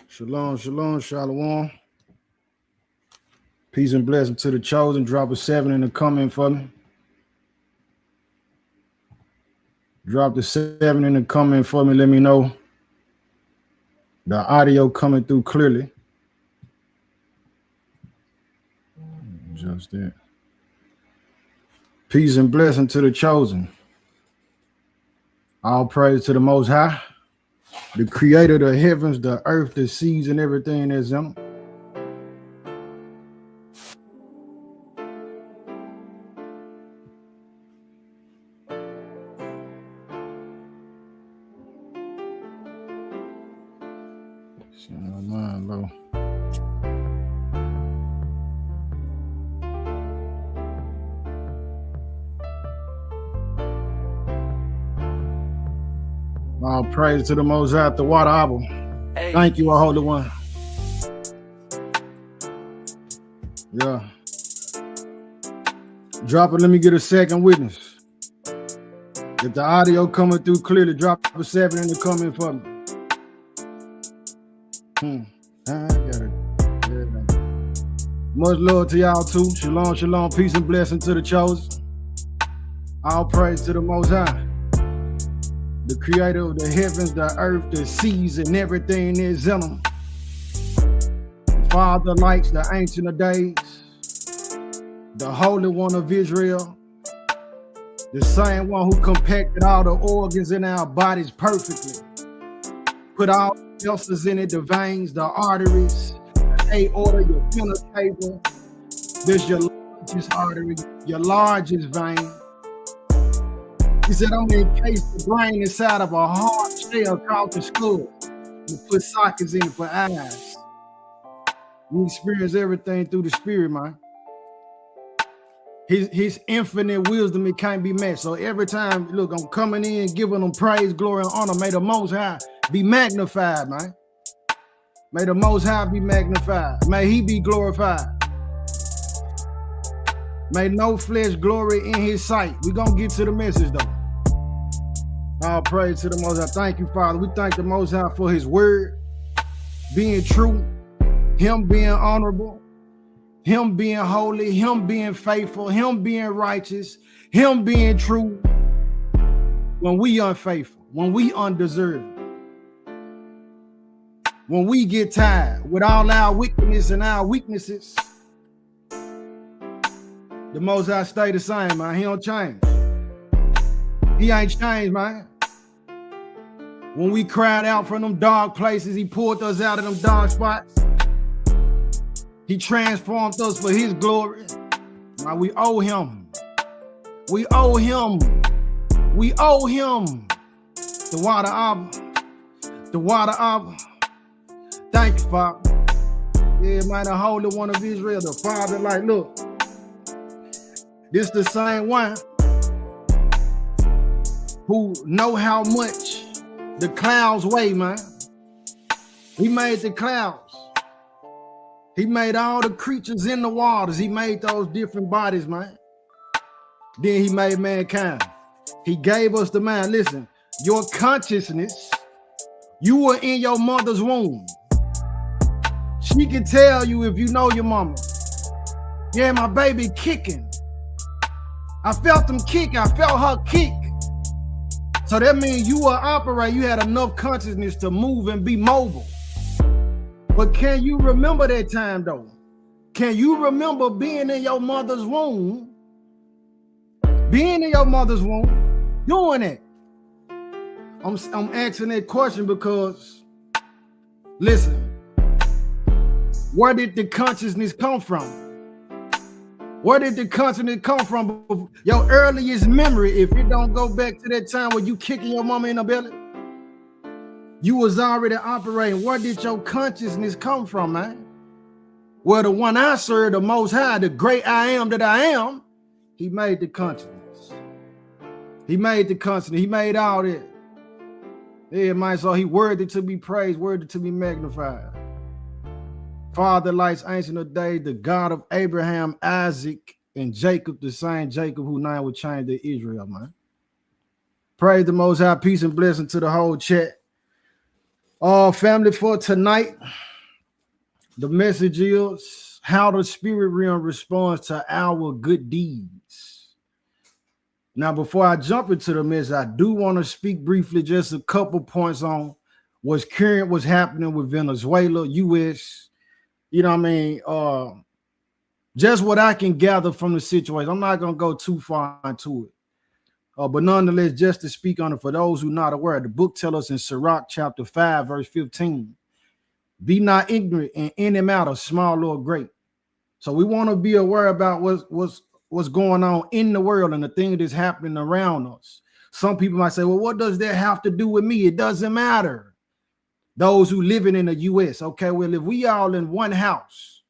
Shalom, shalom, shalom. Peace and blessing to the chosen. Drop a 7 in the comment for me. Drop the 7 in the comment for me. Let me know the audio coming through clearly. Just that. Peace and blessing to the chosen. All praise to the Most High, the creator of the heavens, the earth, the seas, and everything that's in them. Low. All praise to the Most High, the water apple. Hey. Thank you, our Holy One. Yeah. Drop it. Let me get a second witness. If the audio coming through clearly, drop a 7 in the comment for me. I got it. Yeah. Much love to y'all too. Shalom, shalom, peace and blessing to the chosen. All praise to the Most High, the creator of the heavens, the earth, the seas, and everything that's in them. The Father lights, the Ancient of Days, the Holy One of Israel, the same one who compacted all the organs in our bodies perfectly, put all vessels in it, the veins, the arteries, the aorta, your pinna table. There's your largest artery, your largest vein. He said, only encase the brain inside of a hard shell called the skull. You put sockets in it for eyes. We experience everything through the spirit, man. His infinite wisdom, it can't be matched. So every time, look, I'm coming in, giving them praise, glory, and honor. May the Most High be magnified, man. May the Most High be magnified. May he be glorified. May no flesh glory in his sight. We're going to get to the message, though. All praise to the Most High. Thank you, Father. We thank the Most High for his word being true, him being honorable, him being holy, him being faithful, him being righteous, him being true when we unfaithful, when we undeserving, when we get tired with all our wickedness and our weaknesses. The Most High stay the same, man. He don't change. He ain't changed, man. When we cried out from them dark places, he pulled us out of them dark spots. He transformed us for his glory. Now we owe him. We owe him. We owe him. The water Abba. The water Abba. Thank you, Father. Yeah, man, the Holy One of Israel, the Father, like, look. This the same one who know how much the clouds weigh, man. He made the clouds. He made all the creatures in the waters. He made those different bodies, man. Then he made mankind. He gave us the mind. Listen, your consciousness, you were in your mother's womb. She can tell you if you know your mama. Yeah, my baby kicking. I felt him kick. I felt her kick. So that means you were operating. You had enough consciousness to move and be mobile. But can you remember that time, though? Can you remember being in your mother's womb? Being in your mother's womb, doing it. I'm asking that question because, listen, where did the consciousness come from? Where did the consciousness come from? Your earliest memory, if it don't go back to that time when you kicking your mama in the belly, you was already operating. Where did your consciousness come from, man? Well, the one I serve, the Most High, the great I am that I am, he made the consciousness. He made the consciousness. He made all that. Yeah, man, so he worthy to be praised, worthy to be magnified. Father lights, Ancient of Days, the God of Abraham, Isaac, and Jacob, the same Jacob who now would change to Israel, man. Praise the Most High. Peace and blessing to the whole chat. Family, for tonight, the message is how the spirit realm responds to our good deeds. Now, before I jump into the message, I do want to speak briefly just a couple points on what's happening with Venezuela, U.S., you know what I mean? Just what I can gather from the situation. I'm not going to go too far into it. But nonetheless, just to speak on it, for those who are not aware, the book tells us in Sirach chapter 5, verse 15, be not ignorant in any matter, small or great. So we want to be aware about what's going on in the world and the thing that is happening around us. Some people might say, well, what does that have to do with me? It doesn't matter. Those who living in the U.S. Okay, well, if we all in one house,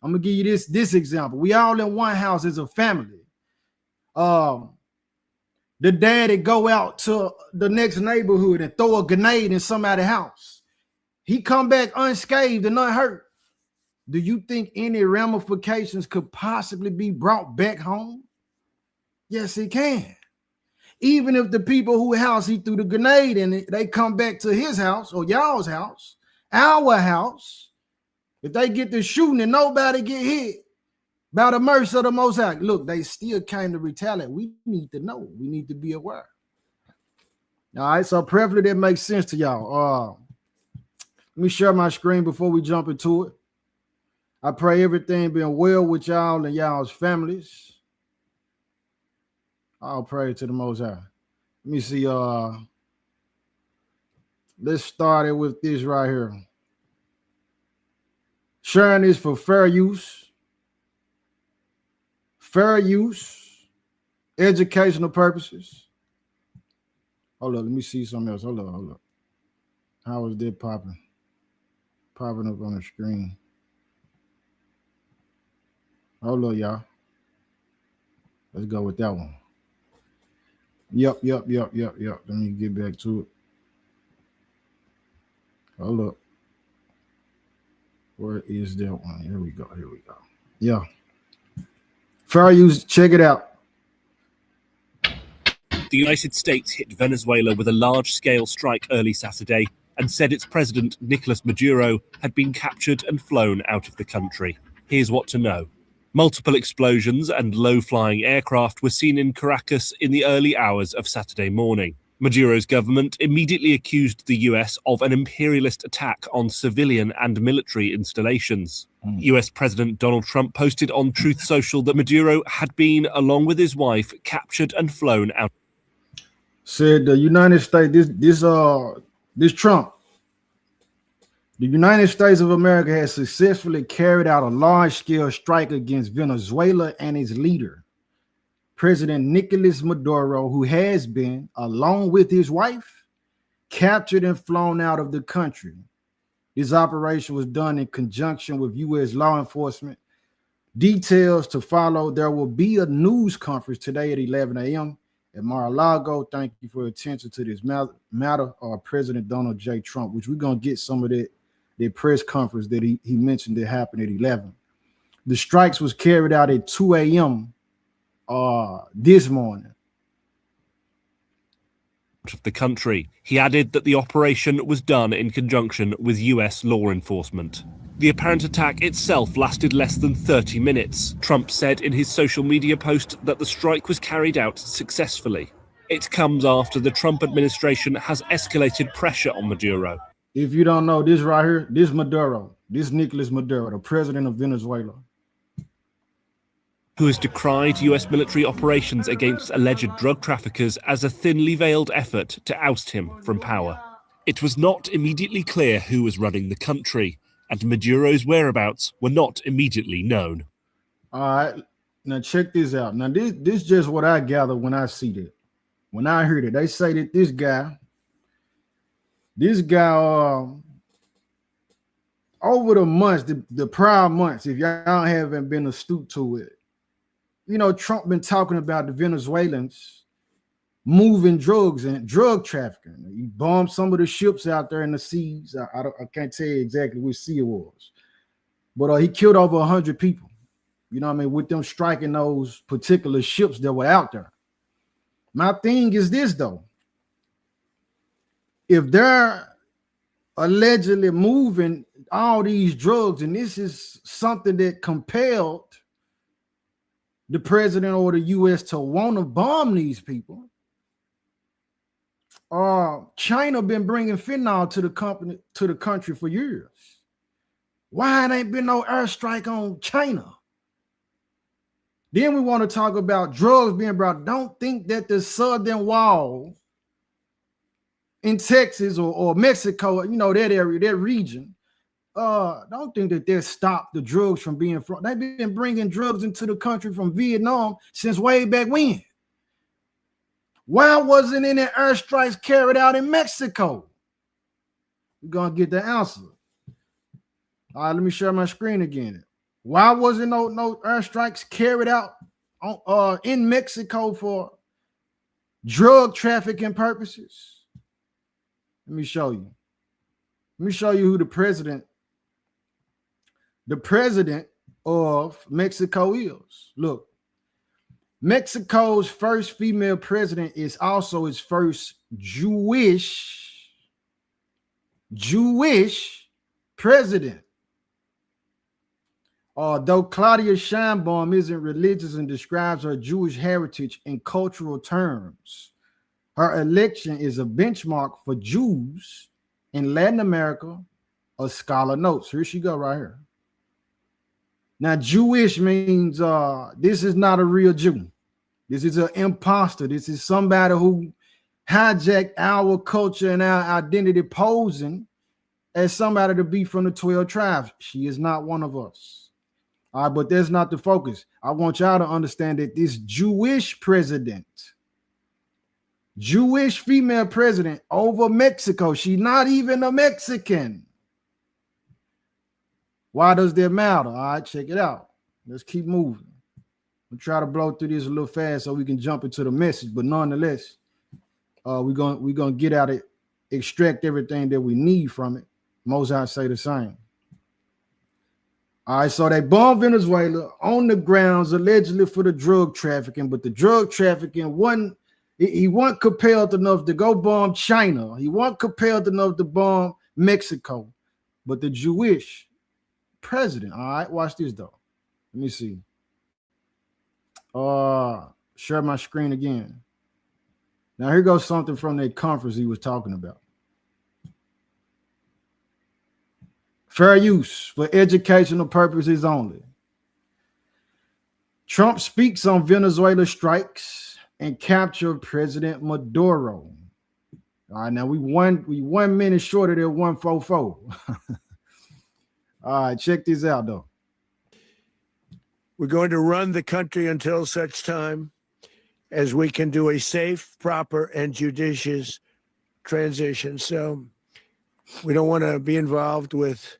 I'm gonna give you this example. We all in one house as a family. The daddy go out to the next neighborhood and throw a grenade in somebody's house. He come back unscathed and unhurt. Do you think any ramifications could possibly be brought back home? Yes, it can. Even if the people whose house he threw the grenade in, they come back to his house or y'all's house, our house, if they get to shooting and nobody get hit, by the mercy of the Most High, look, they still came to retaliate. We need to know. We need to be aware. All right, so preferably that makes sense to y'all. Let me share my screen before we jump into it. I pray everything being well with y'all and y'all's families. I'll pray to the Most High. Let me see. Let's start it with this right here. Sharing this for fair use, educational purposes. Hold up, let me see something else. Hold up. How is that popping up on the screen? Hold up, y'all. Let's go with that one. Yep. Let me get back to it. Hold up. Where is that one? Here we go. Yeah. Fair use, check it out. The United States hit Venezuela with a large-scale strike early Saturday and said its president, Nicolas Maduro, had been captured and flown out of the country. Here's what to know. Multiple explosions and low-flying aircraft were seen in Caracas in the early hours of Saturday morning. Maduro's government immediately accused the US of an imperialist attack on civilian and military installations. US President Donald Trump posted on Truth Social that Maduro had been, along with his wife, captured and flown out. Said the United States, this Trump, the United States of America has successfully carried out a large-scale strike against Venezuela and its leader, President Nicolas Maduro, who has been, along with his wife, captured and flown out of the country. This operation was done in conjunction with U.S. law enforcement. Details to follow. There will be a news conference today at 11 a.m. at Mar-a-Lago. Thank you for your attention to this matter of President Donald J. Trump, which we're going to get some of that press conference that he mentioned that happened at 11. The strikes was carried out at 2 a.m. This morning. Of the country. He added that the operation was done in conjunction with US law enforcement. The apparent attack itself lasted less than 30 minutes. Trump said in his social media post that the strike was carried out successfully. It comes after the Trump administration has escalated pressure on Maduro. If you don't know, this right here, this Maduro, this Nicolas Maduro, the president of Venezuela, who has decried US military operations against alleged drug traffickers as a thinly veiled effort to oust him from power. It was not immediately clear who was running the country, and Maduro's whereabouts were not immediately known. All right, now check this out. Now this is just what I gather when I see that. When I heard it, they say that this guy over the months, the prior months, if y'all haven't been astute to it, you know, Trump been talking about the Venezuelans moving drugs and drug trafficking. He bombed some of the ships out there in the seas. I can't tell you exactly which sea it was, but he killed over 100 people. You know what I mean? With them striking those particular ships that were out there. My thing is this though. If they're allegedly moving all these drugs, and this is something that compelled the president or the U.S. to want to bomb these people, China been bringing fentanyl to the country for years. Why it ain't been no airstrike on China? Then we want to talk about drugs being brought. Don't think that the southern wall in Texas or Mexico, you know, that area, that region, don't think that they stopped the drugs from being from. They've been bringing drugs into the country from Vietnam since way back when. Why wasn't any airstrikes carried out in Mexico? We're gonna get the answer. All right, let me share my screen again. Why wasn't no airstrikes carried out in Mexico for drug trafficking purposes? Let me show you. Let me show you who the president of Mexico is. Look, Mexico's first female president is also its first Jewish president. Though Claudia Sheinbaum isn't religious and describes her Jewish heritage in cultural terms, her election is a benchmark for Jews in Latin America, a scholar notes. Here she go right here. Now, Jewish means this is not a real Jew. This is an imposter. This is somebody who hijacked our culture and our identity, posing as somebody to be from the 12 tribes. She is not one of us. All right, but that's not the focus. I want y'all to understand that this Jewish president, Jewish female president over Mexico, she's not even a Mexican. Why does that matter? All right, check it out. Let's keep moving. We'll try to blow through this a little fast so we can jump into the message, but nonetheless, we're gonna get out it, extract everything that we need from it. Moses say the same. All right, so they bombed Venezuela on the grounds allegedly for the drug trafficking, but the drug trafficking he wasn't compelled enough to go bomb China. He wasn't compelled enough to bomb Mexico, but the Jewish president. All right, watch this though. Let me see. Share my screen again. Now here goes something from that conference he was talking about. Fair use for educational purposes only. Trump speaks on Venezuela strikes and capture President Maduro. All right, now we 1 minute short of their 144. All right, check this out though. We're going to run the country until such time as we can do a safe, proper, and judicious transition. So we don't want to be involved with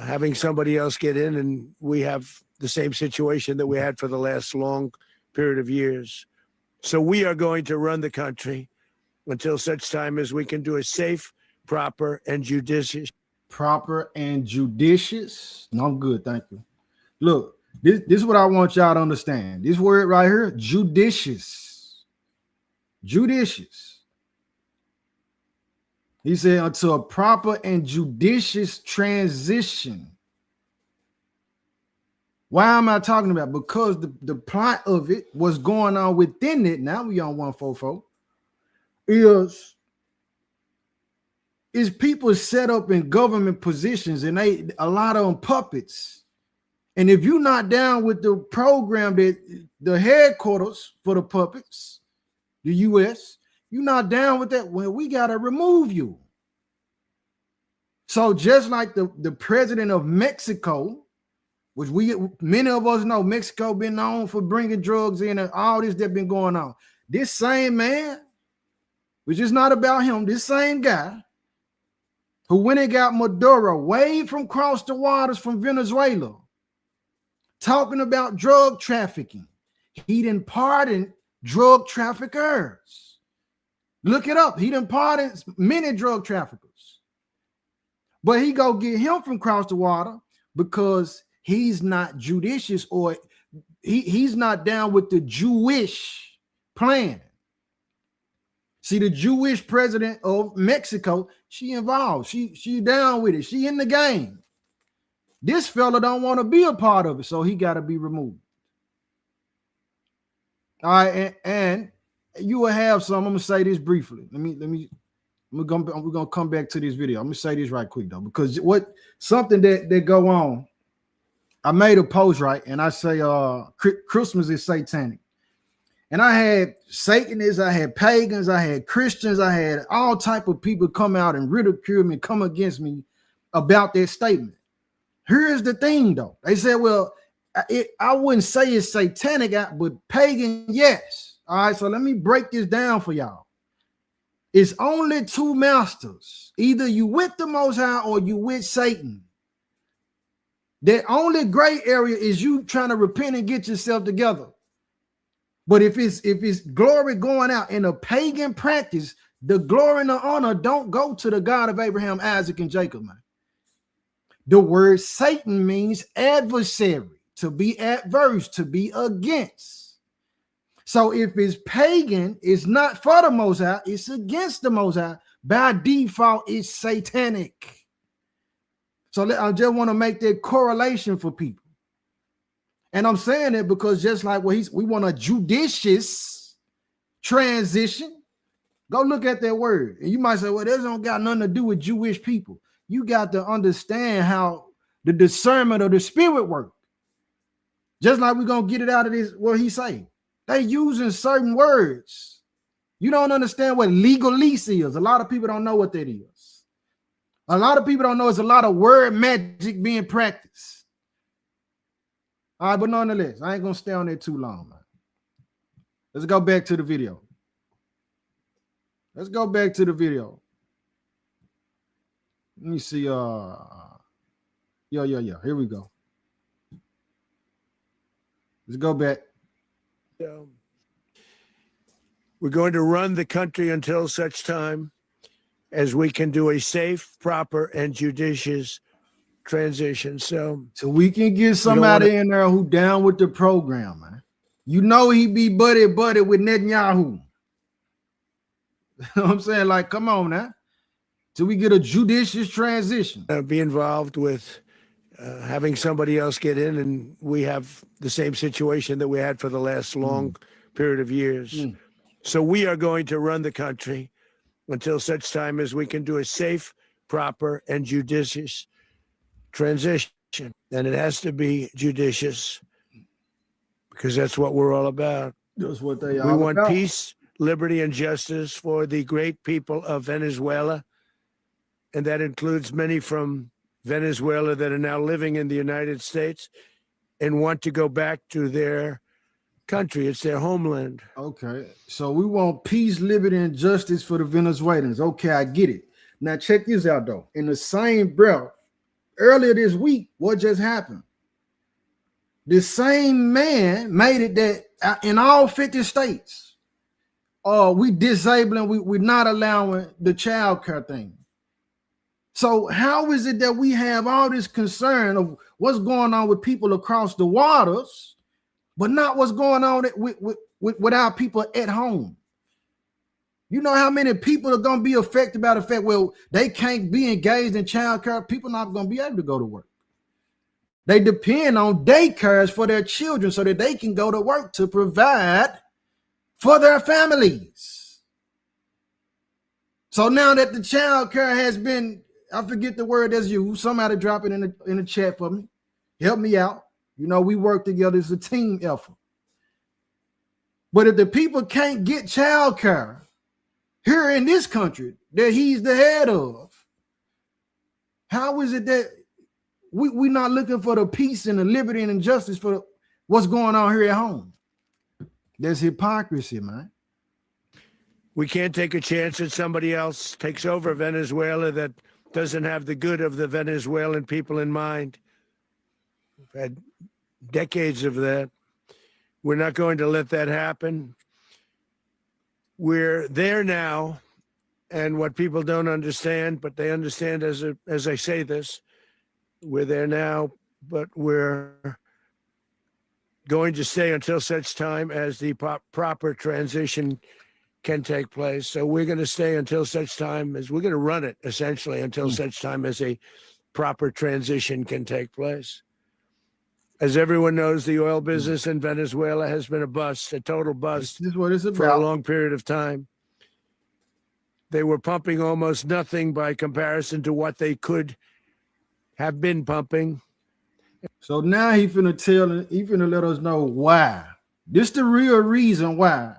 having somebody else get in, and we have the same situation that we had for the last long period of years. So we are going to run the country until such time as we can do a safe, proper, and judicious. Proper and judicious? No, I'm good, thank you. Look, this is what I want y'all to understand. This word right here, judicious. Judicious. He said, until a proper and judicious transition. Why am I talking about? Because the plot of it was going on within it. Now we on 144. Is people set up in government positions, and a lot of them puppets. And if you're not down with the program that the headquarters for the puppets, the U.S., you're not down with that, well, we got to remove you. So just like the president of Mexico, which many of us know, Mexico been known for bringing drugs in and all this that been going on. This same man, which is not about him, this same guy who went and got Maduro way from across the waters from Venezuela, talking about drug trafficking. He done pardoned drug traffickers. Look it up. He done pardoned many drug traffickers. But he go get him from across the water because he's not judicious, or he's not down with the Jewish plan. See, the Jewish president of Mexico, she involved. She down with it. She in the game. This fella don't want to be a part of it, so he got to be removed. All right, and you will have some. I'm gonna say this briefly. We're gonna come back to this video. I'm gonna say this right quick though, because something that go on. I made a post, right, and I say Christmas is satanic. And I had Satanists, I had pagans, I had Christians, I had all type of people come out and ridicule me, come against me about that statement. Here's the thing, though. They said, well, I wouldn't say it's satanic, but pagan, yes. All right, so let me break this down for y'all. It's only two masters. Either you with the Most High or you with Satan. The only gray area is you trying to repent and get yourself together. But if it's glory going out in a pagan practice, the glory and the honor don't go to the God of Abraham, Isaac, and Jacob, man. The word Satan means adversary, to be adverse, to be against. So if it's pagan, it's not for the Most High, it's against the Most High. By default, it's satanic. So I just want to make that correlation for people. And I'm saying it because just like we want a judicious transition. Go look at that word. And you might say, well, this don't got nothing to do with Jewish people. You got to understand how the discernment of the spirit works. Just like we're going to get it out of this, what he say. They using certain words. You don't understand what legalese is. A lot of people don't know what that is. A lot of people don't know it's a lot of word magic being practiced. All right, but nonetheless, I ain't gonna stay on there too long, man. Let's go back to the video. Let's go back to the video. Let me see. Yeah. Here we go. Let's go back. We're going to run the country until such time as we can do a safe, proper, and judicious transition. So we can get somebody in there who down with the program, man. You know he be buddy with Netanyahu. You know what I'm saying? Like, come on now. Till we get a judicious transition. Be involved with having somebody else get in, and we have the same situation that we had for the last long period of years. So we are going to run the country until such time as we can do a safe, proper, and judicious transition. And it has to be judicious because that's what we're all about. That's what they are. We want peace, liberty, and justice for the great people of Venezuela. And that includes many from Venezuela that are now living in the United States and want to go back to their country. It's their homeland. Okay. So we want peace, liberty, and justice for the Venezuelans. Okay, I get it. Now check this out, though. In the same breath, earlier this week, what just happened? The same man made it that in all 50 states, we disabling, we're not allowing the child care thing. So how is it that we have all this concern of what's going on with people across the waters, but not what's going on with our people at home? You know how many people are going to be affected by the fact, well, they can't be engaged in child care. People not going to be able to go to work. They depend on daycares for their children so that they can go to work to provide for their families. So now that the child care has been, I forget the word that's used, somebody drop it in the chat for me. Help me out. You know, we work together. It's a team effort. But if the people can't get child care here in this country that he's the head of, how is it that we're not looking for the peace and the liberty and justice for what's going on here at home? There's hypocrisy, man. We can't take a chance that somebody else takes over Venezuela that doesn't have the good of the Venezuelan people in mind. We've had decades of that. We're not going to let that happen. We're there now, and what people don't understand, but they understand as I say this, we're there now, but we're going to stay until such time as the proper transition can take place. So we're going to stay until such time as we're going to run it essentially until such time as a proper transition can take place. As everyone knows, the oil business in Venezuela has been a bust, a total bust This is what it's for a about. long period of time. They were pumping almost nothing by comparison to what they could have been pumping. So now he finna let us know why. This the real reason why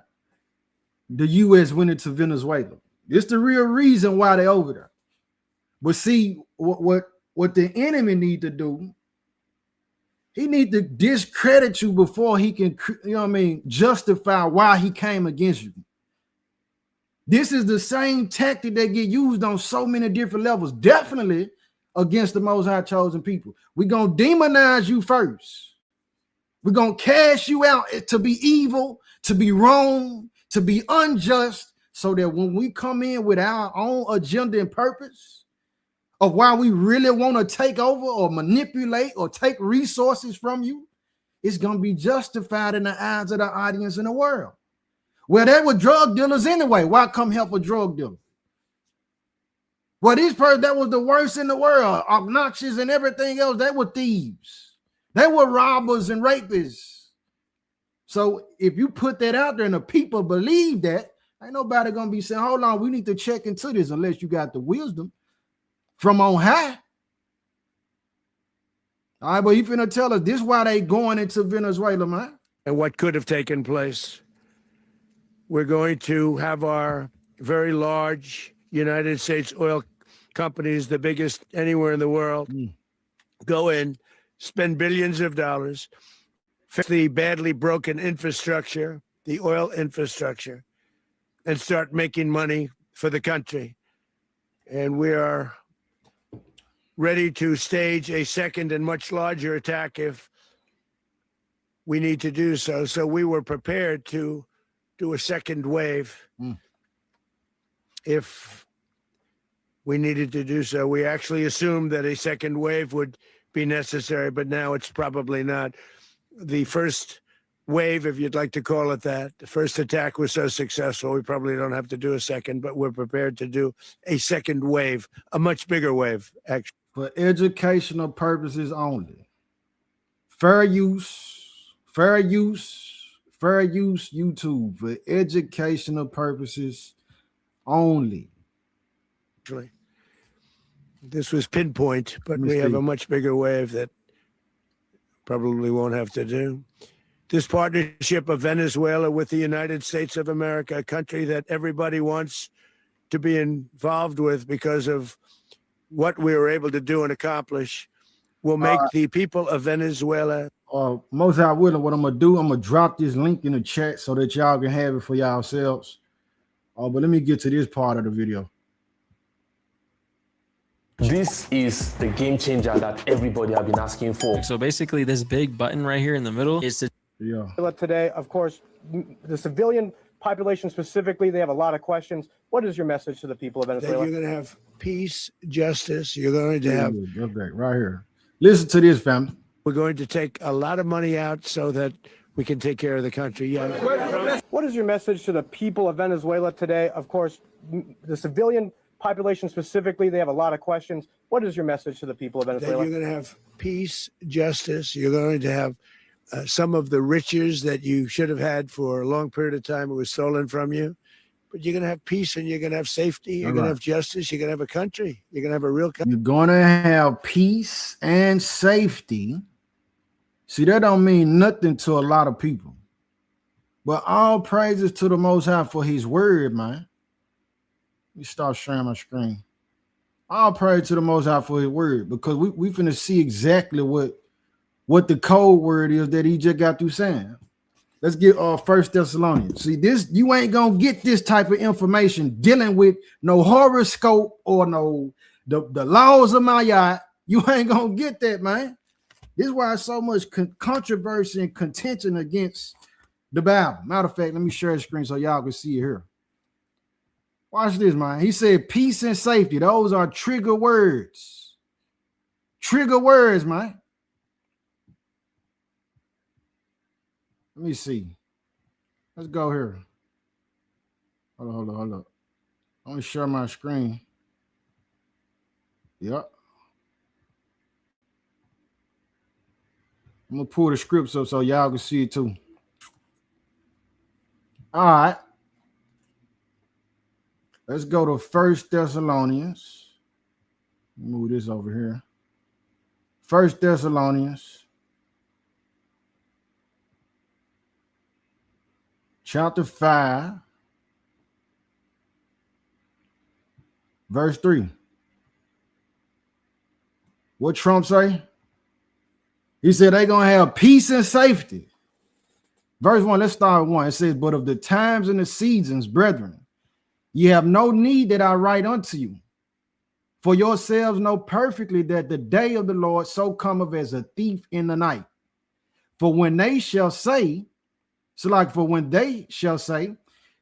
the U.S. went into Venezuela. This the real reason why they over there. But see, what the enemy need to do, he need to discredit you before he can, justify why he came against you. This is the same tactic that get used on so many different levels, definitely against the Most High chosen people. We're going to demonize you first. We're going to cast you out to be evil, to be wrong, to be unjust, so that when we come in with our own agenda and purpose of why we really want to take over or manipulate or take resources from you, it's going to be justified in the eyes of the audience in the world. Well, they were drug dealers anyway. Why come help a drug dealer? Well, these person that was the worst in the world, obnoxious and everything else, they were thieves. They were robbers and rapists. So if you put that out there and the people believe that, ain't nobody gonna be saying, hold on, we need to check into this unless you got the wisdom from on high. All right, but he finna tell us this is why they going into Venezuela, man. And what could have taken place. We're going to have our very large United States oil companies, the biggest anywhere in the world, go in, spend billions of dollars, fix the badly broken infrastructure, the oil infrastructure, and start making money for the country. And we are ready to stage a second and much larger attack if we need to do so. So we were prepared to do a second wave if we needed to do so. We actually assumed that a second wave would be necessary, but now it's probably not. The first wave, if you'd like to call it that, the first attack was so successful, we probably don't have to do a second, but we're prepared to do a second wave, a much bigger wave, actually. For educational purposes only. Fair use YouTube for educational purposes only. This was pinpoint, but we have a much bigger wave that probably won't have to do. This partnership of Venezuela with the United States of America, a country that everybody wants to be involved with because of what we were able to do and accomplish, will make the people of Venezuela. Most High willing, what I'm gonna do, I'm gonna drop this link in the chat so that y'all can have it for yourselves. But let me get to this part of the video. This is the game changer that everybody have been asking for. So basically this big button right here in the middle is to today, of course, the civilian population specifically, they have a lot of questions. What is your message to the people of Venezuela? That you're going to have peace, justice. You're going to have right here. Listen to this, family. We're going to take a lot of money out so that we can take care of the country. Yeah. What is your message to the people of Venezuela today? Of course, the civilian population specifically, they have a lot of questions. What is your message to the people of Venezuela? That you're going to have peace, justice. You're going to have some of the riches that you should have had for a long period of time. It was stolen from you. But you're going to have peace and you're going to have safety. You're going to have justice. You're going to have a country. You're going to have a real country. You're going to have peace and safety. See, that don't mean nothing to a lot of people. But all praises to the Most High for his word, man. Let me start sharing my screen. All praise to the Most High for his word, because we finna see exactly what the code word is that he just got through saying. Let's get 1 Thessalonians. See, this, you ain't gonna get this type of information dealing with no horoscope or no the laws of Ma'at. You ain't gonna get that, man. This is why so much controversy and contention against the Bible. Matter of fact, let me share the screen so y'all can see it here. Watch this, man. He said peace and safety. Those are trigger words. Trigger words, man. Let me see. Let's go here. Hold on. I'm gonna share my screen. Yep. I'm gonna pull the scripts up so y'all can see it too. All right. Let's go to 1 Thessalonians. Move this over here. 1 Thessalonians chapter 5, verse 3. What Trump say? He said they're going to have peace and safety. Verse 1, let's start with 1. It says, but of the times and the seasons, brethren, ye have no need that I write unto you. For yourselves know perfectly that the day of the Lord so cometh as a thief in the night. For when they shall say,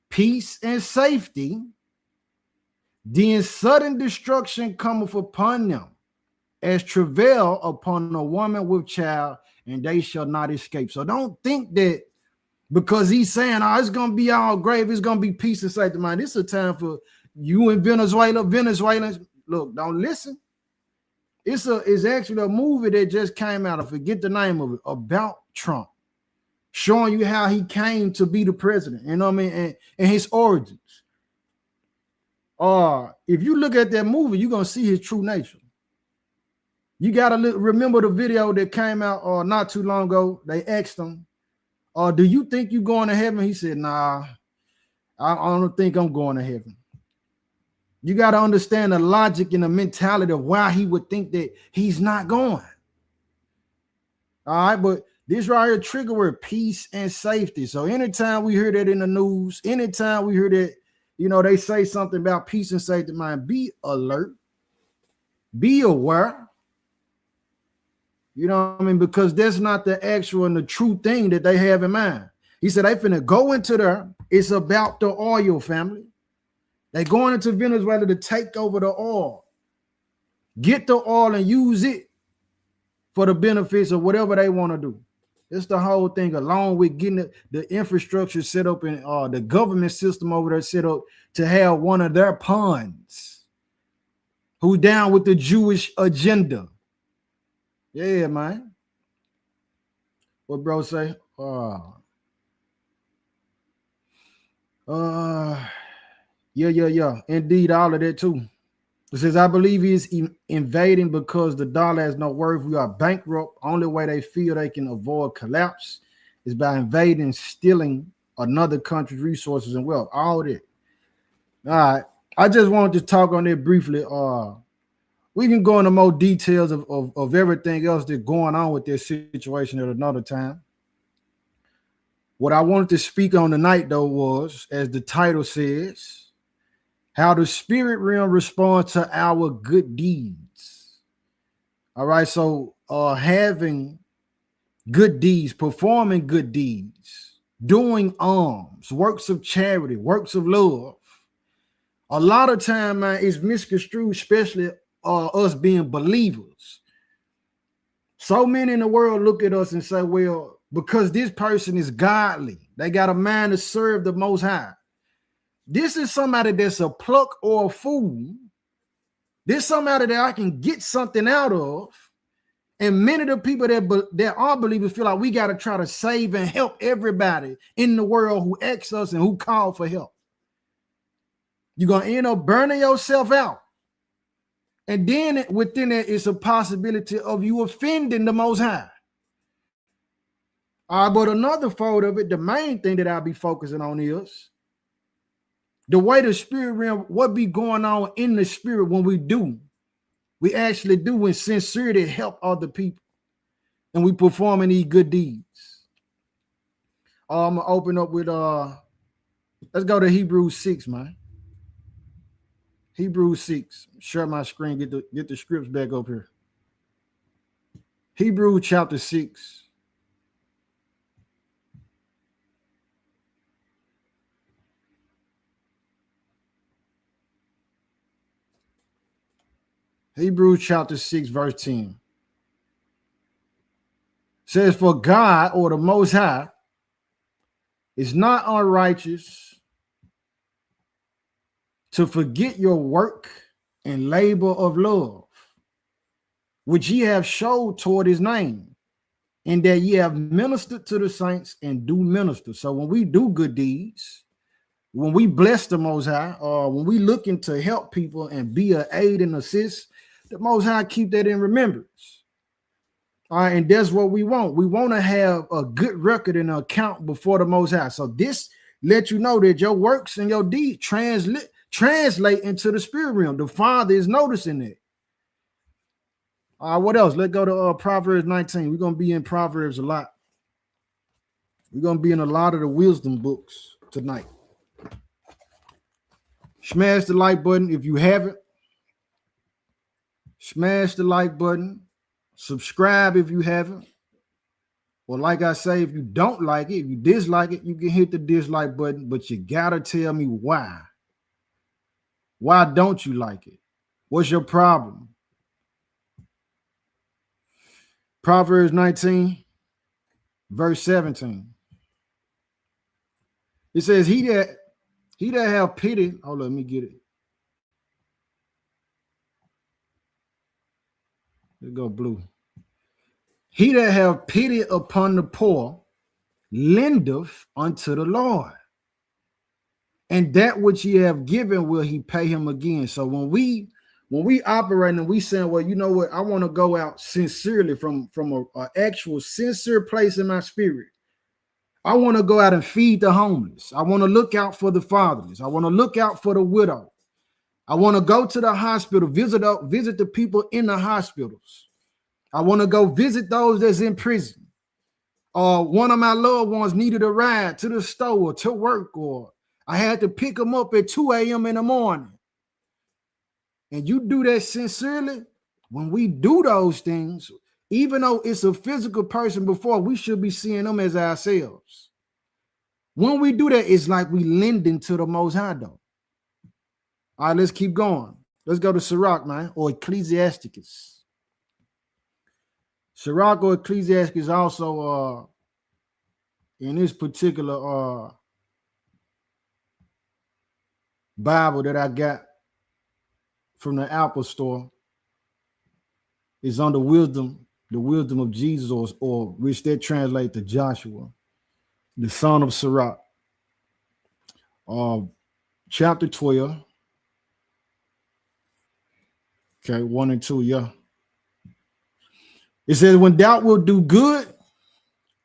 peace and safety, then sudden destruction cometh upon them, as travail upon a woman with child, and they shall not escape. So don't think that because he's saying, oh, it's going to be all great, it's going to be peace and safety, man. This is a time for you in Venezuelans. Look, don't listen. It's actually a movie that just came out. I forget the name of it, about Trump, showing you how he came to be the president. You know what I mean? And his origins. If you look at that movie, you're gonna see his true nature. You gotta remember the video that came out not too long ago. They asked him, do you think you're going to heaven? He said, nah, I don't think I'm going to heaven. You got to understand the logic and the mentality of why he would think that he's not going. All right, but this right here, trigger word, peace and safety. So anytime we hear that in the news, anytime we hear that, they say something about peace and safety, man, be alert, be aware. You know what I mean? Because that's not the actual and the true thing that they have in mind. He said they finna go into there. It's about the oil, family. They're going into Venezuela to take over the oil, get the oil and use it for the benefits of whatever they want to do. It's the whole thing, along with getting the infrastructure set up and the government system over there set up to have one of their pawns who down with the Jewish agenda. Yeah, man. What bro say? Yeah. Indeed, all of that too. It says, I believe he is invading because the dollar has no worth. We are bankrupt. Only way they feel they can avoid collapse is by invading, stealing another country's resources and wealth. All that. All right. I just wanted to talk on that briefly. We can go into more details of everything else that's going on with this situation at another time. What I wanted to speak on tonight, though, was, as the title says, how the spirit realm responds to our good deeds. All right, so having good deeds, performing good deeds, doing alms, works of charity, works of love. A lot of time, man, is misconstrued, especially us being believers. So many in the world look at us and say, well, because this person is godly, they got a mind to serve the Most High. This is somebody that's a pluck or a fool. This is somebody that I can get something out of. And many of the people that are believers feel like we got to try to save and help everybody in the world who asks us and who call for help. You're going to end up burning yourself out. And then within it is a possibility of you offending the Most High. But another fold of it, the main thing that I'll be focusing on is the way the spirit realm, what be going on in the spirit when we actually do in sincerity help other people and we performing these good deeds. I'm going to open up with, let's go to Hebrews 6, man. Hebrews 6. Share my screen, get the scripts back up here. Hebrews chapter 6. Hebrews chapter 6, verse 10. Says, for God, or the Most High, is not unrighteous, to forget your work and labor of love, which ye have showed toward his name, and that ye have ministered to the saints and do minister. So when we do good deeds, when we bless the Most High, or when we looking to help people and be an aid and assist, the Most High keep that in remembrance. All right, and that's what we want. We want to have a good record and account before the Most High. So this let you know that your works and your deeds translate into the spirit realm. The Father is noticing it. All right, what else? Let's go to Proverbs 19. We're going to be in Proverbs a lot. We're going to be in a lot of the wisdom books tonight. Smash the like button if you haven't. Smash the like button. Subscribe if you haven't. Or like I say, if you don't like it, if you dislike it, you can hit the dislike button, but you got to tell me why. Why don't you like it? What's your problem? Proverbs 19, verse 17. It says, he that have pity. Oh, let me get it. Let's go blue. He that have pity upon the poor lendeth unto the Lord, and that which he have given will he pay him again. So when we operate and we saying, well, you know what, I want to go out sincerely from a actual sincere place in my spirit. I want to go out and feed the homeless. I want to look out for the fatherless. I want to look out for the widow. I want to go to the hospital, visit the people in the hospitals. I want to go visit those that's in prison. Or one of my loved ones needed a ride to the store or to work, or I had to pick them up at 2 a.m. in the morning. And you do that sincerely. When we do those things, even though it's a physical person before, we should be seeing them as ourselves. When we do that, it's like we lending to the Most High, though. All right, let's keep going. Let's go to Sirach, man, or Ecclesiasticus. Sirach or Ecclesiasticus also in this particular Bible that I got from the Apple store is on the wisdom of Jesus, or which they translate to Joshua, the son of Sirach. Chapter 12. Okay, 1 and 2, yeah. It says, when thou wilt do good,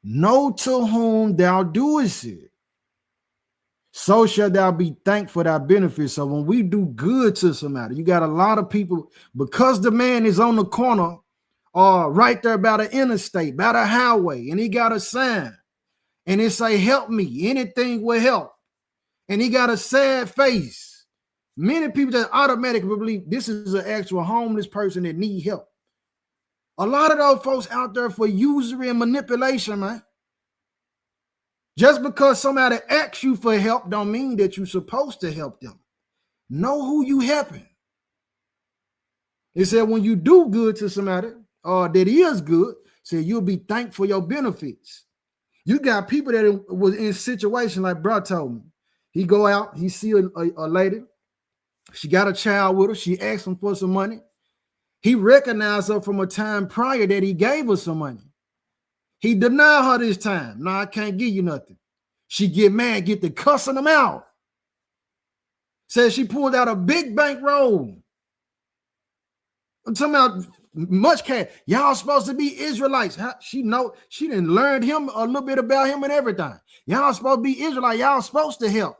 know to whom thou doest it. So shall thou be thankful for thy benefits. So when we do good to somebody, you got a lot of people, because the man is on the corner right there by the interstate, by the highway, and he got a sign, and it say, help me, anything will help. And he got a sad face. Many people that automatically believe this is an actual homeless person that need help. A lot of those folks out there for usury and manipulation, man. Just because somebody asks you for help don't mean that you're supposed to help them. Know who you helping. It said when you do good to somebody that is good, say you'll be thankful for your benefits. You got people that was in a situation like bro told me. He go out, he see a lady. She got a child with her. She asked him for some money. He recognized her from a time prior that he gave her some money. He denied her this time. No, I can't give you nothing. She get mad, get to cussing him out. Says she pulled out a big bankroll. I'm talking about much cash. Y'all supposed to be Israelites. She didn't learn him a little bit about him and everything. Y'all supposed to be Israelites. Y'all supposed to help.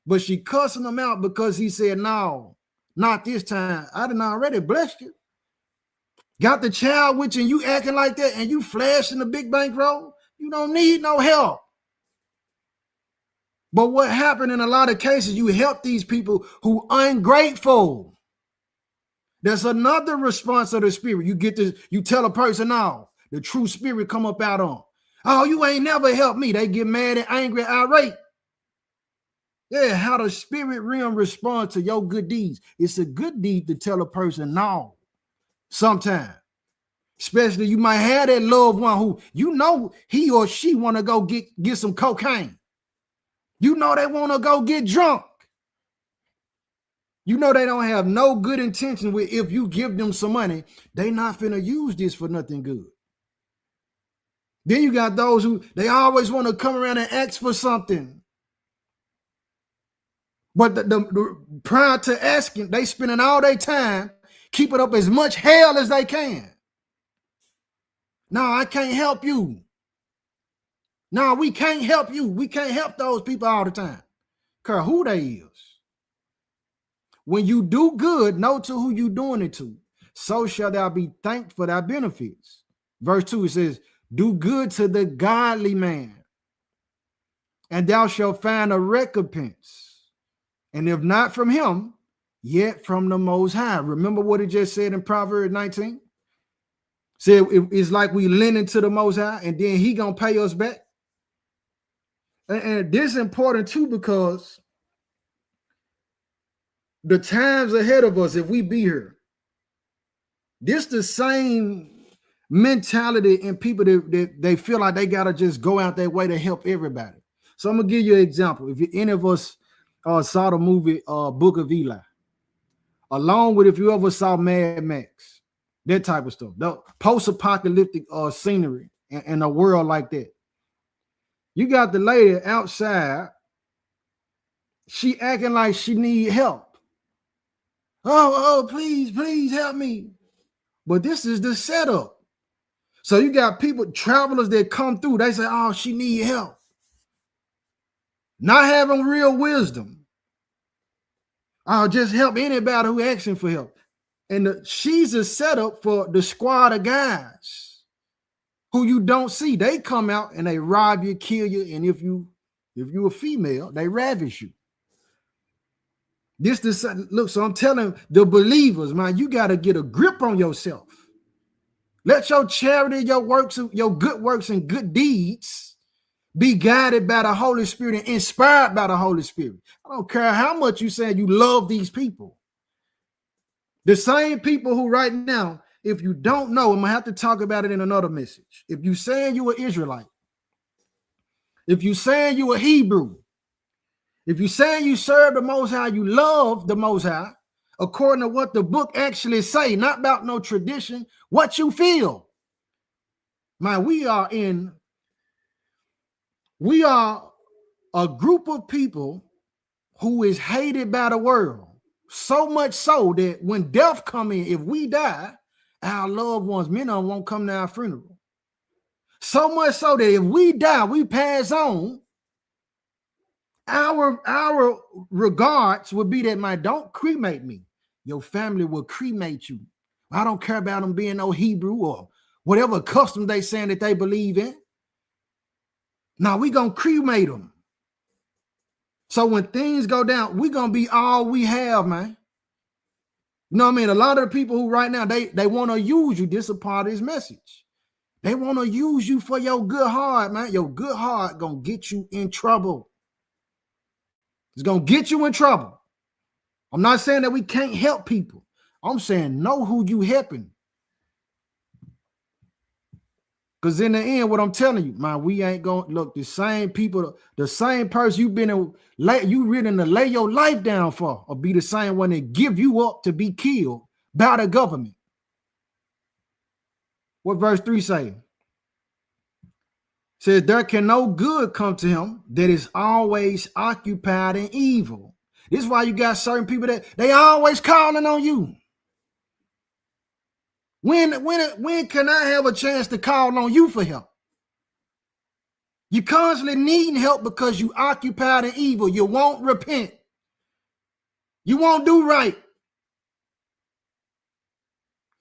But she cussing him out because he said, no, not this time. I done already blessed you. Got the child with you and you acting like that and you flashing the big bankroll. You don't need no help. But what happened in a lot of cases, you help these people who are ungrateful. There's another response of the spirit. You get this, you tell a person, no, the true spirit come up out on. Oh, you ain't never helped me. They get mad and angry, irate. Yeah, how the spirit realm responds to your good deeds. It's a good deed to tell a person no. Sometime. Especially you might have that loved one who you know he or she want to go get some cocaine. You know they want to go get drunk. You know they don't have no good intention with if you give them some money, they not finna use this for nothing good. Then you got those who they always want to come around and ask for something. But the prior to asking, they spending all their time keeping up as much hell as they can. No, I can't help you. No, we can't help you. We can't help those people all the time. Care who they is. When you do good, know to who you doing it to. So shall thou be thanked for thy benefits. Verse 2, it says, do good to the godly man, and thou shalt find a recompense. And if not from him, yet from the Most High. Remember what it just said in Proverbs 19? Said it's like we lending to the Most High, and then he gonna pay us back. And this is important too, because the times ahead of us, if we be here, this the same mentality in people that they feel like they gotta just go out their way to help everybody. So I'm gonna give you an example. If any of us saw the movie Book of Eli, along with if you ever saw Mad Max, that type of stuff, the post-apocalyptic scenery in a world like that, you got the lady outside, she acting like she need help. Oh, please help me. But this is the setup. So you got people, travelers that come through, they say, oh, she need help. Not having real wisdom. I'll just help anybody who asking for help. And she's a setup for the squad of guys who you don't see. They come out and they rob you, kill you, and if you a female, they ravish you. Look, so I'm telling the believers, man, you got to get a grip on yourself. Let your charity, your works, your good works and good deeds be guided by the Holy Spirit and inspired by the Holy Spirit. I don't care how much you say you love these people. The same people who right now, if you don't know, I'm going to have to talk about it in another message. If you saying you an Israelite, if you saying you a Hebrew, if you saying you serve the Most High, you love the Most High, according to what the book actually say, not about no tradition, what you feel. Man, we are a group of people who is hated by the world, so much so that when death come in, if we die, our loved ones, many of them won't come to our funeral. So much so that if we die, we pass on, our regards would be that, man, don't cremate me. Your family will cremate you. I don't care about them being no Hebrew or whatever custom they saying that they believe in. Now we gonna cremate them. So when things go down, we gonna be all we have, man. You know what I mean? A lot of the people who right now, they want to use you. This is a part of this message. They want to use you for your good heart, man. Your good heart gonna get you in trouble. It's gonna get you in trouble. I'm not saying that we can't help people. I'm saying know who you helping. Because in the end, what I'm telling you, man, we ain't going to look the same people, the same person you've been in, you willing to lay your life down for, or be the same one that give you up to be killed by the government. What verse 3 say? Says, there can no good come to him that is always occupied in evil. This is why you got certain people that they always calling on you. When can I have a chance to call on you for help? You constantly needing help because you occupied in evil. You won't repent. You won't do right.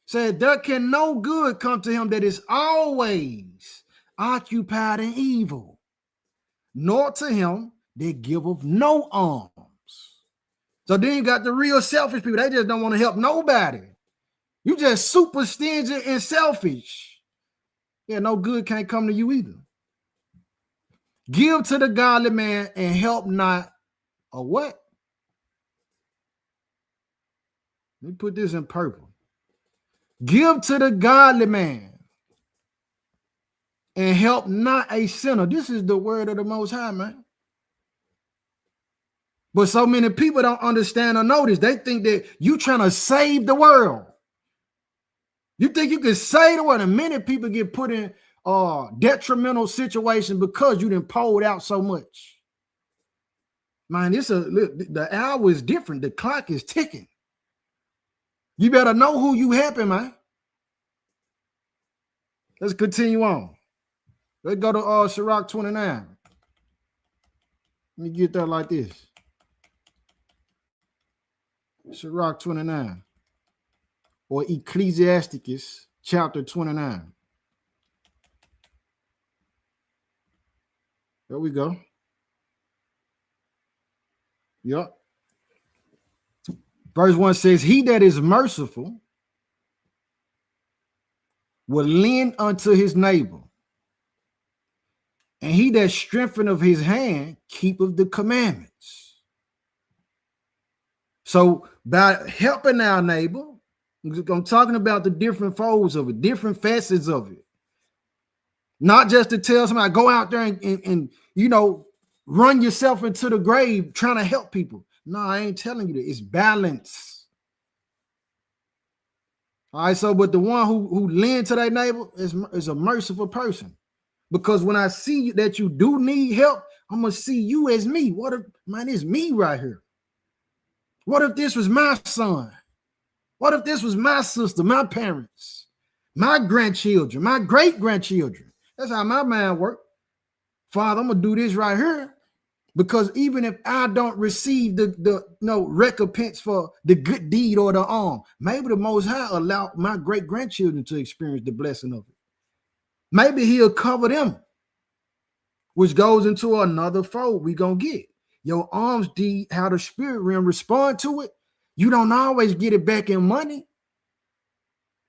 Said there can no good come to him that is always occupied in evil, nor to him that giveth no alms. So then you got the real selfish people. They just don't want to help nobody. You just super stingy and selfish. Yeah, no good can't come to you either. Give to the godly man and help not a what? Let me put this in purple. Give to the godly man and help not a sinner. This is the word of the Most High, man. But so many people don't understand or notice. They think that you trying to save the world. You think you can save the world, and many people get put in detrimental situations because you done pulled out so much. Man, the hour is different. The clock is ticking. You better know who you helping, man. Let's continue on. Let's go to Sirach 29. Let me get that like this. Sirach 29. Or Ecclesiasticus chapter 29. There we go. Yep. Verse 1 says, he that is merciful will lend unto his neighbor, and he that strengtheneth his hand keepeth the commandments. So by helping our neighbor, I'm talking about the different folds of it, different facets of it. Not just to tell somebody, go out there and you know, run yourself into the grave trying to help people. No, I ain't telling you that. It's balance. All right, so but the one who lends to their neighbor is a merciful person. Because when I see that you do need help, I'm going to see you as me. What if, man, it's me right here. What if this was my son? What if this was my sister, my parents, my grandchildren, my great-grandchildren? That's how my mind works. Father, I'm going to do this right here. Because even if I don't receive the recompense for the good deed or the alm, maybe the Most High allow my great-grandchildren to experience the blessing of it. Maybe he'll cover them, which goes into another fold we going to get. Your alms deed, how the spirit realm respond to it, you don't always get it back in money.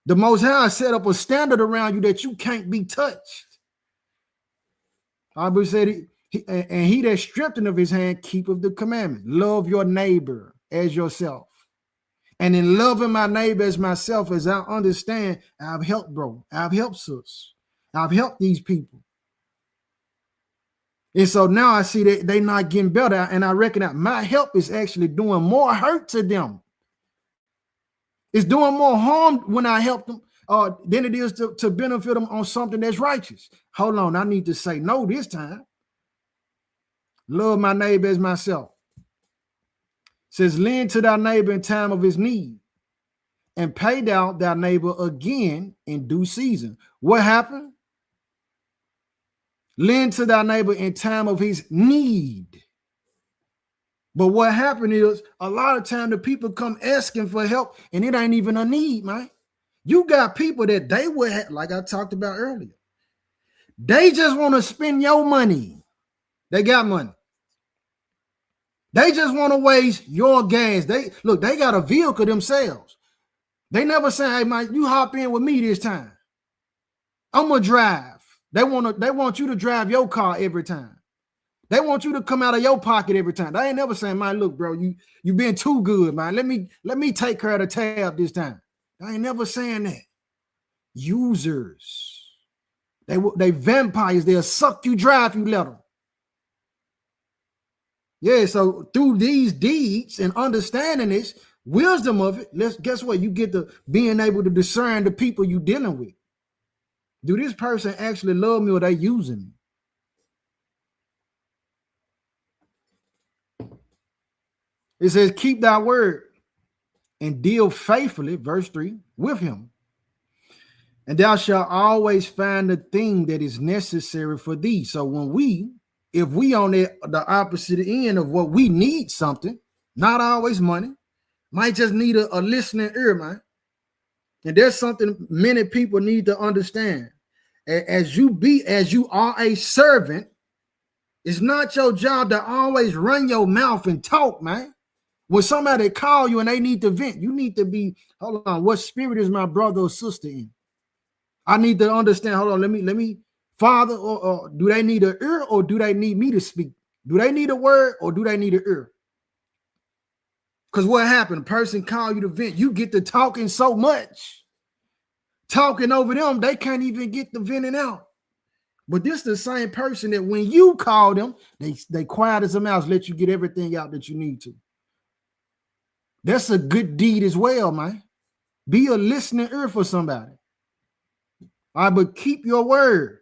The Most High set up a standard around you that you can't be touched. I said, and he that strengtheneth his hand keepeth the commandment. Love your neighbor as yourself. And in loving my neighbor as myself, as I understand, I've helped bro. I've helped sis. I've helped these people. And so now I see that they're not getting better. And I reckon that my help is actually doing more hurt to them. It's doing more harm when I help them than it is to benefit them on something that's righteous. Hold on, I need to say no this time. Love my neighbor as myself. It says, lend to thy neighbor in time of his need, and pay down thy neighbor again in due season. What happened? Lend to thy neighbor in time of his need. But what happened is a lot of time the people come asking for help and it ain't even a need, man. You got people that they would have, like I talked about earlier. They just want to spend your money. They got money. They just want to waste your gas. They got a vehicle themselves. They never say, hey, man, you hop in with me this time. I'm going to drive. They want you to drive your car every time. They want you to come out of your pocket every time. They ain't never saying, man, look, bro, you been too good, man. Let me take care of the tab this time. They ain't never saying that. Users. They vampires. They'll suck you dry if you let them. Yeah, so through these deeds and understanding this, wisdom of it, guess what? You get to being able to discern the people you're dealing with. Do this person actually love me or they using me? It says, keep thy word and deal faithfully, verse 3, with him. And thou shalt always find the thing that is necessary for thee. So if we on the opposite end of what we need something, not always money, might just need a listening ear, man. And there's something many people need to understand. As you are a servant, it's not your job to always run your mouth and talk, man. When somebody call you and they need to vent, you need to be, hold on, what spirit is my brother or sister in? I need to understand, hold on, let me, Father, or do they need an ear or do they need me to speak? Do they need a word or do they need an ear? Because what happened? A person call you to vent. You get to talking so much. Talking over them, they can't even get the venting out. But this is the same person that when you call them, they quiet as a mouse, let you get everything out that you need to. That's a good deed as well, man. Be a listening ear for somebody. All right, but keep your word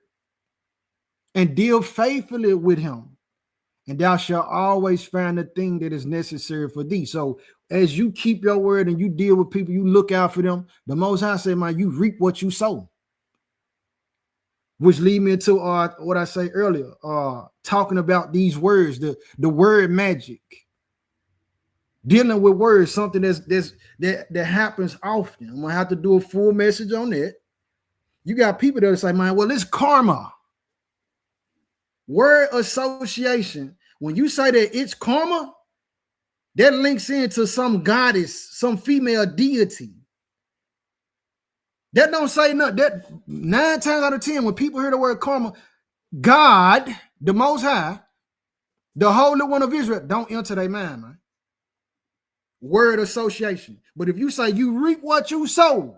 and deal faithfully with him. And thou shalt always find the thing that is necessary for thee. So as you keep your word and you deal with people, you look out for them. The Most High said, man, you reap what you sow. Which lead me into what I say earlier, talking about these words, the word magic. Dealing with words, something that happens often. I'm gonna have to do a full message on that. You got people that say, man, well, it's karma. Word association. When you say that it's karma, that links into some goddess, some female deity. That don't say nothing. That 9 times out of 10, when people hear the word karma, God, the Most High, the Holy One of Israel, don't enter their mind, man. Word association. But if you say you reap what you sow,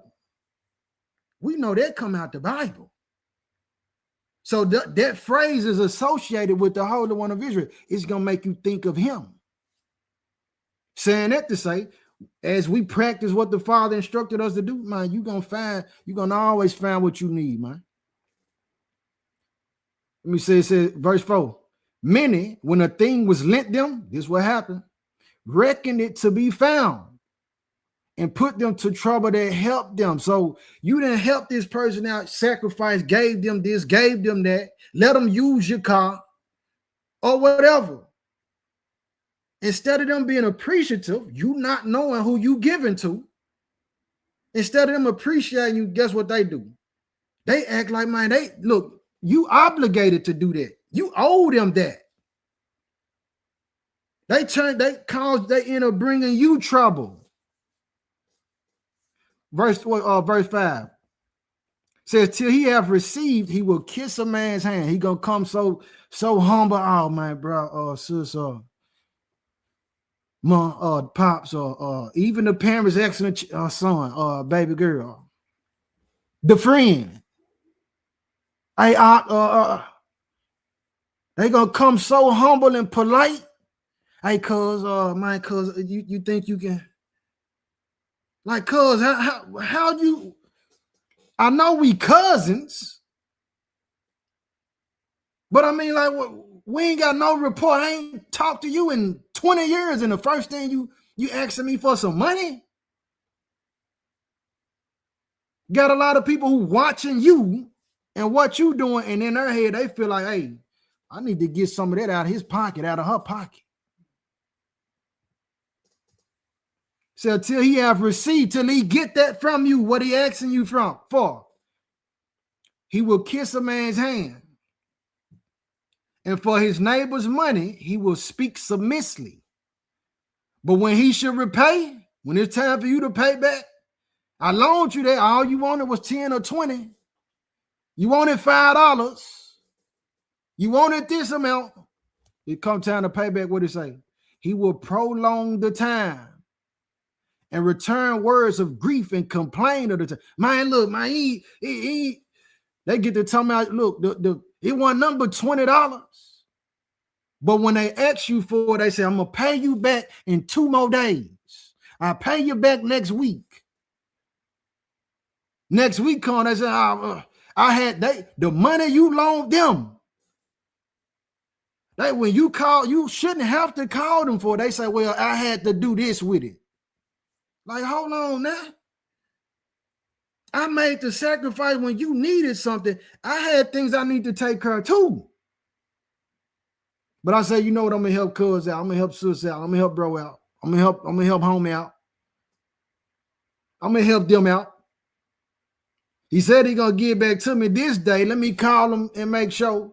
we know that come out the Bible. So that phrase is associated with the Holy One of Israel. It's going to make you think of him. Saying that to say, as we practice what the Father instructed us to do, man, you're going to always find what you need, man. Let me say, it says, verse 4, many, when a thing was lent them, this is what happened, reckoned it to be found and put them to trouble that helped them. So you didn't help this person out, sacrifice, gave them this, gave them that, let them use your car or whatever. Instead of them being appreciative, you not knowing who you giving to, instead of them appreciating you, guess what they do? They act like, man, look, you obligated to do that. You owe them that. They end up bringing you trouble. Verse 5 says, till he have received, he will kiss a man's hand. He gonna come so humble. Oh, man, bro, sister, mom, pops, or even the parents' excellent son, baby girl, the friend. Hey, they gonna come so humble and polite. Hey, cuz, you think you can, like, cuz, how you, I know we cousins, but I mean, like, we ain't got no report. I ain't talked to you in 20 years, and the first thing you asking me for some money? Got a lot of people who watching you and what you doing, and in their head, they feel like, hey, I need to get some of that out of his pocket, out of her pocket. So till he have received, till he get that from you, what he asking you for, he will kiss a man's hand. And for his neighbor's money, he will speak submissively. But when he should repay, when it's time for you to pay back, I loaned you that. All you wanted was 10 or 20. You wanted $5. You wanted this amount. It come time to pay back. What it say? He will prolong the time and return words of grief and complain of the time. Man, look, man, they get to tell me, look, it wasn't number $20. But when they ask you for it, they say, I'm gonna pay you back in 2 more days. I'll pay you back next week. Next week come, they say, I had the money you loaned them. When you call, you shouldn't have to call them for it. They say, well, I had to do this with it. Like, hold on now. I made the sacrifice when you needed something. I had things I need to take care of too. But I say, you know what? I'm gonna help cuz out. I'm gonna help sis out. I'm gonna help bro out. I'm gonna help homie out. I'm gonna help them out. He said he gonna give back to me this day. Let me call him and make sure.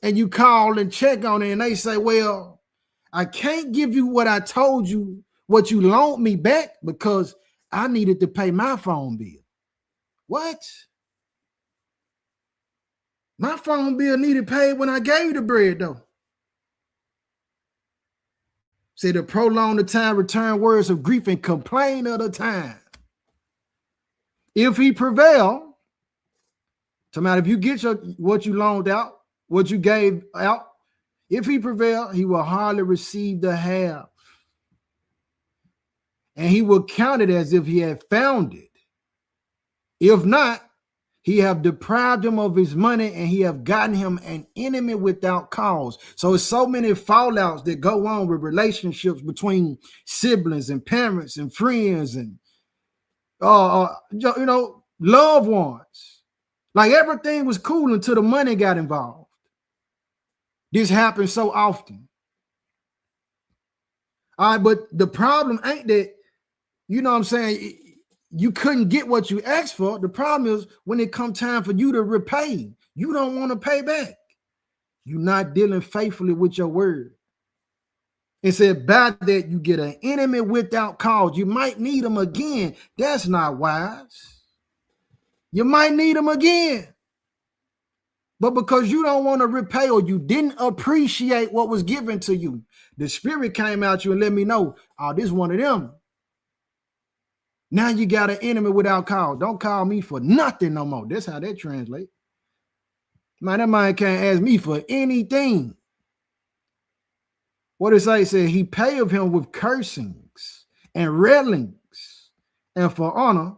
And you call and check on it, and they say, well, I can't give you what I told you, what you loaned me back, because I needed to pay my phone bill. What? My phone bill needed paid when I gave you the bread, though. Say to prolong the time, return words of grief and complain of the time. If he prevail, So matter if you get what you loaned out, what you gave out, if he prevail, he will hardly receive the half. And he will count it as if he had found it. If not, he have deprived him of his money, and he have gotten him an enemy without cause. So it's so many fallouts that go on with relationships between siblings and parents and friends and loved ones. Like everything was cool until the money got involved. This happens so often. All right, but the problem ain't that, you know what I'm saying, you couldn't get what you asked for. The problem is when it come time for you to repay, you don't want to pay back. You're not dealing faithfully with your word. It said, by that you get an enemy without cause. You might need them again. That's not wise. You might need them again. But because you don't want to repay or you didn't appreciate what was given to you, the spirit came out you and let me know, oh, this is one of them. Now you got an enemy without cause. Don't call me for nothing no more. That's how that translates. Man, that man can't ask me for anything. What it say? It said he pay of him with cursings and railings, and for honor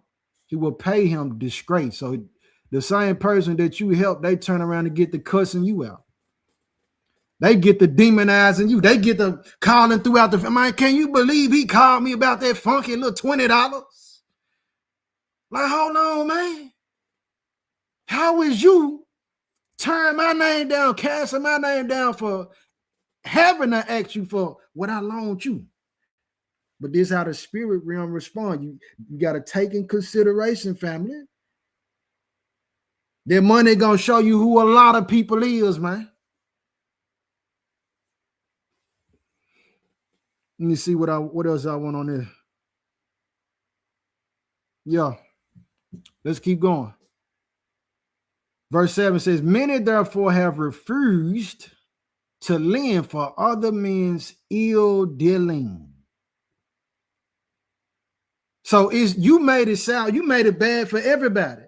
he will pay him disgrace. So the same person that you help, they turn around and get the cussing you out. They get the demonizing you. They get the calling throughout the, man, can you believe he called me about that funky little $20? Like, hold on, man. How is you turn my name down, casting my name down for having to ask you for what I loaned you? But this is how the spirit realm respond. You got to take in consideration, family. Their money gonna show you who a lot of people is, man. Let me see what else I want on there. Yeah. Let's keep going. Verse 7 says, many therefore have refused to lend for other men's ill dealing. So you made it bad for everybody.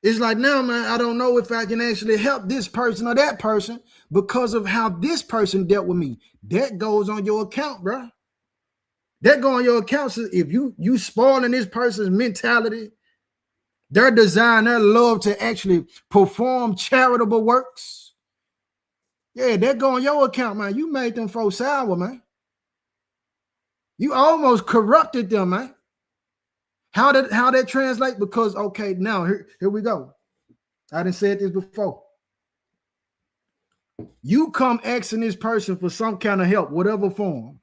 It's like, now, man, I don't know if I can actually help this person or that person because of how this person dealt with me. That goes on your account, bro. That go on your account. So if you spoiling this person's mentality, their desire, their love to actually perform charitable works, yeah, that go on your account, man. You made them folks sour, man. You almost corrupted them, man. How that translate? Because, okay, now here we go. I done said this before. You come asking this person for some kind of help, whatever form.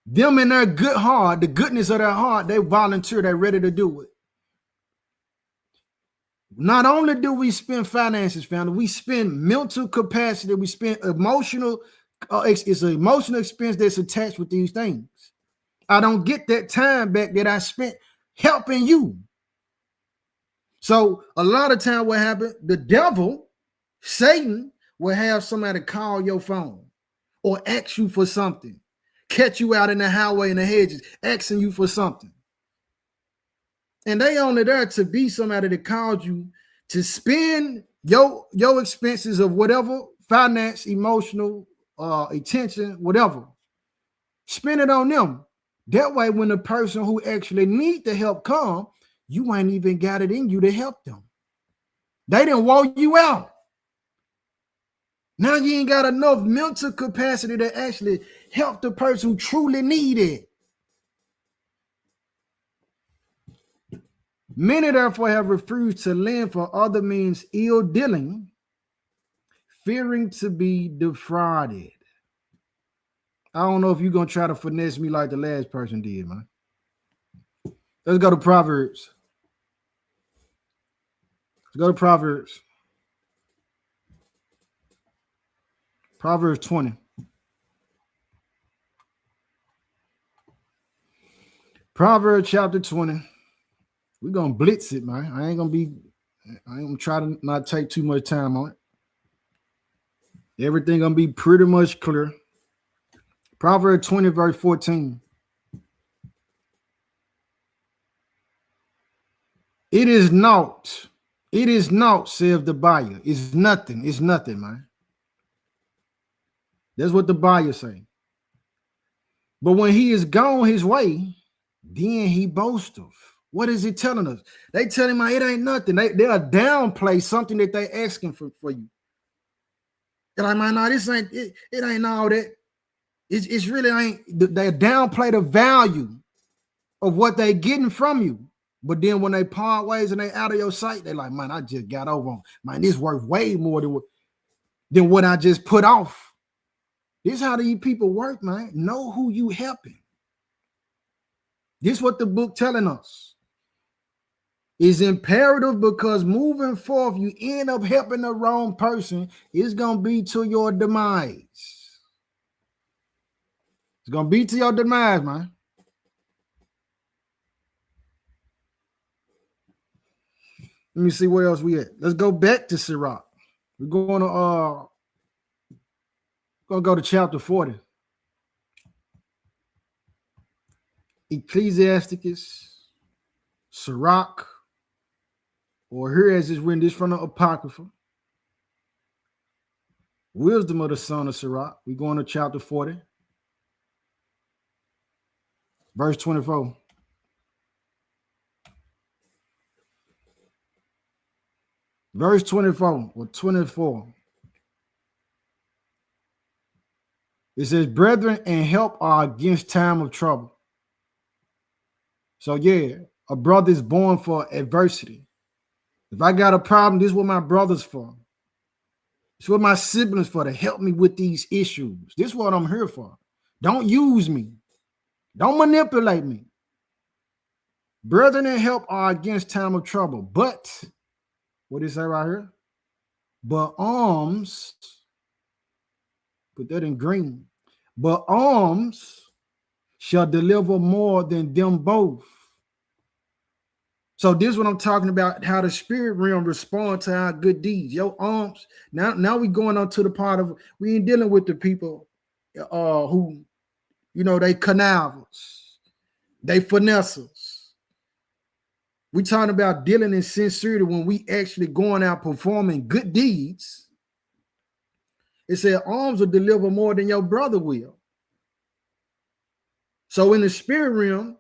Them in their good heart, the goodness of their heart, they volunteer, they're ready to do it. Not only do we spend finances, family, we spend mental capacity, we spend emotional, it's an emotional expense that's attached with these things. I don't get that time back that I spent helping you. So a lot of time what happened, the devil, Satan, will have somebody call your phone or ask you for something, catch you out in the highway and the hedges, asking you for something. And they only there to be somebody that called you to spend your expenses of whatever, finance, emotional, attention, whatever. Spend it on them. That way, when the person who actually need the help come, you ain't even got it in you to help them. They didn't walk you out. Now you ain't got enough mental capacity to actually help the person who truly need it. Many therefore have refused to lend for other means ill dealing, fearing to be defrauded. I don't know if you're going to try to finesse me like the last person did, man. Let's go to Proverbs. Let's go to Proverbs. Proverbs 20. Proverbs chapter 20. We're going to blitz it, man. I ain't going to try to not take too much time on it. Everything going to be pretty much clear. Proverbs 20, verse 14. It is naught. It is naught, saith the buyer. It's nothing. It's nothing, man. That's what the buyer say. But when he is gone his way, then he boasteth. What is he telling us? They tell him, man, it ain't nothing. They'll downplay something that they asking for you. They're like, man, no, this ain't it ain't all that. It's really ain't. They downplay the value of what they getting from you. But then when they part ways and they out of your sight, they like, man, I just got over on. Man, this worth way more than what I just put off. This is how these people work, man. Know who you helping. This is what the book telling us. It's imperative because moving forth, you end up helping the wrong person. It's going to be to your demise. It's going to be to your demise, man. Let me see where else we at. Let's go back to Sirach. We're going to go to chapter 40. Ecclesiasticus, Sirach, or here as it's written, this from the Apocrypha. Wisdom of the son of Sirach. We're going to chapter 40, verse 24. Verse 24 or 24. It says, brethren and help are against time of trouble. So yeah, a brother is born for adversity. If I got a problem, this is what my brother's for. It's what my siblings for, to help me with these issues. This is what I'm here for. Don't use me. Don't manipulate me. Brethren and help are against time of trouble. But, what is that right here? But alms, put that in green. But alms shall deliver more than them both. So this is what I'm talking about, how the spirit realm respond to our good deeds. Your alms. Now we going on to the part of, we ain't dealing with the people who, you know, they connivers, they finessers. We talking about dealing in sincerity when we actually going out performing good deeds. It said alms will deliver more than your brother will. So in the spirit realm,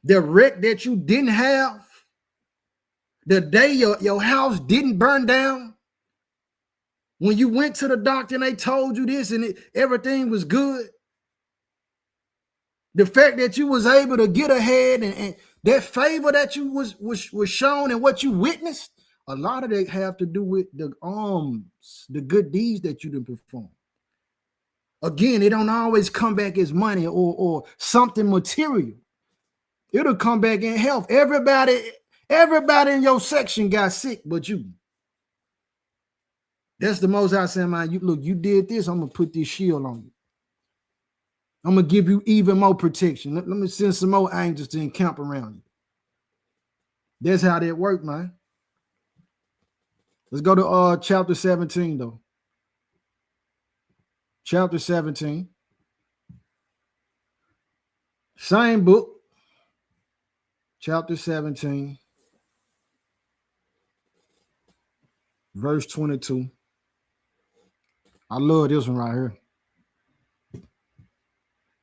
the wreck that you didn't have, the day your house didn't burn down, when you went to the doctor and they told you this and everything was good, the fact that you was able to get ahead and that favor that you was shown and what you witnessed, a lot of that have to do with the alms, the good deeds that you didn't perform. Again, it don't always come back as money or something material. It'll come back in health. Everybody in your section got sick, but you. That's the most I say, man. You did this. I'm gonna put this shield on you. I'm gonna give you even more protection. Let me send some more angels to encamp around you. That's how that worked, man. Let's go to chapter 17, though. Chapter 17. Same book. Chapter 17. Verse 22. I love this one right here.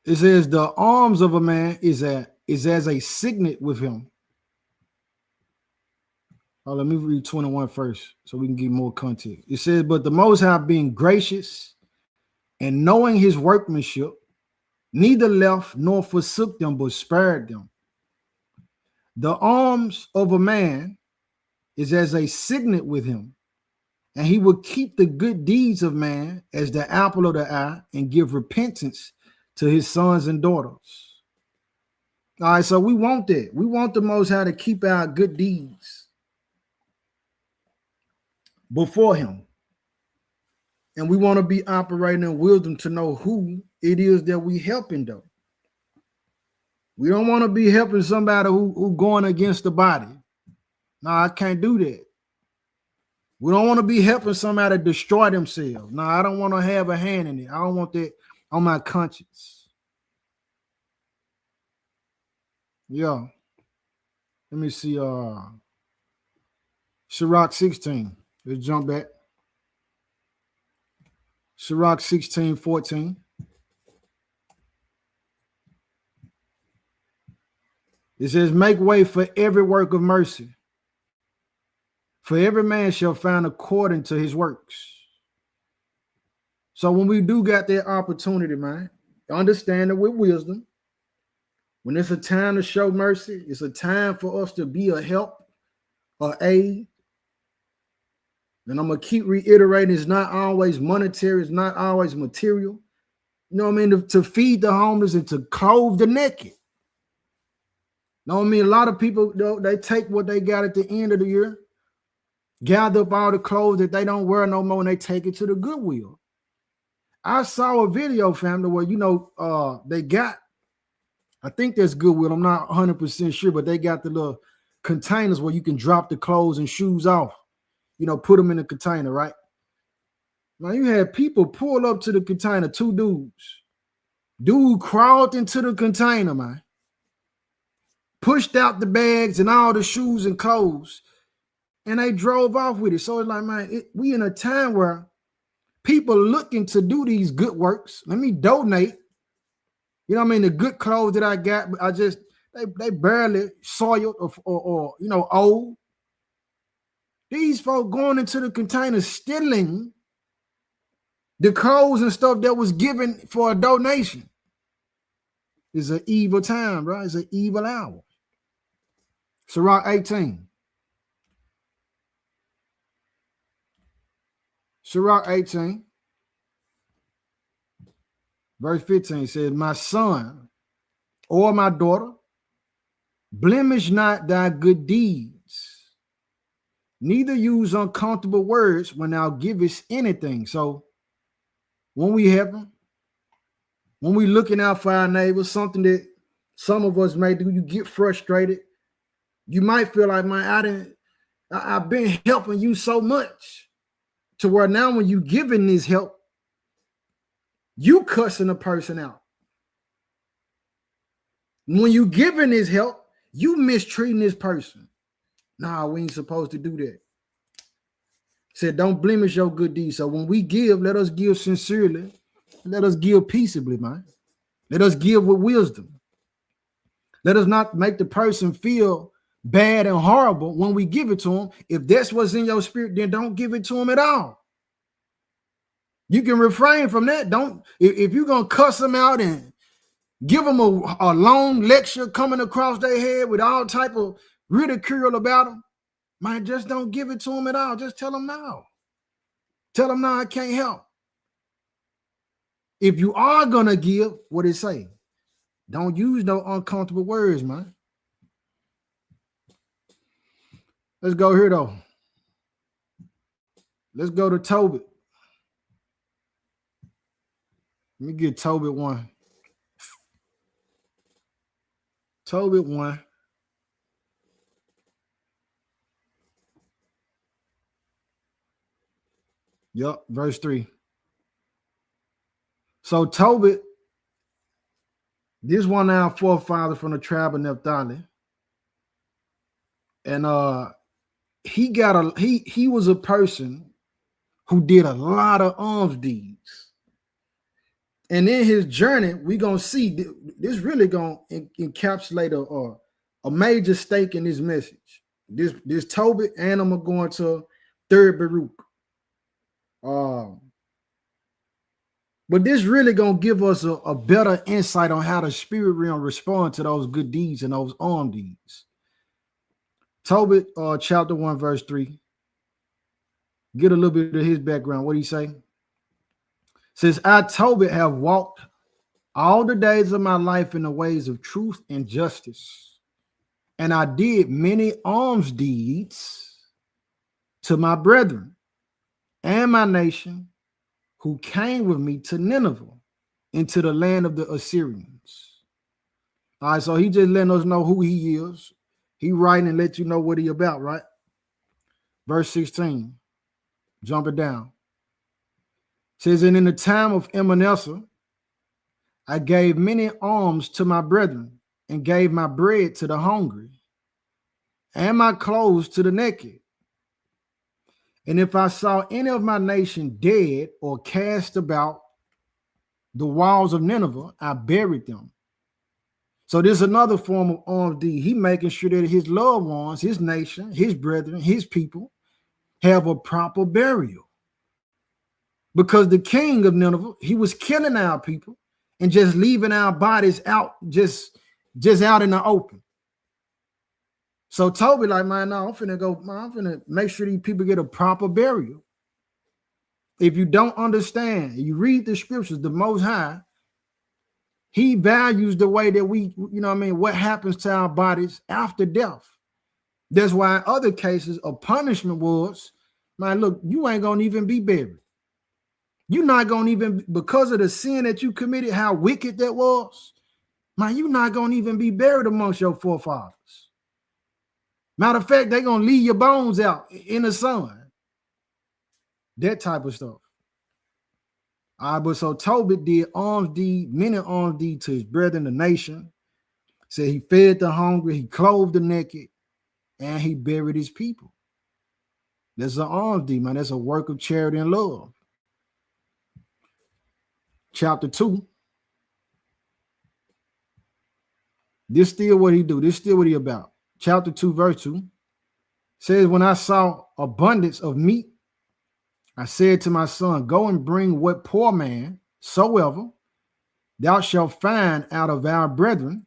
It says, the arms of a man is as a signet with him. Oh, let me read 21 first so we can give more context. It says, but the Most High being gracious and knowing his workmanship, neither left nor forsook them, but spared them. The arms of a man is as a signet with him, and he will keep the good deeds of man as the apple of the eye and give repentance to his sons and daughters. All right, so we want that. We want the Most High to keep our good deeds before him. And we want to be operating in wisdom to know who it is that we helping, though. We don't want to be helping somebody who going against the body. No, I can't do that. We don't want to be helping somebody destroy themselves. No, I don't want to have a hand in it. I don't want that on my conscience. Yeah. Let me see. Sirach 16. Let's jump back. Sirach 16:14. It says, make way for every work of mercy, for every man shall find according to his works. So when we do got that opportunity, man, understand it with wisdom. When it's a time to show mercy, it's a time for us to be a help or aid. And I'm going to keep reiterating, it's not always monetary, it's not always material. You know what I mean? To feed the homeless and to clothe the naked. You know what I mean? A lot of people, they take what they got at the end of the year, gather up all the clothes that they don't wear no more, and they take it to the Goodwill. I saw a video, family, where, you know, they got, I think that's Goodwill, I'm not 100% sure, but they got the little containers where you can drop the clothes and shoes off, you know, put them in a container, right? Now you had people pull up to the container, two dudes. Dude crawled into the container, man. Pushed out the bags and all the shoes and clothes, and they drove off with it. So it's like, man, we in a time where people looking to do these good works. Let me donate. You know what I mean? The good clothes that I got, I just, they barely soiled or you know, old. These folk going into the container stealing the clothes and stuff that was given for a donation. It's an evil time, bro. It's an evil hour. Sirach 18. Sirach 18. Verse 15 says, my son or my daughter, blemish not thy good deeds, neither use uncomfortable words when thou givest anything. So when we help them, when we looking out for our neighbors, something that some of us may do, you get frustrated. You might feel like, man, I've been helping you so much to where now when you giving this help, you cussing a person out. When you giving this help, you mistreating this person. Nah, we ain't supposed to do that. Said, don't blemish your good deeds. So when we give, let us give sincerely. Let us give peaceably, man. Let us give with wisdom. Let us not make the person feel bad and horrible when we give it to them. If that's what's in your spirit, then don't give it to them at all. You can refrain from that. Don't, if you're going to cuss them out and give them a long lecture coming across their head with all type of ridicule about them, man, just don't give it to them at all. Just tell them no. Tell them, no, I can't help. If you are going to give, what it say? Don't use no uncomfortable words, man. Let's go here, though. Let's go to Tobit. Let me get Tobit 1. Tobit 1. Yup, verse 3. So Tobit, this one our forefather from the tribe of Naphtali. And he was a person who did a lot of alms deeds. And in his journey, we're going to see this really going to encapsulate a major stake in this message. This Tobit, and I'm going to third Baruch. But this really going to give us a better insight on how the spirit realm respond to those good deeds and those alms deeds. Tobit, chapter 1, verse 3. Get a little bit of his background. What do you say? Says, I, Tobit, have walked all the days of my life in the ways of truth and justice, and I did many alms deeds to my brethren and my nation who came with me to Nineveh, into the land of the Assyrians. All right, so he just letting us know who he is. He writing and let you know what he about, right? Verse 16, jump it down. Says, and in the time of Manasseh, I gave many alms to my brethren, and gave my bread to the hungry, and my clothes to the naked. And if I saw any of my nation dead or cast about the walls of Nineveh, I buried them. So there's another form of armed deed. He making sure that his loved ones, his nation, his brethren, his people have a proper burial. Because the king of Nineveh, he was killing our people and just leaving our bodies out, just out in the open. So Toby like, man, no, I'm finna make sure these people get a proper burial. If you don't understand, you read the scriptures, the Most High, he values the way that we, what happens to our bodies after death. That's why in other cases, a punishment was, man, look, you ain't gonna even be buried. You're not gonna even, because of the sin that you committed, how wicked that was, man, you're not gonna even be buried amongst your forefathers. Matter of fact, they're gonna leave your bones out in the sun. That type of stuff. All right, but so Tobit did alms deed, many alms deed to his brethren, the nation. Said he fed the hungry, he clothed the naked, and he buried his people. That's an alms deed, man. That's a work of charity and love. Chapter 2. This still what he do. This still what he about. Chapter 2, verse 2 says, when I saw abundance of meat, I said to my son, go and bring what poor man soever thou shalt find out of our brethren,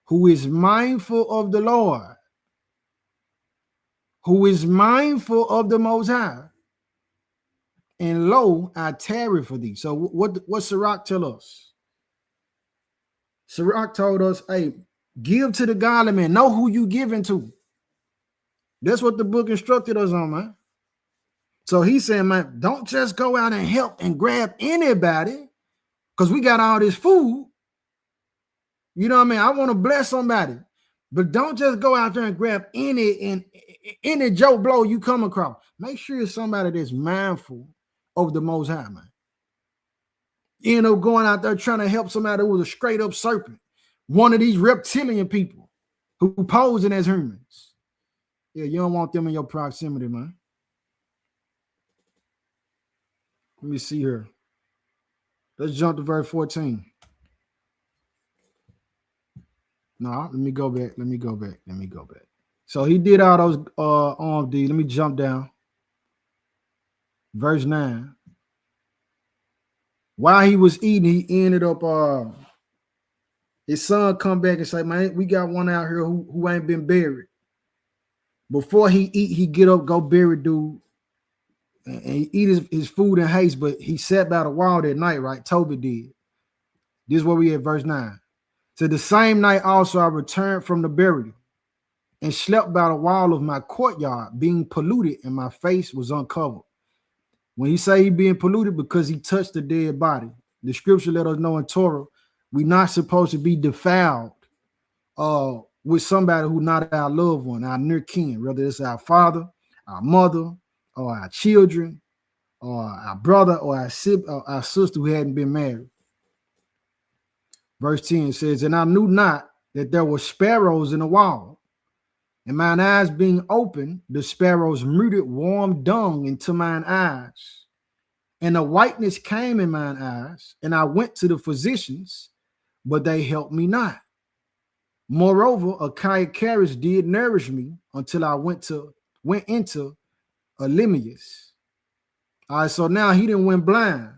who is mindful of the Lord, who is mindful of the Most High. And lo, I tarry for thee. So what Sirach tell us? Sirach told us, hey, give to the godly man. Know who you giving to. That's what the book instructed us on, man. So he's saying, man, don't just go out and help and grab anybody because we got all this food. You know what I mean? I want to bless somebody, but don't just go out there and grab any Joe Blow you come across. Make sure it's somebody that's mindful of the Most High, man. You know, going out there trying to help somebody who was a straight up serpent, one of these reptilian people who posing as humans. Yeah, you don't want them in your proximity, man. Let me see here. Let's jump to verse 14. No, let me go back. So he did all those armed deeds. Let me jump down. Verse 9. While he was eating, he ended up his son come back and say, man, we got one out here who ain't been buried. Before he eat, he get up, go bury dude. And he eat his food in haste, but he sat by the wall that night, right? Tobit did. This is where we at, verse 9. So the same night also I returned from the burial and slept by the wall of my courtyard, being polluted, and my face was uncovered. When he say he being polluted, because he touched the dead body. The scripture let us know in Torah, we're not supposed to be defiled with somebody who's not our loved one, our near kin, whether it's our father, our mother, or our children, or our brother, or our sister who hadn't been married. Verse 10 says, and I knew not that there were sparrows in the wall, and mine eyes being open, the sparrows muted warm dung into mine eyes, and a whiteness came in mine eyes, and I went to the physicians, but they helped me not. Moreover, Achiacharus did nourish me until I went into Elimius. All right, so now he didn't went blind.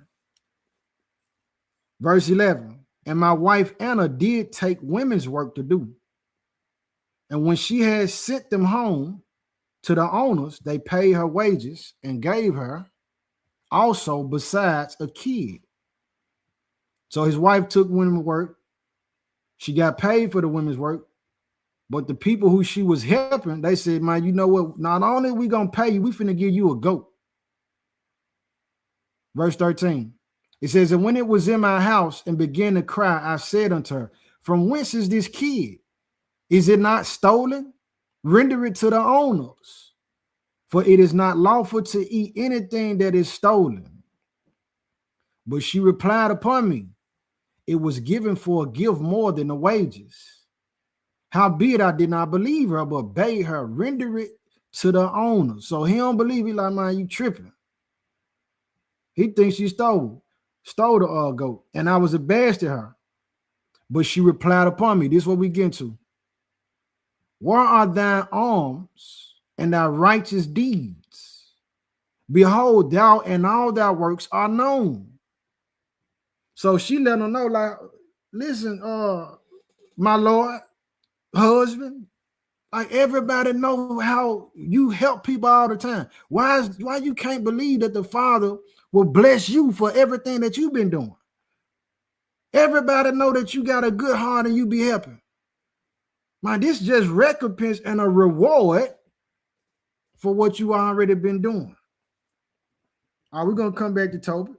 Verse 11, and my wife Anna did take women's work to do. And when she had sent them home to the owners, they paid her wages and gave her also besides a kid. So his wife took women's work. She got paid for the women's work. But the people who she was helping, they said, man, you know what? Not only we going to pay you, we finna give you a goat. Verse 13. It says, and when it was in my house and began to cry, I said unto her, from whence is this kid? Is it not stolen? Render it to the owners. For it is not lawful to eat anything that is stolen. But she replied upon me, it was given for a gift more than the wages. Howbeit I did not believe her, but bade her render it to the owner. So he don't believe. He like, man, you tripping. He thinks she stole the goat. And I was abashed at her. But she replied upon me. This is what we get to. Where are thine alms and thy righteous deeds? Behold, thou and all thy works are known. So she let him know, like, listen, my Lord, husband, like everybody know how you help people all the time. Why you can't believe that the Father will bless you for everything that you've been doing? Everybody know that you got a good heart and you be helping. Man, this just recompense and a reward for what you already been doing. All right, we're going to come back to Tobit.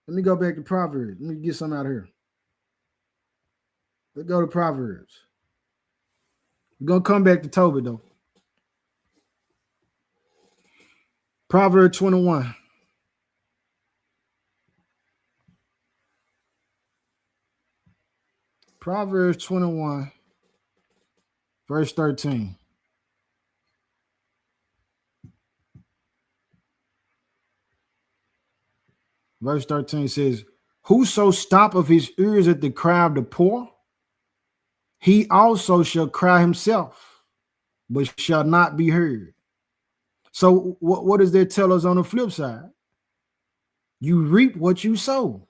Let me go back to Proverbs. Let me get some out of here. Let's go to Proverbs. We're going to come back to Tobit, though. Proverbs 21. Proverbs 21, verse 13. Verse 13 says, whoso stoppeth his ears at the cry of the poor, he also shall cry himself, but shall not be heard. So what does that tell us on the flip side? You reap what you sow.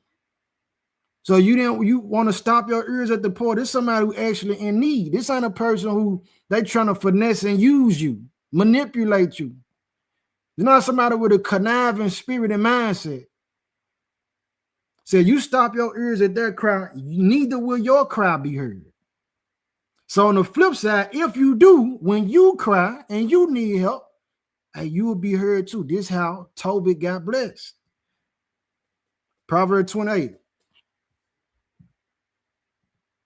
So you want to stop your ears at the poor. This is somebody who actually in need. This ain't a person who they trying to finesse and use you, manipulate you. You're not somebody with a conniving spirit and mindset. So you stop your ears at their cry, neither will your cry be heard. So on the flip side, if you do, when you cry and you need help, and you will be heard too. This is how Tobit got blessed. Proverbs 28.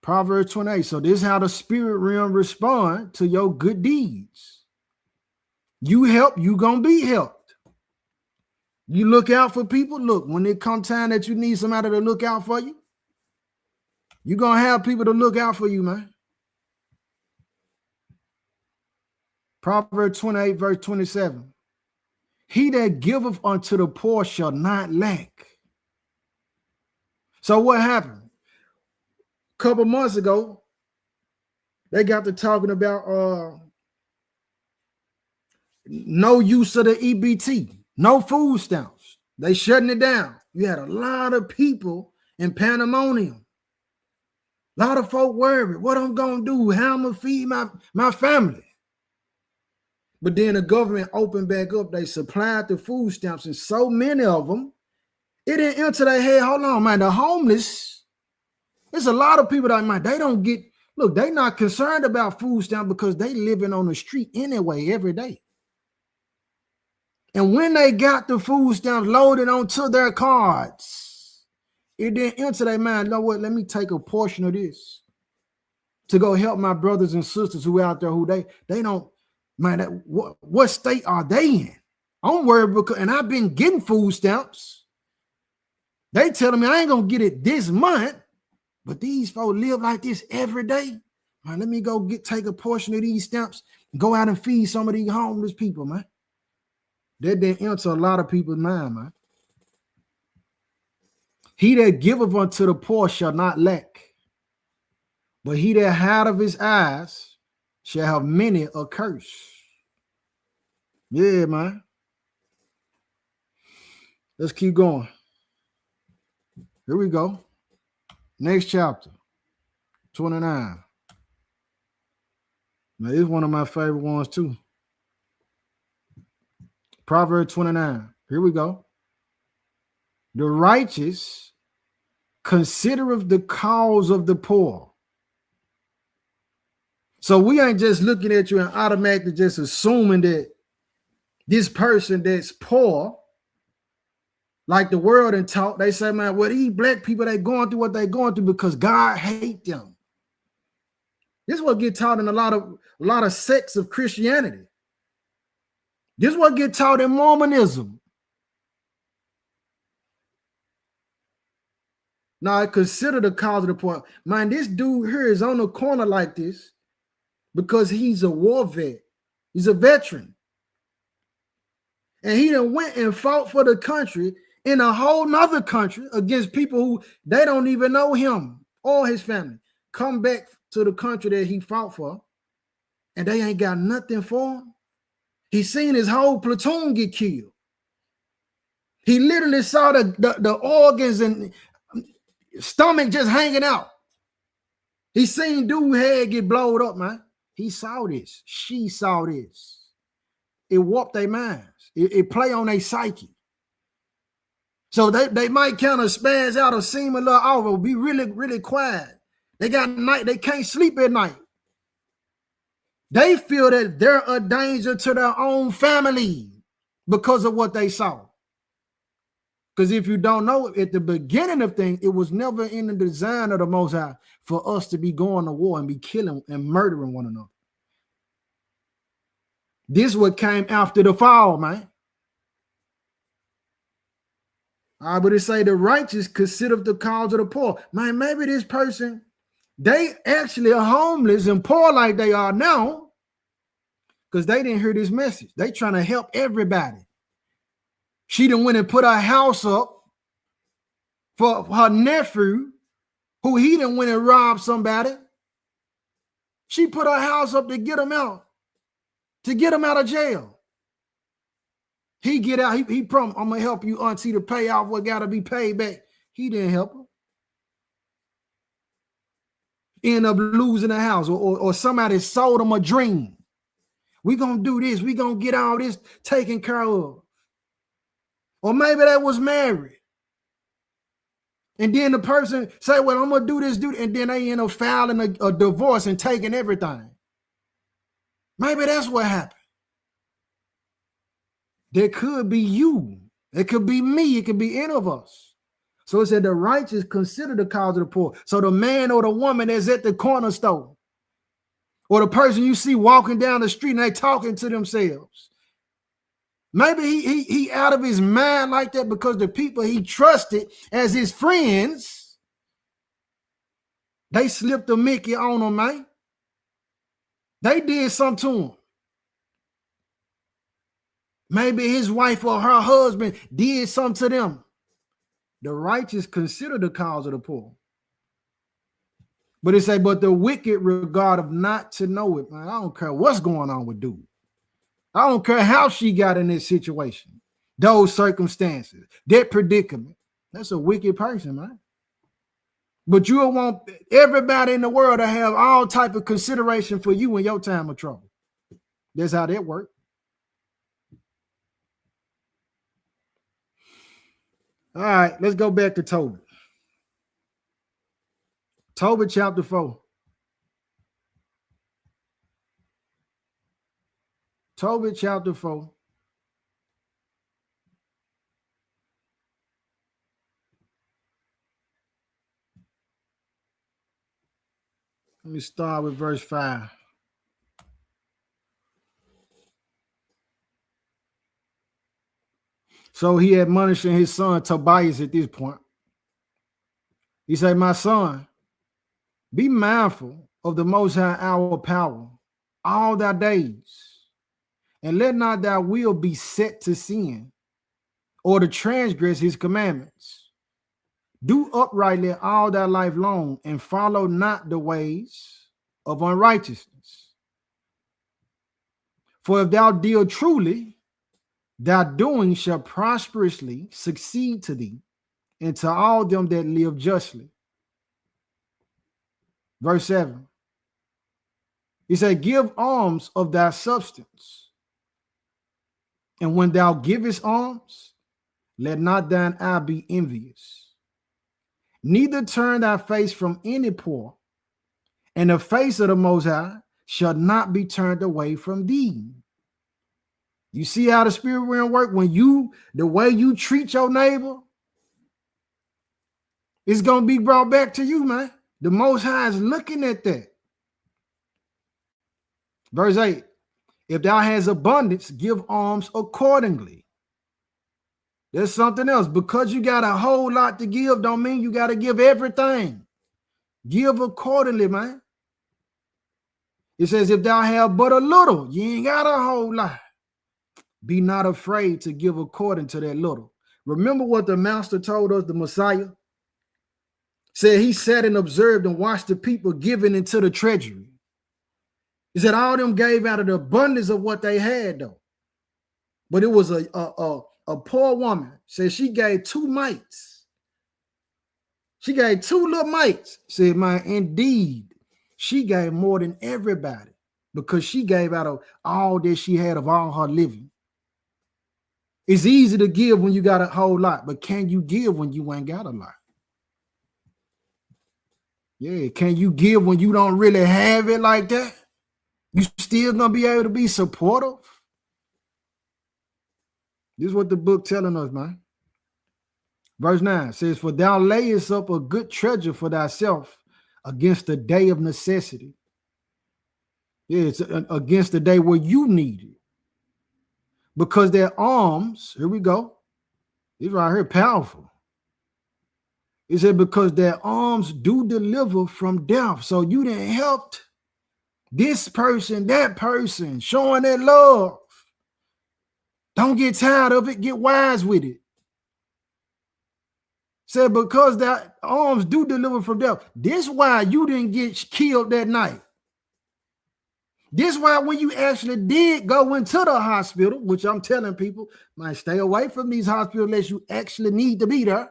Proverbs 28. So this is how the spirit realm respond to your good deeds. You help, you gonna be helped. You look out for people. Look, when it come time that you need somebody to look out for you, you're gonna have people to look out for you, man. Proverbs 28, verse 27. He that giveth unto the poor shall not lack. So what happened? A couple months ago, they got to talking about no use of the EBT, no food stamps. They shutting it down. You had a lot of people in pandemonium. A lot of folk worried, what I'm gonna do, how I'm gonna feed my family. But then the government opened back up. They supplied the food stamps, and so many of them, it didn't enter their head. Hold on, man. The homeless, there's a lot of people that, man, they don't get, look, they not concerned about food stamps because they living on the street anyway every day. And when they got the food stamps loaded onto their cards, it didn't enter their mind, you know what, let me take a portion of this to go help my brothers and sisters who out there who they don't, man, what state are they in? I'm worried because, and I've been getting food stamps. They telling me I ain't gonna get it this month, but these folks live like this every day. Man, let me go take a portion of these stamps and go out and feed some of these homeless people, man. That didn't enter a lot of people's mind, man. He that giveth unto the poor shall not lack, but he that hide of his eyes shall have many a curse. Yeah, man. Let's keep going. Here we go. Next chapter, 29. Now, this is one of my favorite ones too. Proverbs 29. Here we go. The righteous considereth the cause of the poor. So we ain't just looking at you and automatically just assuming that this person that's poor, like the world and taught, they say, man, well, these black people, they going through what they going through because God hate them. This is what get taught in a lot of sects of Christianity. This is what get taught in Mormonism. Now, I consider the cause of the poor. Man, this dude here is on the corner like this because he's a war vet. He's a veteran. And he done went and fought for the country in a whole nother country against people who they don't even know him or his family. Come back to the country that he fought for, and they ain't got nothing for him. He seen his whole platoon get killed. He literally saw the organs and stomach just hanging out. He seen dude's head get blowed up, man. He saw this. She saw this. It warped their minds. It play on their psyche. So they might kind of spaz out or seem a little off or be really, really quiet. They can't sleep at night. They feel that they're a danger to their own family because of what they saw. Because if you don't know, at the beginning of things, it was never in the design of the Most High for us to be going to war and be killing and murdering one another. This what came after the fall, man. All right, but it say the righteous consider the cause of the poor. Man, maybe this person, they actually are homeless and poor like they are now because they didn't hear this message. They trying to help everybody. She done went and put her house up for her nephew, who he done went and robbed somebody. She put her house up to get him out of jail. He get out, he promised, I'm gonna help you, auntie, to pay off what gotta be paid back. He didn't help her. End up losing the house, or somebody sold him a dream. We gonna do this, we gonna get all this taken care of. Or maybe they was married. And then the person say, well, I'm gonna do this, and then they end up filing a divorce and taking everything. Maybe that's what happened. There could be you. It could be me. It could be any of us. So it said the righteous consider the cause of the poor. So the man or the woman that's at the corner store, or the person you see walking down the street and they talking to themselves. Maybe he out of his mind like that because the people he trusted as his friends, they slipped a Mickey on him, man. They did something to him. Maybe his wife or her husband did something to them. The righteous consider the cause of the poor. But it say, but the wicked regardeth not to know it. Man, I don't care what's going on with dude. I don't care how she got in this situation, those circumstances, that predicament. That's a wicked person, man. But you'll want everybody in the world to have all type of consideration for you in your time of trouble. That's how that works. All right, let's go back to Tobit. Tobit chapter 4. Tobit chapter 4. Let me start with verse 5. So he admonishing his son Tobias at this point. He said, my son, be mindful of the Most High our power all thy days, and let not thy will be set to sin or to transgress his commandments. Do uprightly all thy life long, and follow not the ways of unrighteousness. For if thou deal truly, thy doing shall prosperously succeed to thee and to all them that live justly. Verse 7. He said, give alms of thy substance. And when thou givest alms, let not thine eye be envious. Neither turn thy face from any poor, and the face of the Most High shall not be turned away from thee. You see how the spirit realm work? When the way you treat your neighbor, it's going to be brought back to you, man. The Most High is looking at that. Verse 8, if thou hast abundance, give alms accordingly. There's something else. Because you got a whole lot to give, don't mean you got to give everything. Give accordingly, man. It says, if thou have but a little, you ain't got a whole lot. Be not afraid to give according to that little. Remember what the master told us, the Messiah? Said he sat and observed and watched the people giving into the treasury. He said all them gave out of the abundance of what they had, though. But it was a poor woman. Said she gave 2 mites. She gave 2 little mites. Said, man, indeed, she gave more than everybody because she gave out of all that she had of all her living. It's easy to give when you got a whole lot, but can you give when you ain't got a lot? Yeah, can you give when you don't really have it like that? You still gonna be able to be supportive? This is what the book telling us, man. Verse 9 says, for thou layest up a good treasure for thyself against the day of necessity. Yeah, it's against the day where you need it. Because their alms, here we go. This right here, powerful. It said, because their alms do deliver from death. So you done helped this person, that person, showing that love. Don't get tired of it. Get wise with it. Said, because that alms do deliver from death. This why you didn't get killed that night. This why when you actually did go into the hospital, which I'm telling people, man, stay away from these hospitals unless you actually need to be there.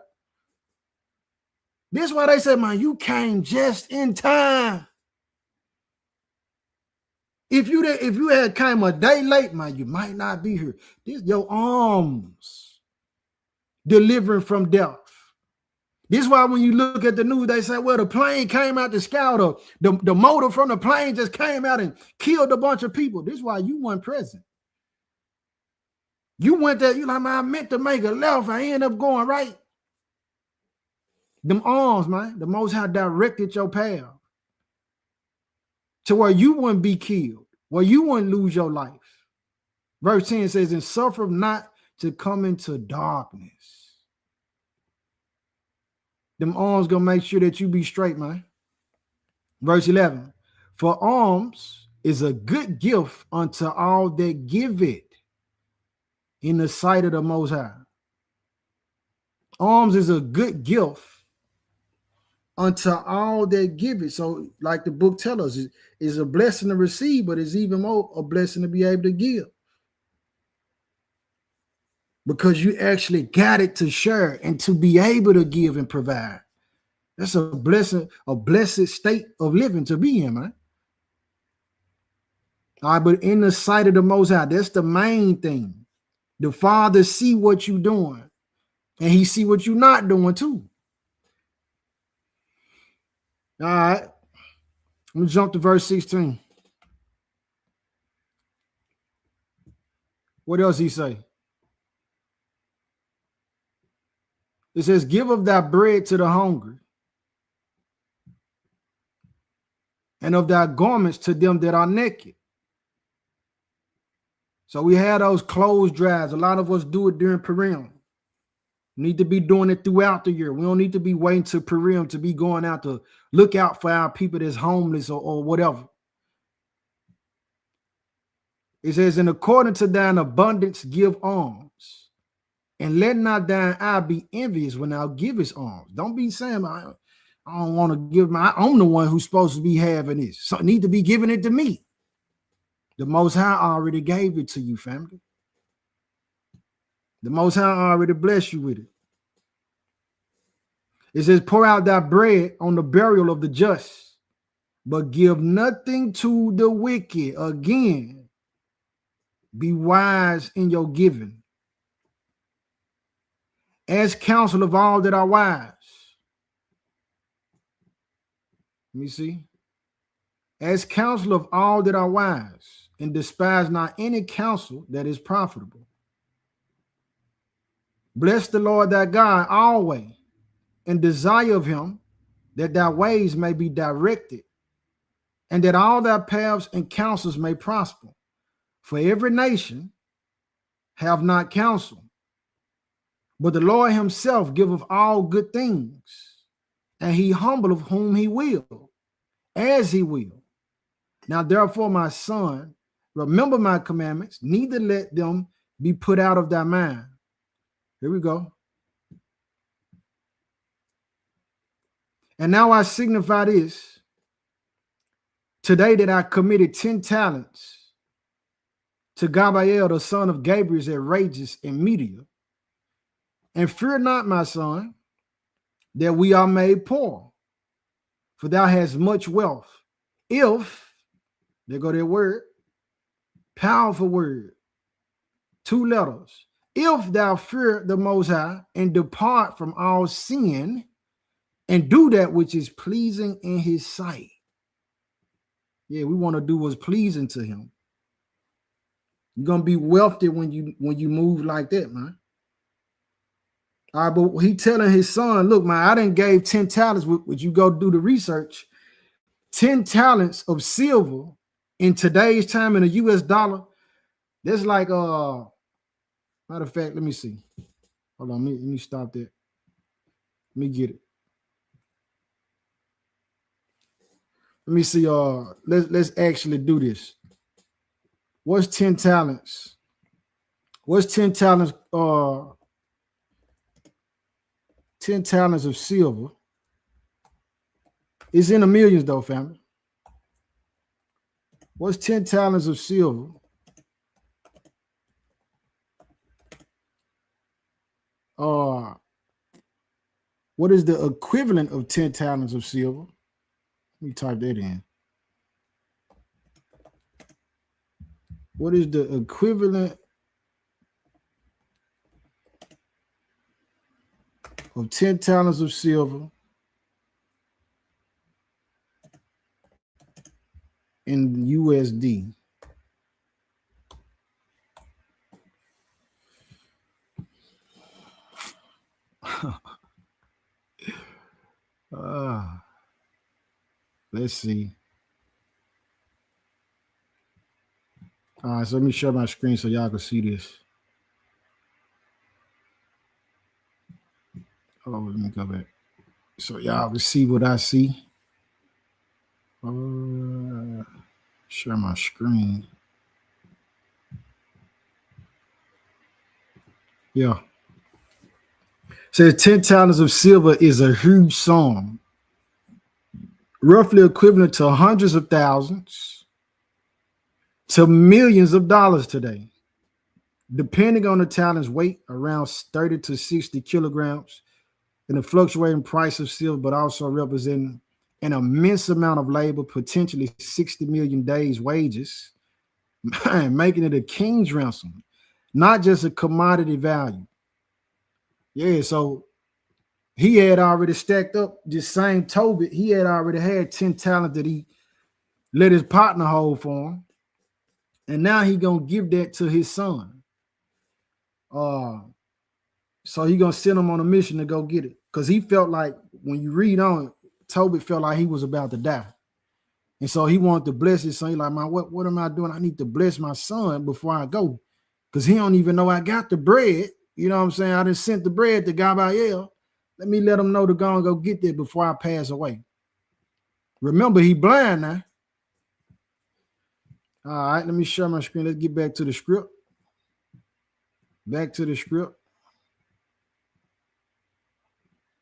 This why they said, man, you came just in time. If you had came a day late, man, you might not be here. This your arms delivering from death. This is why when you look at the news, they say, well, the plane came out the sky, the motor from the plane just came out and killed a bunch of people. This is why you weren't present. You went there, you like, man, I meant to make a left. I ended up going right. Them arms, man, the Most High directed your path to where you wouldn't be killed, where you wouldn't lose your life. Verse 10 says, and suffer not to come into darkness. Them arms gonna make sure that you be straight, man. Verse 11, for alms is a good gift unto all that give it in the sight of the Most High. Alms is a good gift unto all that give it. So like the book tells us, it's a blessing to receive, but it's even more a blessing to be able to give. Because you actually got it to share and to be able to give and provide. That's a blessing, a blessed state of living to be in, man. All right, but in the sight of the Most High, that's the main thing. The Father see what you're doing, and he see what you're not doing too. All right, I'm gonna jump to verse 16. What else he say? It says, give of thy bread to the hungry, and of thy garments to them that are naked. So we had those clothes drives. A lot of us do it during Purim. We need to be doing it throughout the year. We don't need to be waiting to Purim to be going out to look out for our people that's homeless or whatever. It says, and according to thine abundance, give alms. And let not thine eye be envious when thou givest alms. Don't be saying, I don't want to give I'm the one who's supposed to be having this. So I need to be giving it to me. The Most High already gave it to you, family. The Most High already blessed you with it. It says, pour out thy bread on the burial of the just, but give nothing to the wicked. Again, be wise in your giving. As counsel of all that are wise. Let me see. As counsel of all that are wise, and despise not any counsel that is profitable. Bless the Lord thy God always, and desire of him that thy ways may be directed, and that all thy paths and counsels may prosper. For every nation have not counsel, but the Lord himself giveth all good things, and he humbleth whom he will, as he will. Now, therefore, my son, remember my commandments, neither let them be put out of thy mind. Here we go. And now I signify this today that I committed 10 talents to Gabriel, the son of Gabriel, at Rages in Media. And fear not, my son, that we are made poor, for thou hast much wealth. If, there go that word, powerful word, 2 letters. If thou fear the Most High and depart from all sin and do that which is pleasing in his sight. Yeah, we want to do what's pleasing to him. You're gonna be wealthy when you move like that, man. All right, but he telling his son, look, man, I done gave 10 talents. Would you go do the research? 10 talents of silver in today's time in a US dollar. That's like matter of fact, let me see. Hold on, let me stop that. Let me get it. Let me see. Let's actually do this. What's 10 talents? What's 10 talents? 10 talents of silver. It's in the millions, though, family. What's 10 talents of silver? What is the equivalent of 10 talents of silver? Let me type that in. What is the equivalent of 10 talents of silver in USD? Let's see. All right, so let me share my screen so y'all can see this. Oh, let me go back so y'all can see what I see. Share my screen. Yeah. Says 10 talents of silver is a huge sum, roughly equivalent to hundreds of thousands to millions of dollars today, depending on the talent's weight, around 30 to 60 kilograms, and the fluctuating price of silver, but also representing an immense amount of labor, potentially 60 million days' wages, making it a king's ransom, not just a commodity value. Yeah, so he had already stacked up this same Tobit. He had already had 10 talents that he let his partner hold for him. And now he gonna give that to his son. So he gonna send him on a mission to go get it. Because he felt like, when you read on it, Tobit felt like he was about to die. And so he wanted to bless his son. He like, man, what am I doing? I need to bless my son before I go. Because he don't even know I got the bread. You know what I'm saying? I done sent the bread to Gabriel. Let me let him know to go and go get that before I pass away. Remember, he blind now. All right, let me share my screen. Let's get back to the script. Back to the script.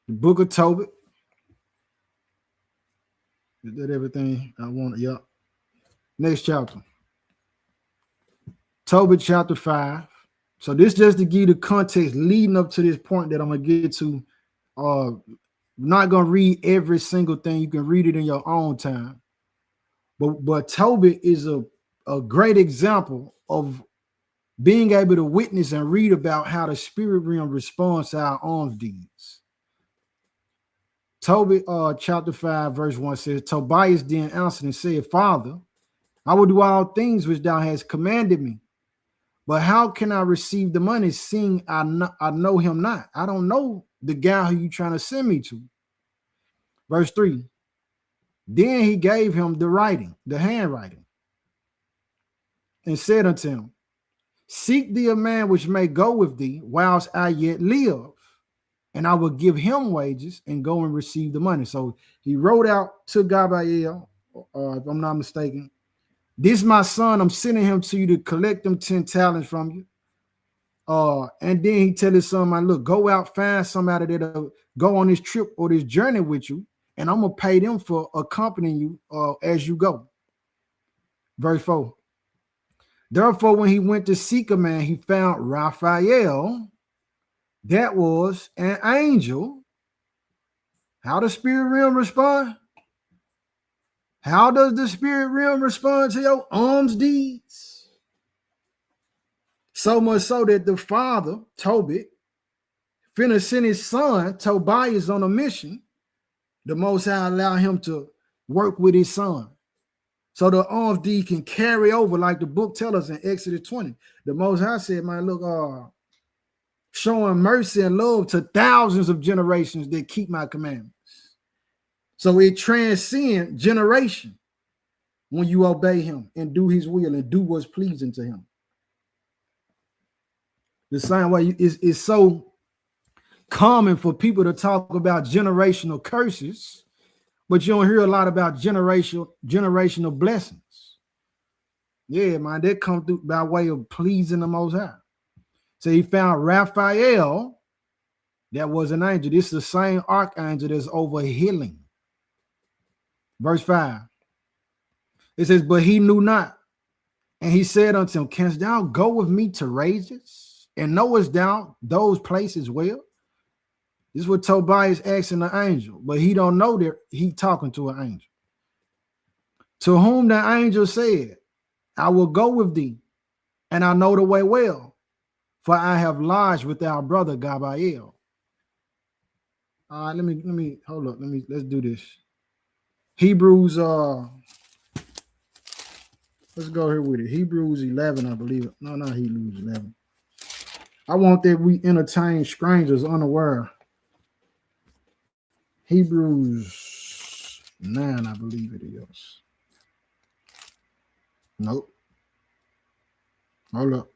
The book of Tobit. Is that everything I want? Yep. Next chapter. Tobit chapter 5. So this just to give you the context leading up to this point that I'm going to get to. Not going to read every single thing. You can read it in your own time. But Tobit is a great example of being able to witness and read about how the spirit realm responds to our alms deeds. Tobit chapter 5 verse 1 says, Tobias then answered and said, Father, I will do all things which thou hast commanded me. But how can I receive the money, seeing I know him not? I don't know the guy who you trying to send me to. Verse 3. Then he gave him the handwriting, and said unto him, Seek thee a man which may go with thee whilst I yet live, and I will give him wages and go and receive the money. So he wrote out to Gabriel, if I'm not mistaken, This my son, I'm sending him to you to collect them 10 talents from you. And then he tell his son, man, look, go out, find somebody that'll go on this trip or this journey with you, and I'm gonna pay them for accompanying you as you go. Verse 4. Therefore, when he went to seek a man, he found Raphael, that was an angel. How does spirit realm respond? How does the spirit realm respond to your alms deeds? So much so that the father, Tobit, finna send his son, Tobias, on a mission. The Most High allow him to work with his son. So the alms deed can carry over, like the book tells us in Exodus 20. The Most High said, man, look, showing mercy and love to thousands of generations that keep my commandments. So it transcends generation when you obey him and do his will and do what's pleasing to him. The same way it's so common for people to talk about generational curses, but you don't hear a lot about generational blessings. Yeah, man, that come through by way of pleasing the Most High. So he found Raphael, that was an angel. This is the same archangel that's over healing. Verse 5. It says, but he knew not. And he said unto him, canst thou go with me to Rages? And knowest thou those places well? This is what Tobias asking the angel, but he don't know that he talking to an angel. To whom the angel said, I will go with thee, and I know the way well, for I have lodged with our brother Gabriel. All right, let me hold up. Let's do this. Hebrews, let's go here with it. Hebrews 11, I believe. No, not Hebrews 11. I want that we entertain strangers unaware. Hebrews 9, I believe it is. Nope. Hold up.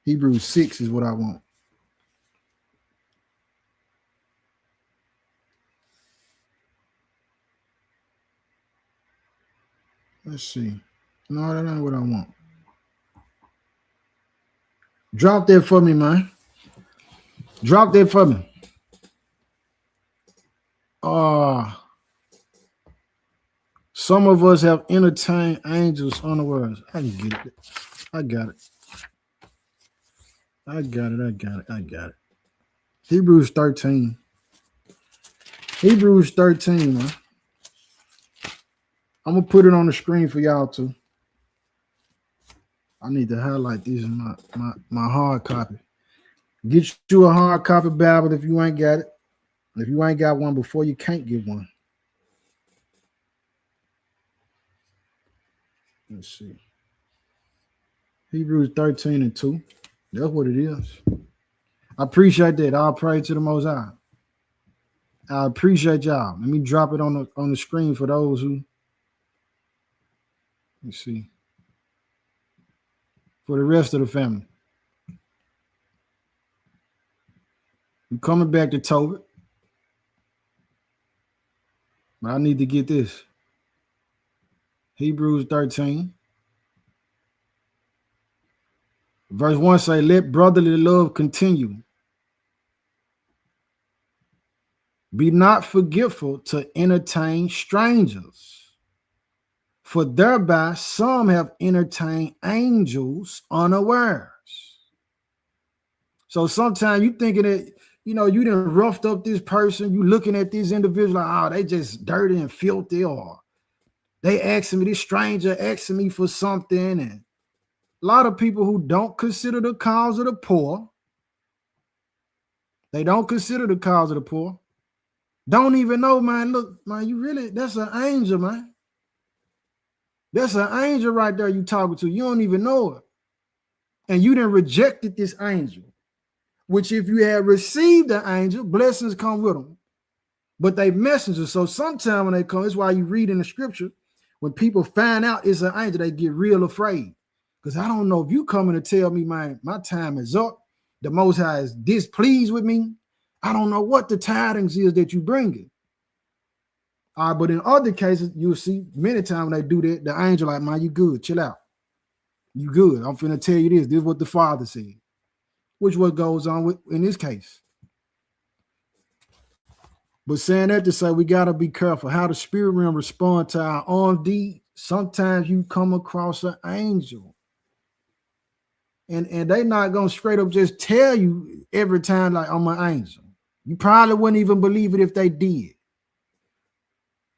Hebrews 6 is what I want. Let's see. No, that ain't what I want. Drop that for me, man. Drop that for me. Some of us have entertained angels unawares. I can get it. I got it. I got it. Hebrews 13. Hebrews 13, man. I'm gonna put it on the screen for y'all too. I need to highlight these in my hard copy. Get you a hard copy Bible if you ain't got it. If you ain't got one before, you can't get one. Let's see. Hebrews 13 and 2. That's what it is. I appreciate that. I'll pray to the Most High. I appreciate y'all. Let me drop it on the screen for those who. Let's see. For the rest of the family. We're coming back to Tobit. But I need to get this. Hebrews 13. Verse 1 say, let brotherly love continue. Be not forgetful to entertain strangers, for thereby some have entertained angels unawares. So sometimes you thinking that, you done roughed up this person, you looking at this individual like, oh, they just dirty and filthy, or they asking me, this stranger asking me for something. And a lot of people who don't consider the cause of the poor, they don't consider the cause of the poor, don't even know, man, look, man, that's an angel, man. That's an angel right there you talking to. You don't even know it. And you done rejected this angel, which if you had received the angel, blessings come with them. But they messengers. So sometime when they come, that's why you read in the scripture, when people find out it's an angel, they get real afraid. Because I don't know if you coming to tell me, man, my time is up. The Most High is displeased with me. I don't know what the tidings is that you bringing. But in other cases, you'll see many times when they do that, the angel like, man, you good, chill out. You good. I'm finna tell you this. This is what the Father said, which what goes on with in this case. But saying that to say we gotta be careful how the spirit realm respond to our armed deed. Sometimes you come across an angel. And they not gonna straight up just tell you every time, like, I'm an angel. You probably wouldn't even believe it if they did.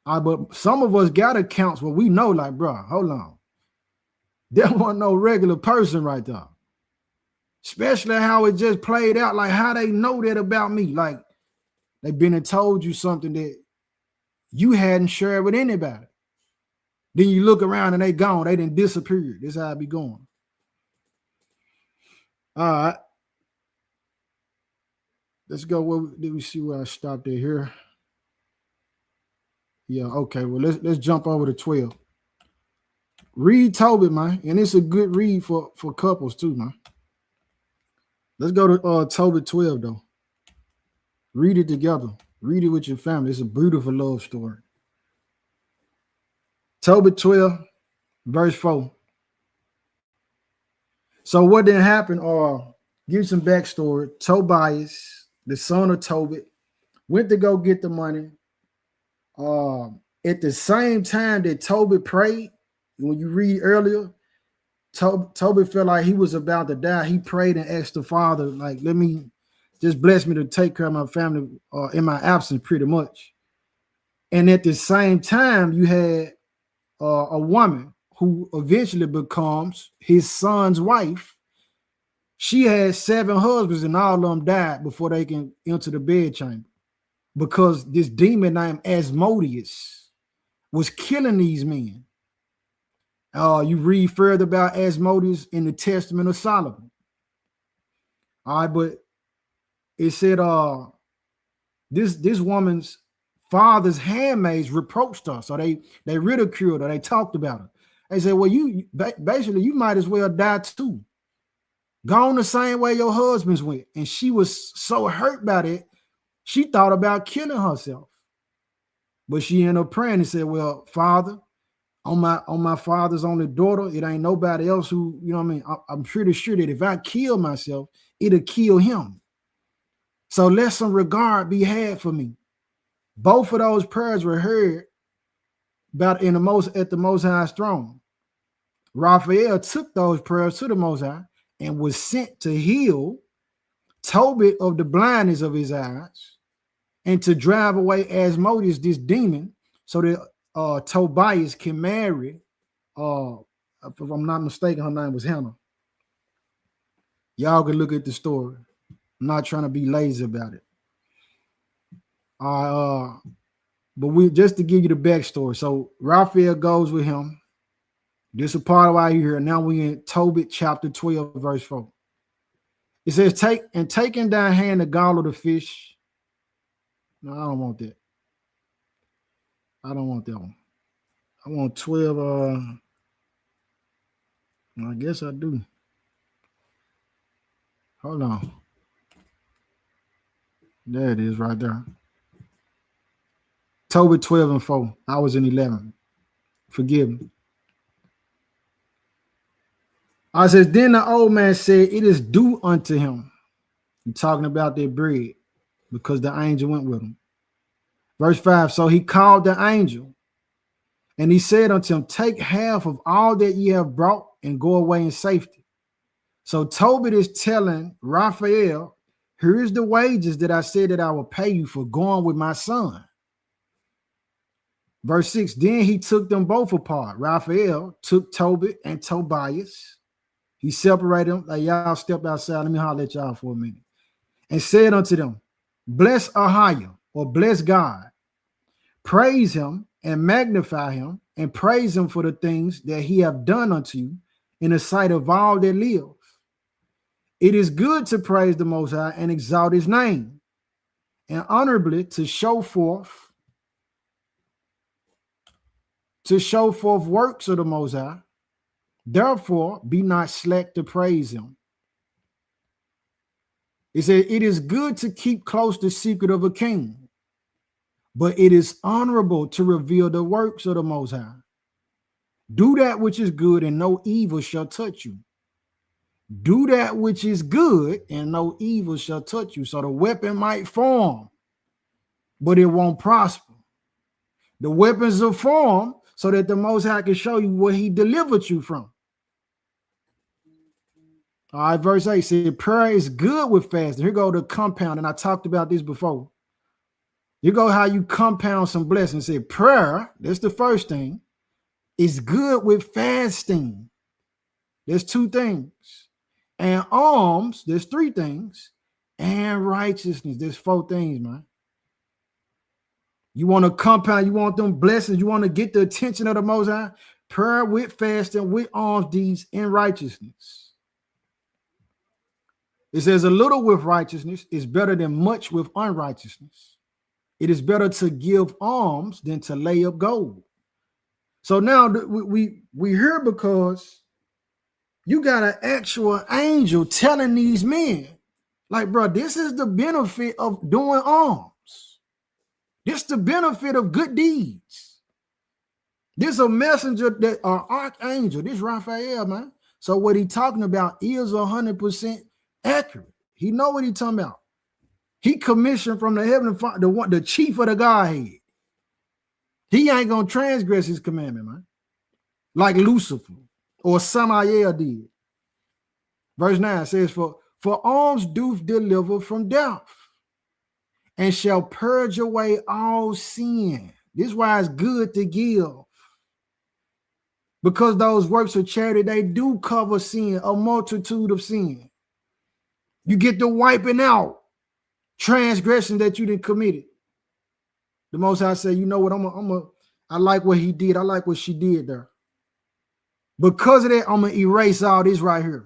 But some of us got accounts where we know, like, bro, hold on. There wasn't no regular person right there. Especially how it just played out, like how they know that about me. Like they've been and told you something that you hadn't shared with anybody. Then you look around and they gone. They didn't disappear. This is how it be going. All right. Let's go. What did we see where I stopped at here? Yeah, okay. Well, let's jump over to 12. Read Tobit, man. And it's a good read for couples too, man. Let's go to Tobit 12, though. Read it together. Read it with your family. It's a beautiful love story. Tobit 12, verse 4. So what did happen? Give you some backstory. Tobias, the son of Tobit, went to go get the money. At the same time that Tobit prayed, when you read earlier, Tobit felt like he was about to die. He prayed and asked the Father, like, let me just bless me to take care of my family in my absence, pretty much. And at the same time, you had a woman who eventually becomes his son's wife. She had 7 husbands and all of them died before they can enter the bedchamber, because this demon named Asmodeus was killing these men. You read further about Asmodeus in the Testament of Solomon. All right, but it said this woman's father's handmaids reproached her. So they ridiculed her, they talked about her. They said, well, you basically you might as well die too. Gone the same way your husbands went. And she was so hurt by it, she thought about killing herself. But she ended up praying and said, well, Father, on my father's only daughter, it ain't nobody else who, you know what I mean? I'm pretty sure that if I kill myself, it'll kill him. So let some regard be had for me. Both of those prayers were heard at the Most High's throne. Raphael took those prayers to the Most High and was sent to heal Tobit of the blindness of his eyes and to drive away Asmodeus, this demon, so that Tobias can marry, if I'm not mistaken, her name was Hannah. Y'all can look at the story. I'm not trying to be lazy about it. But we just to give you the backstory. So Raphael goes with him. This is a part of why you're here. Now we in Tobit chapter 12, verse 4. It says, taking thy hand the gall of the fish. No, I don't want that. I don't want that one. I want 12. I guess I do. Hold on. There it is right there. Tobit 12 and 4. I was in 11. Forgive me. I says, then the old man said, it is due unto him. You're talking about their bread, because the angel went with him. Verse 5, so he called the angel, and he said unto him, take half of all that ye have brought and go away in safety. So Tobit is telling Raphael, here is the wages that I said that I will pay you for going with my son. Verse 6, then he took them both apart. Raphael took Tobit and Tobias. He separated them, like, y'all step outside. Let me holler at y'all for a minute. And said unto them, bless Ahiah, or bless God. Praise him and magnify him, and praise him for the things that he have done unto you in the sight of all that live. It is good to praise the Most High and exalt his name, and honorably to show forth works of the Most High. Therefore, be not slack to praise him. It said, it is good to keep close the secret of a king, but it is honorable to reveal the works of the Most High. Do that which is good, and no evil shall touch you. Do that which is good, and no evil shall touch you. So the weapon might form, but it won't prosper. The weapons are formed so that the Most High can show you what he delivered you from. All right, verse 8 said, prayer is good with fasting. Here go the compound, and I talked about this before. Here go how you compound some blessings. Say prayer, that's the first thing, is good with fasting. There's two things. And alms, there's three things. And righteousness, there's four things, man. You want to compound, you want them blessings, you want to get the attention of the Most High. Prayer with fasting, with alms deeds, and righteousness. It says a little with righteousness is better than much with unrighteousness. It is better to give alms than to lay up gold. So now we hear because you got an actual angel telling these men, like, bro, this is the benefit of doing alms. This is the benefit of good deeds. This is a messenger, that an archangel, this Raphael, man. So what he talking about is 100% accurate. He know what he talking about. He commissioned from the heavenly Father, the chief of the Godhead. He ain't gonna transgress his commandment, man. Like Lucifer or Samael did. Verse 9 says, for alms doth deliver from death, and shall purge away all sin. This is why it's good to give. Because those works of charity, they do cover sin, a multitude of sin. You get the wiping out transgression that you didn't committed. The Most High say, you know what, I like what he did. I like what she did there. Because of that, I'm going to erase all this right here.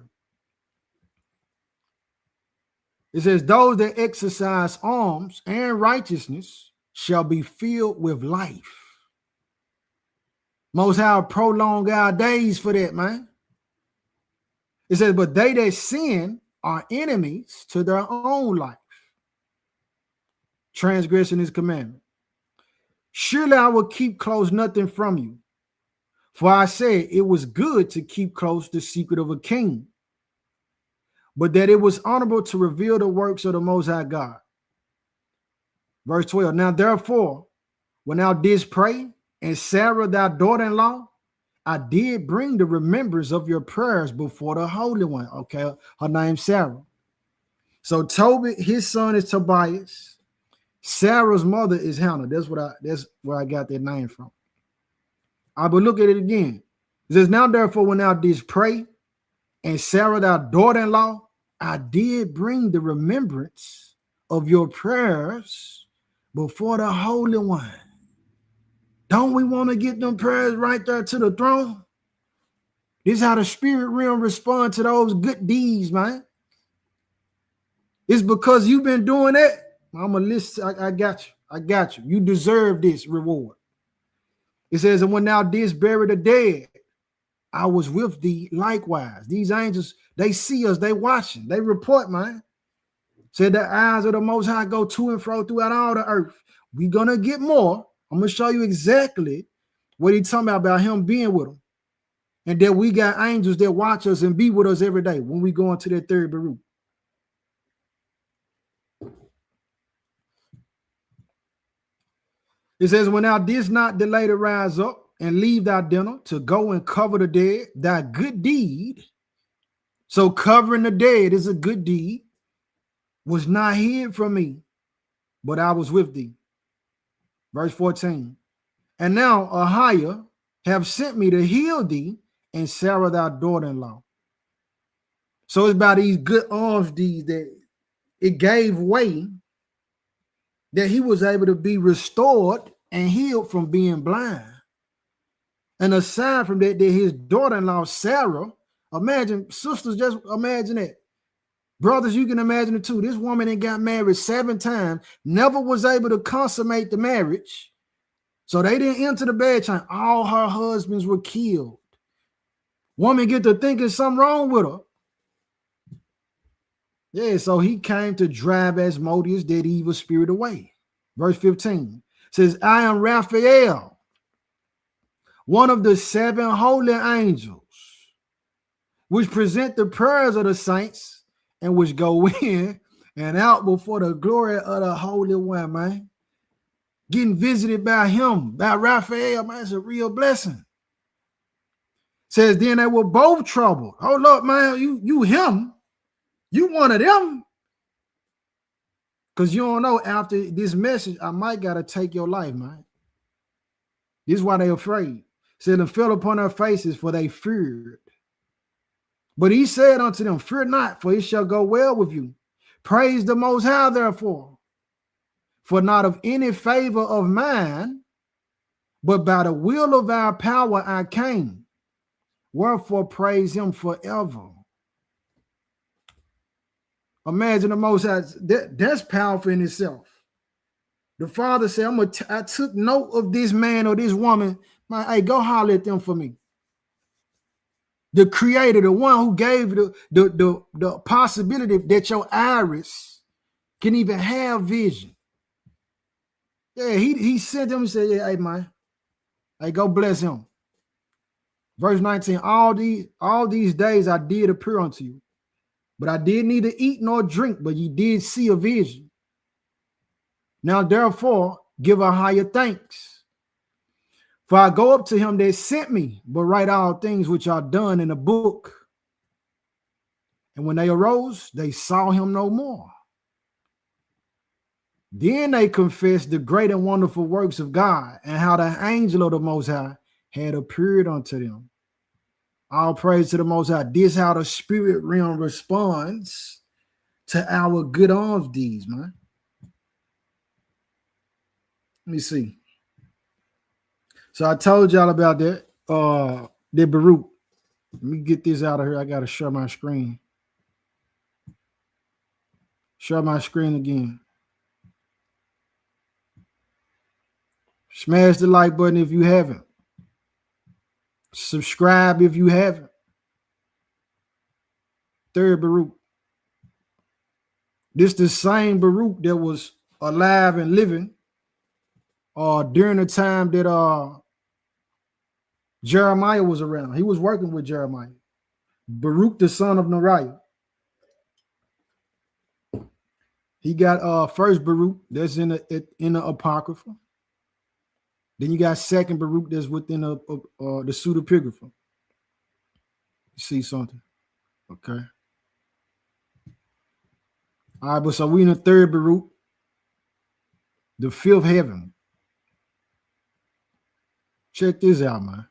It says, those that exercise alms and righteousness shall be filled with life. Most High prolong our days for that, man. It says, but they that sin are enemies to their own life, transgressing his commandment. Surely I will keep close nothing from you. For I said it was good to keep close the secret of a king, but that it was honorable to reveal the works of the Most High God. Verse 12, now therefore, when thou didst pray, and Sarah thy daughter-in-law, I did bring the remembrance of your prayers before the Holy One. Okay, her name's Sarah. So Tobit, his son is Tobias. Sarah's mother is Hannah. That's where I got that name from. But look at it again. It says, now therefore, when thou didst pray, and Sarah thy daughter-in-law, I did bring the remembrance of your prayers before the Holy One. Don't we want to get them prayers right there to the throne? This is how the spirit realm responds to those good deeds, man. It's because you've been doing that. I'm going to list. I got you. I got you. You deserve this reward. It says, and when thou didst bury the dead, I was with thee likewise. These angels, they see us, they watching, they report, man. Said the eyes of the Most High go to and fro throughout all the earth. We're going to get more. I'm going to show you exactly what he's talking about him being with them. And that we got angels that watch us and be with us every day when we go into that third Baruch. It says, when thou didst not delay to rise up and leave thy dinner to go and cover the dead, thy good deed, so covering the dead is a good deed, was not hid from me, but I was with thee. Verse 14. And now Ahiah have sent me to heal thee and Sarah thy daughter-in-law. So it's by these good alms deeds that it gave way, that he was able to be restored and healed from being blind. And aside from that, his daughter-in-law, Sarah, imagine, sisters, just imagine that. Brothers, you can imagine it too. This woman that got married 7 times, never was able to consummate the marriage. So they didn't enter the bed chain. All her husbands were killed. Woman get to thinking something wrong with her. Yeah, so he came to drive Asmodeus, that evil spirit, away. Verse 15. says, I am Raphael, one of the 7 holy angels, which present the prayers of the saints and which go in and out before the glory of the Holy One, man. Getting visited by him, by Raphael, man, it's a real blessing. Says, then they were both troubled. Oh, Lord, man, you him. You one of them. Because you don't know, after this message, I might got to take your life, man. This is why they're afraid. Said, and fell upon their faces, for they feared. But he said unto them, fear not, for it shall go well with you. Praise the Most High, therefore. For not of any favor of mine, but by the will of our power I came. Wherefore praise him forever. Imagine the Most High. That's powerful in itself. The Father said, I took note of this man or this woman. Man, hey, go holler at them for me. The Creator, the one who gave the possibility that your iris can even have vision. Yeah, he sent them and said, yeah, hey, man, hey, go bless him. Verse 19, all these days I did appear unto you, but I did neither eat nor drink, but ye did see a vision. Now, therefore, give a higher thanks. For I go up to him that sent me, but write all things which are done in a book. And when they arose, they saw him no more. Then they confessed the great and wonderful works of God, and how the angel of the Most High had appeared unto them. All praise to the Most High. This is how the spirit realm responds to our good arms deeds, man. Let me see. So I told y'all about that. The Baruch. Let me get this out of here. I got to share my screen. Share my screen again. Smash the like button if you haven't. Subscribe if you haven't. Third Baruch. This the same Baruch that was alive and living during the time that Jeremiah was around. He was working with Jeremiah. Baruch, the son of Neriah. He got first Baruch that's in the Apocrypha. Then you got second Baruch that's within the pseudepigrapha. You see something? Okay. All right, but so we in the third Baruch, the fifth heaven. Check this out, man.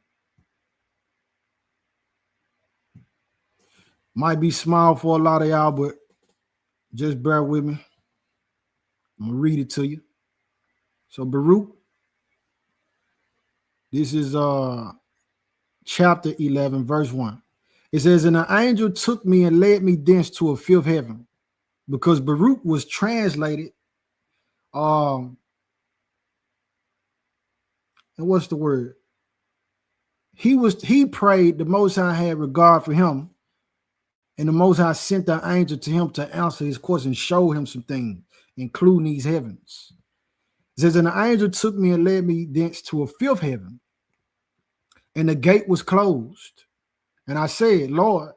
Might be small for a lot of y'all, but just bear with me. I'm gonna read it to you. So Baruch. This is chapter 11, verse 1. It says, and an angel took me and led me thence to a fifth heaven, because Baruch was translated. And what's the word? He prayed, the Most High had regard for him, and the Most High sent the angel to him to answer his question, show him some things, including these heavens. It says, and the angel took me and led me thence to a fifth heaven, and the gate was closed. And I said, Lord,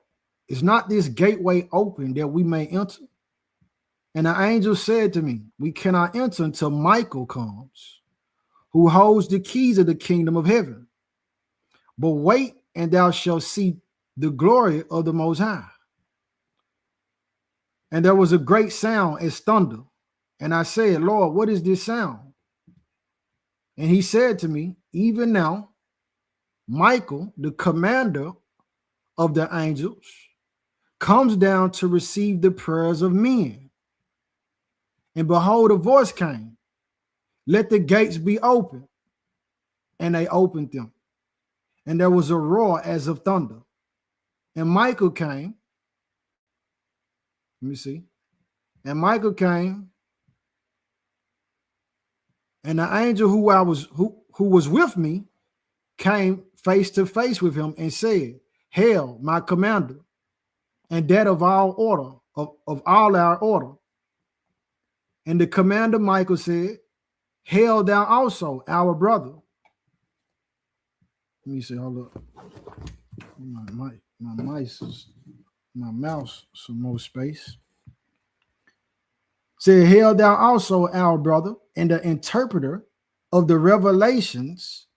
is not this gateway open that we may enter? And the angel said to me, we cannot enter until Michael comes, who holds the keys of the kingdom of heaven. But wait, and thou shalt see the glory of the Most High. And there was a great sound as thunder. And I said, Lord, what is this sound? And he said to me, even now, Michael, the commander of the angels, comes down to receive the prayers of men. And behold, a voice came, let the gates be open. And they opened them. And there was a roar as of thunder. And Michael came. Let me see. And Michael came. And the angel who was with me came face to face with him and said, hail, my commander, and that of all order, of all our order. And the commander Michael said, Hail thou also, our brother. Let me see, hold up. My mouse, some more space. Said, hail thou also, our brother, and the interpreter of the revelations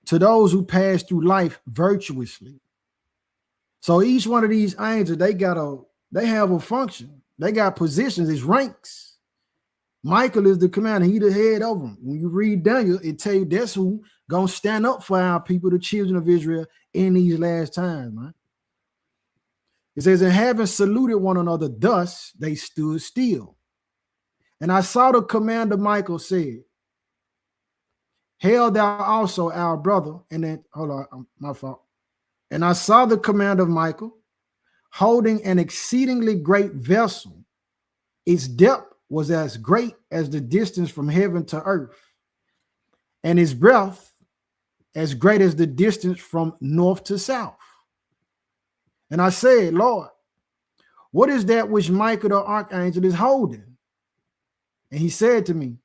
to those who pass through life virtuously. So each one of these angels, they have a function. They got positions, it's ranks. Michael is the commander, he the head over them. When you read Daniel, it tell you that's who gonna stand up for our people, the children of Israel, in these last times, man. It says, and having saluted one another thus, they stood still. And I saw the commander Michael said, hail thou also, our brother. And then, hold on, my fault. And I saw the commander of Michael holding an exceedingly great vessel. Its depth was as great as the distance from heaven to earth, and its breadth as great as the distance from north to south. And I said, Lord, what is that which Michael the archangel is holding? And he said to me,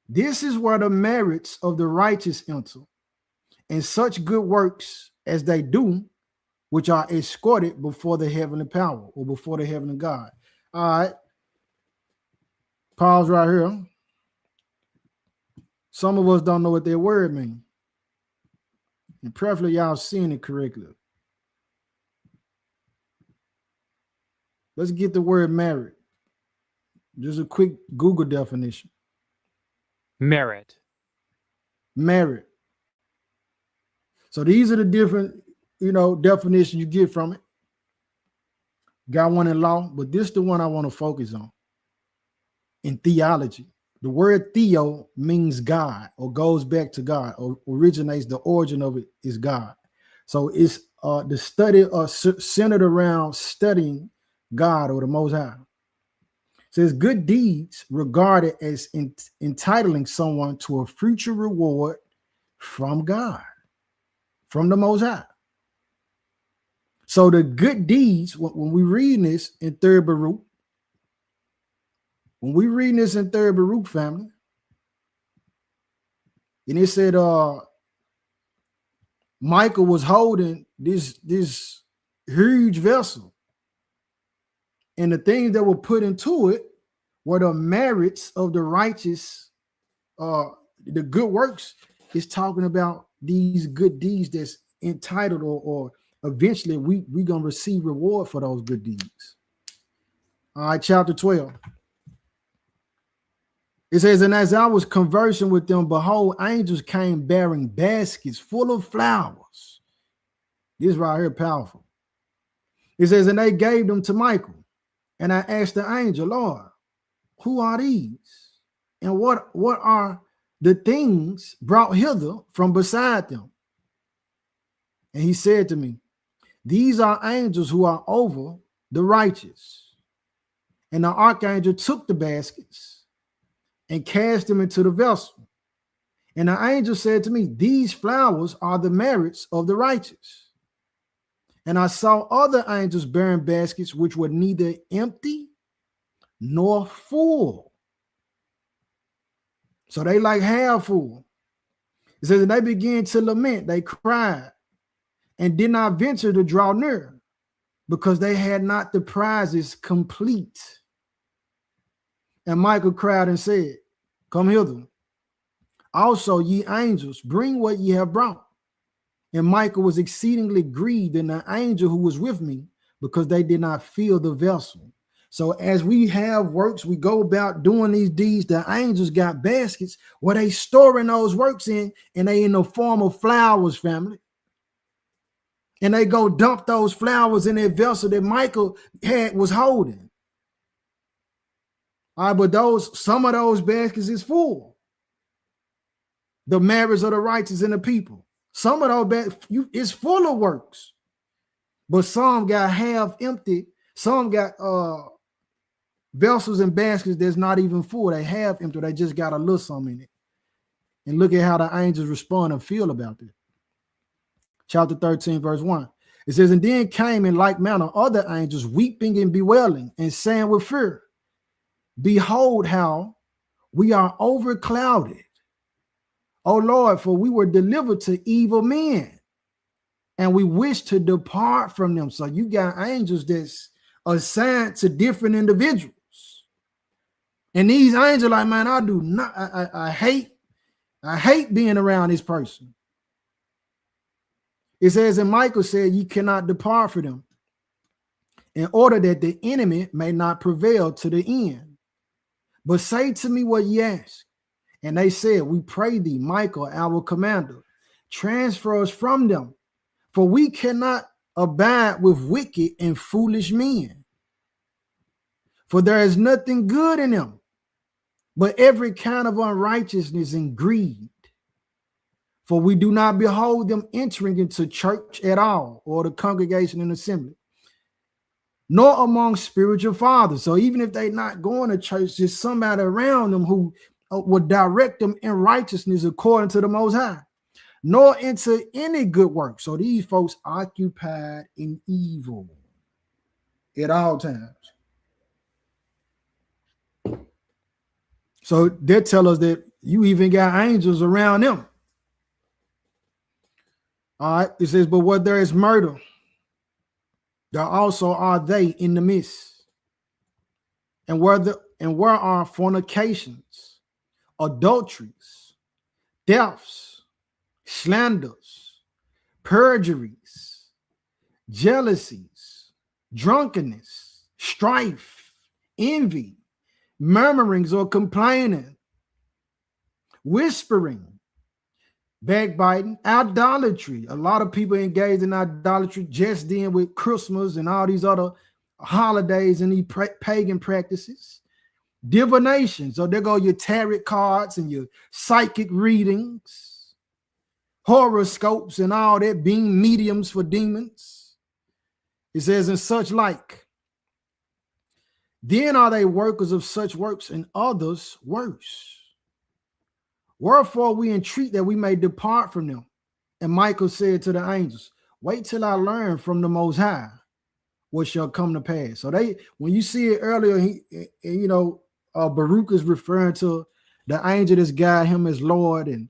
this is where the merits of the righteous enter, and such good works as they do, which are escorted before the heavenly power, or before the heavenly God. All right. Pause right here. Some of us don't know what that word means. And preferably y'all seeing it correctly. Let's get the word merit. Just a quick Google definition. Merit. Merit. So these are the different, definitions you get from it. Got one in law, but this is the one I want to focus on. In theology, the word theo means God, or goes back to God, or originates, the origin of it is God. So it's the study centered around studying God, or the Most High. It says good deeds regarded as entitling someone to a future reward from God, from the Most High. So the good deeds, when we read this in Third Baruch, family, and it said Michael was holding this huge vessel, and the things that were put into it were the merits of the righteous, the good works. Is talking about these good deeds that's entitled, or eventually we gonna receive reward for those good deeds. All right, chapter 12. It says, and as I was conversing with them, behold, angels came bearing baskets full of flowers. This right here, powerful. It says, and they gave them to Michael. And I asked the angel, Lord, who are these? And what are the things brought hither from beside them? And he said to me, these are angels who are over the righteous. And the archangel took the baskets and cast them into the vessel. And the angel said to me, these flowers are the merits of the righteous. And I saw other angels bearing baskets which were neither empty nor full. So they like half full. It says, and they began to lament, they cried, and did not venture to draw near, because they had not the prizes complete. And Michael cried and said, come hither. Also, ye angels, bring what ye have brought. And Michael was exceedingly grieved, and the angel who was with me, because they did not fill the vessel. So as we have works, we go about doing these deeds. The angels got baskets where they storing those works in, and they in the form of flowers, family. And they go dump those flowers in their vessel that Michael was holding. All right, but some of those baskets is full. The merits of the righteous and the people. Some of those baskets is full of works, but some got half empty. Some got vessels and baskets that's not even full. They half empty. They just got a little something in it. And look at how the angels respond and feel about it. Chapter 13, verse 1. It says, and then came in like manner other angels weeping and bewailing and saying with fear, behold, how We are overclouded. O Lord, for we were delivered to evil men, and we wish to depart from them. So you got angels that's assigned to different individuals. And these angels like, man, I do not, I hate being around this person. It says, and Michael said, you cannot depart from them, in order that the enemy may not prevail to the end. But say to me what ye ask. And they said, we pray thee, Michael, our commander, transfer us from them, for we cannot abide with wicked and foolish men. For there is nothing good in them, but every kind of unrighteousness and greed. For we do not behold them entering into church at all, or the congregation and assembly, nor among spiritual fathers. So even if they're not going to church, there's somebody around them who will direct them in righteousness according to the Most High, nor into any good work. So these folks occupied in evil at all times. So they tell us that you even got angels around them. All right, it says, but where there is murder, there also are they in the midst. And where are fornications, adulteries, thefts, slanders, perjuries, jealousies, drunkenness, strife, envy, murmurings or complaining, whispering, backbiting, idolatry. A lot of people engaged in idolatry just then with Christmas and all these other holidays and these pagan practices. Divination. So there go your tarot cards and your psychic readings, horoscopes and all that, being mediums for demons. It says, and such like. Then are they workers of such works, and others worse. Wherefore we entreat that we may depart from them. And Michael said to the angels, wait till I learn from the Most High what shall come to pass. So when you see it earlier, Baruch is referring to the angel that's guided him as Lord, and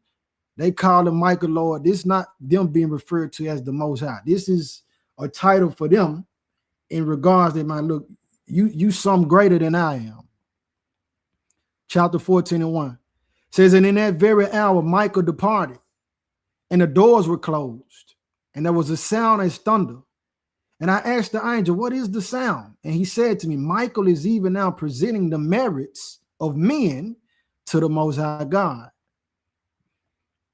they call him Michael Lord. This is not them being referred to as the Most High. This is a title for them in regards that might look, you some greater than I am. Chapter 14:1 says, and in that very hour Michael departed, and the doors were closed, and there was a sound as thunder. And I asked the angel, what is the sound? And he said to me, Michael is even now presenting the merits of men to the Most High God.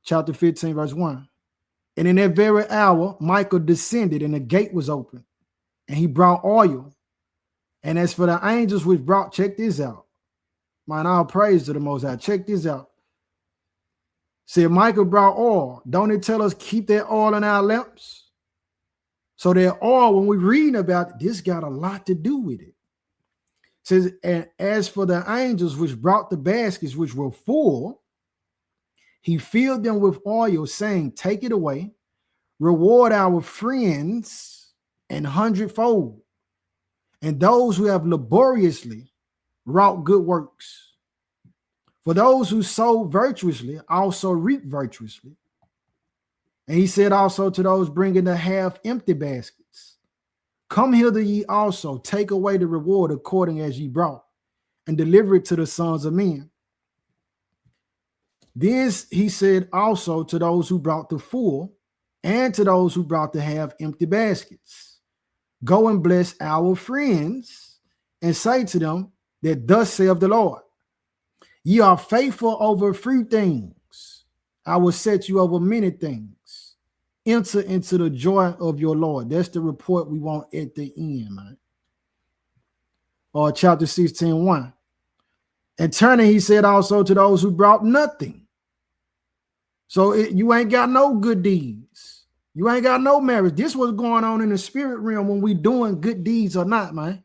Chapter 15, verse 1. And in that very hour Michael descended, and the gate was open, and he brought oil. And as for the angels which brought, check this out. Mine, all praise to the Most High. Check this out. Said Michael brought oil. Don't it tell us keep that oil in our lamps? So that oil, when we're reading about it, this got a lot to do with it. Says, and as for the angels which brought the baskets which were full, he filled them with oil, saying, take it away, reward our friends an hundredfold, and those who have laboriously wrought good works. For those who sow virtuously also reap virtuously. And he said also to those bringing the half empty baskets, come hither ye also, take away the reward according as ye brought, and deliver it to the sons of men. Then he said also to those who brought the full, and to those who brought the half empty baskets, go and bless our friends, and say to them that thus saith the Lord, ye are faithful over few things, I will set you over many things. Enter into the joy of your Lord. That's the report we want at the end, man. Or chapter 16:1. And turning, he said also to those who brought nothing. So you ain't got no good deeds. You ain't got no marriage. This was going on in the spirit realm when we doing good deeds or not, man.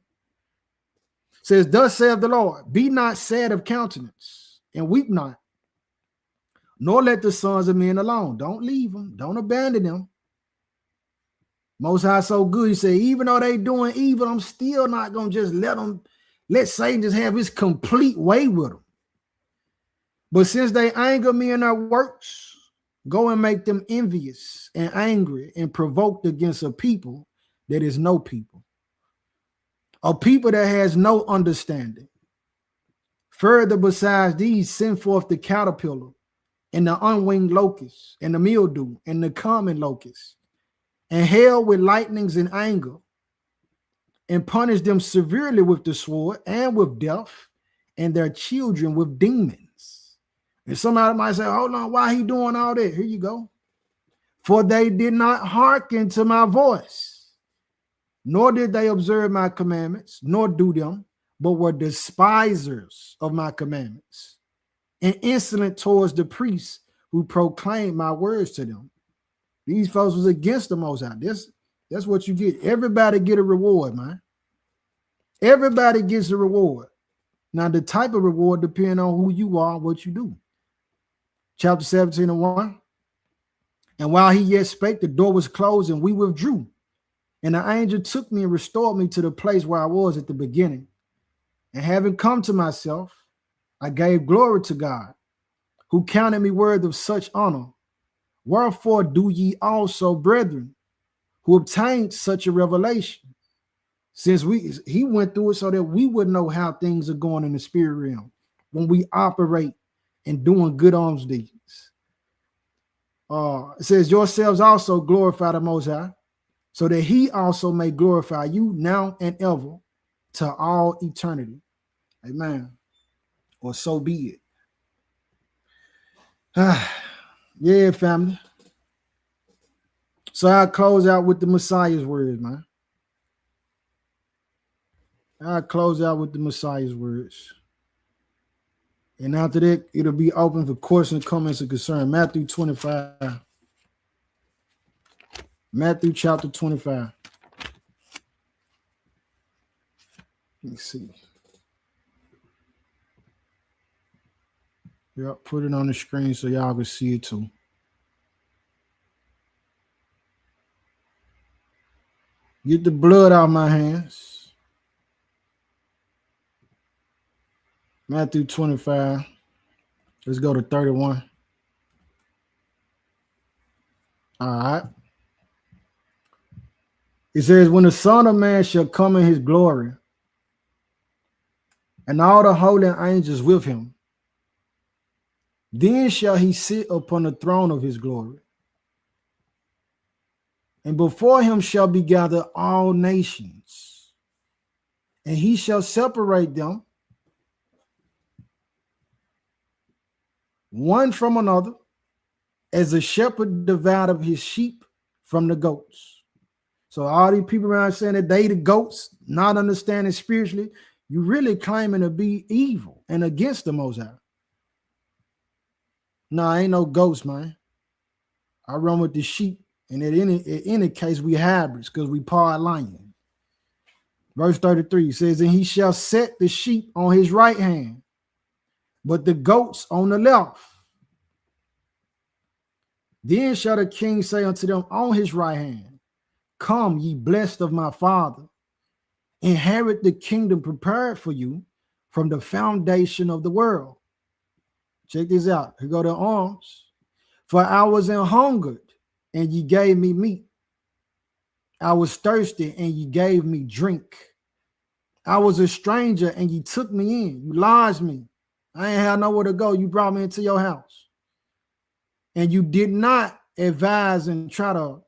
Says, thus saith the Lord, be not sad of countenance, and weep not, nor let the sons of men alone. Don't leave them. Don't abandon them. Most High so good. He said, even though they doing evil, I'm still not going to just let Satan just have his complete way with them. But since they anger me in their works, go and make them envious and angry and provoked against a people that is no people, a people that has no understanding. Further, besides these, send forth the caterpillar and the unwinged locust and the mildew and the common locust, and hail with lightnings and anger, and punish them severely with the sword and with death, and their children with demons. And somebody might say, hold on, why he doing all that? Here you go. For they did not hearken to my voice, nor did they observe my commandments, nor do them, but were despisers of my commandments, and insolent towards the priests who proclaimed my words to them. These folks was against the Most High. That's what you get. Everybody get a reward, man. Everybody gets a reward. Now, the type of reward depends on who you are and what you do. Chapter 17 and 1. And while he yet spake, the door was closed, and we withdrew. And the angel took me and restored me to the place where I was at the beginning. And having come to myself, I gave glory to God, who counted me worthy of such honor. Wherefore do ye also, brethren, who obtained such a revelation, since he went through it so that we would know how things are going in the spirit realm when we operate and doing good alms deeds. It says, yourselves also glorify the Most High, so that he also may glorify you now and ever to all eternity. Amen. Or so be it. Yeah, family. So I close out with the Messiah's words, man. I close out with the Messiah's words. And after that, it'll be open for questions, comments, and concern. Matthew 25. Matthew chapter 25. Let me see. Yep, put it on the screen so y'all can see it too. Get the blood out of my hands. Matthew 25. Let's go to 31. All right. It says, when the Son of Man shall come in his glory, and all the holy angels with him, then shall he sit upon the throne of his glory. And before him shall be gathered all nations, and he shall separate them one from another, as a shepherd divided his sheep from the goats. So all these people around saying that they the goats, not understanding spiritually, you really claiming to be evil and against the Most High. No, I ain't no ghost, man. I run with the sheep, and in any case, we hybrids because we part lion. Verse 33 says, and he shall set the sheep on his right hand, but the goats on the left. Then shall the king say unto them on his right hand, come, ye blessed of my Father, inherit the kingdom prepared for you from the foundation of the world. Check this out. Here go the arms. For I was an hungered, and ye gave me meat. I was thirsty, and ye gave me drink. I was a stranger, and ye took me in. You lodged me. I ain't had nowhere to go. You brought me into your house. And you did not advise and try to,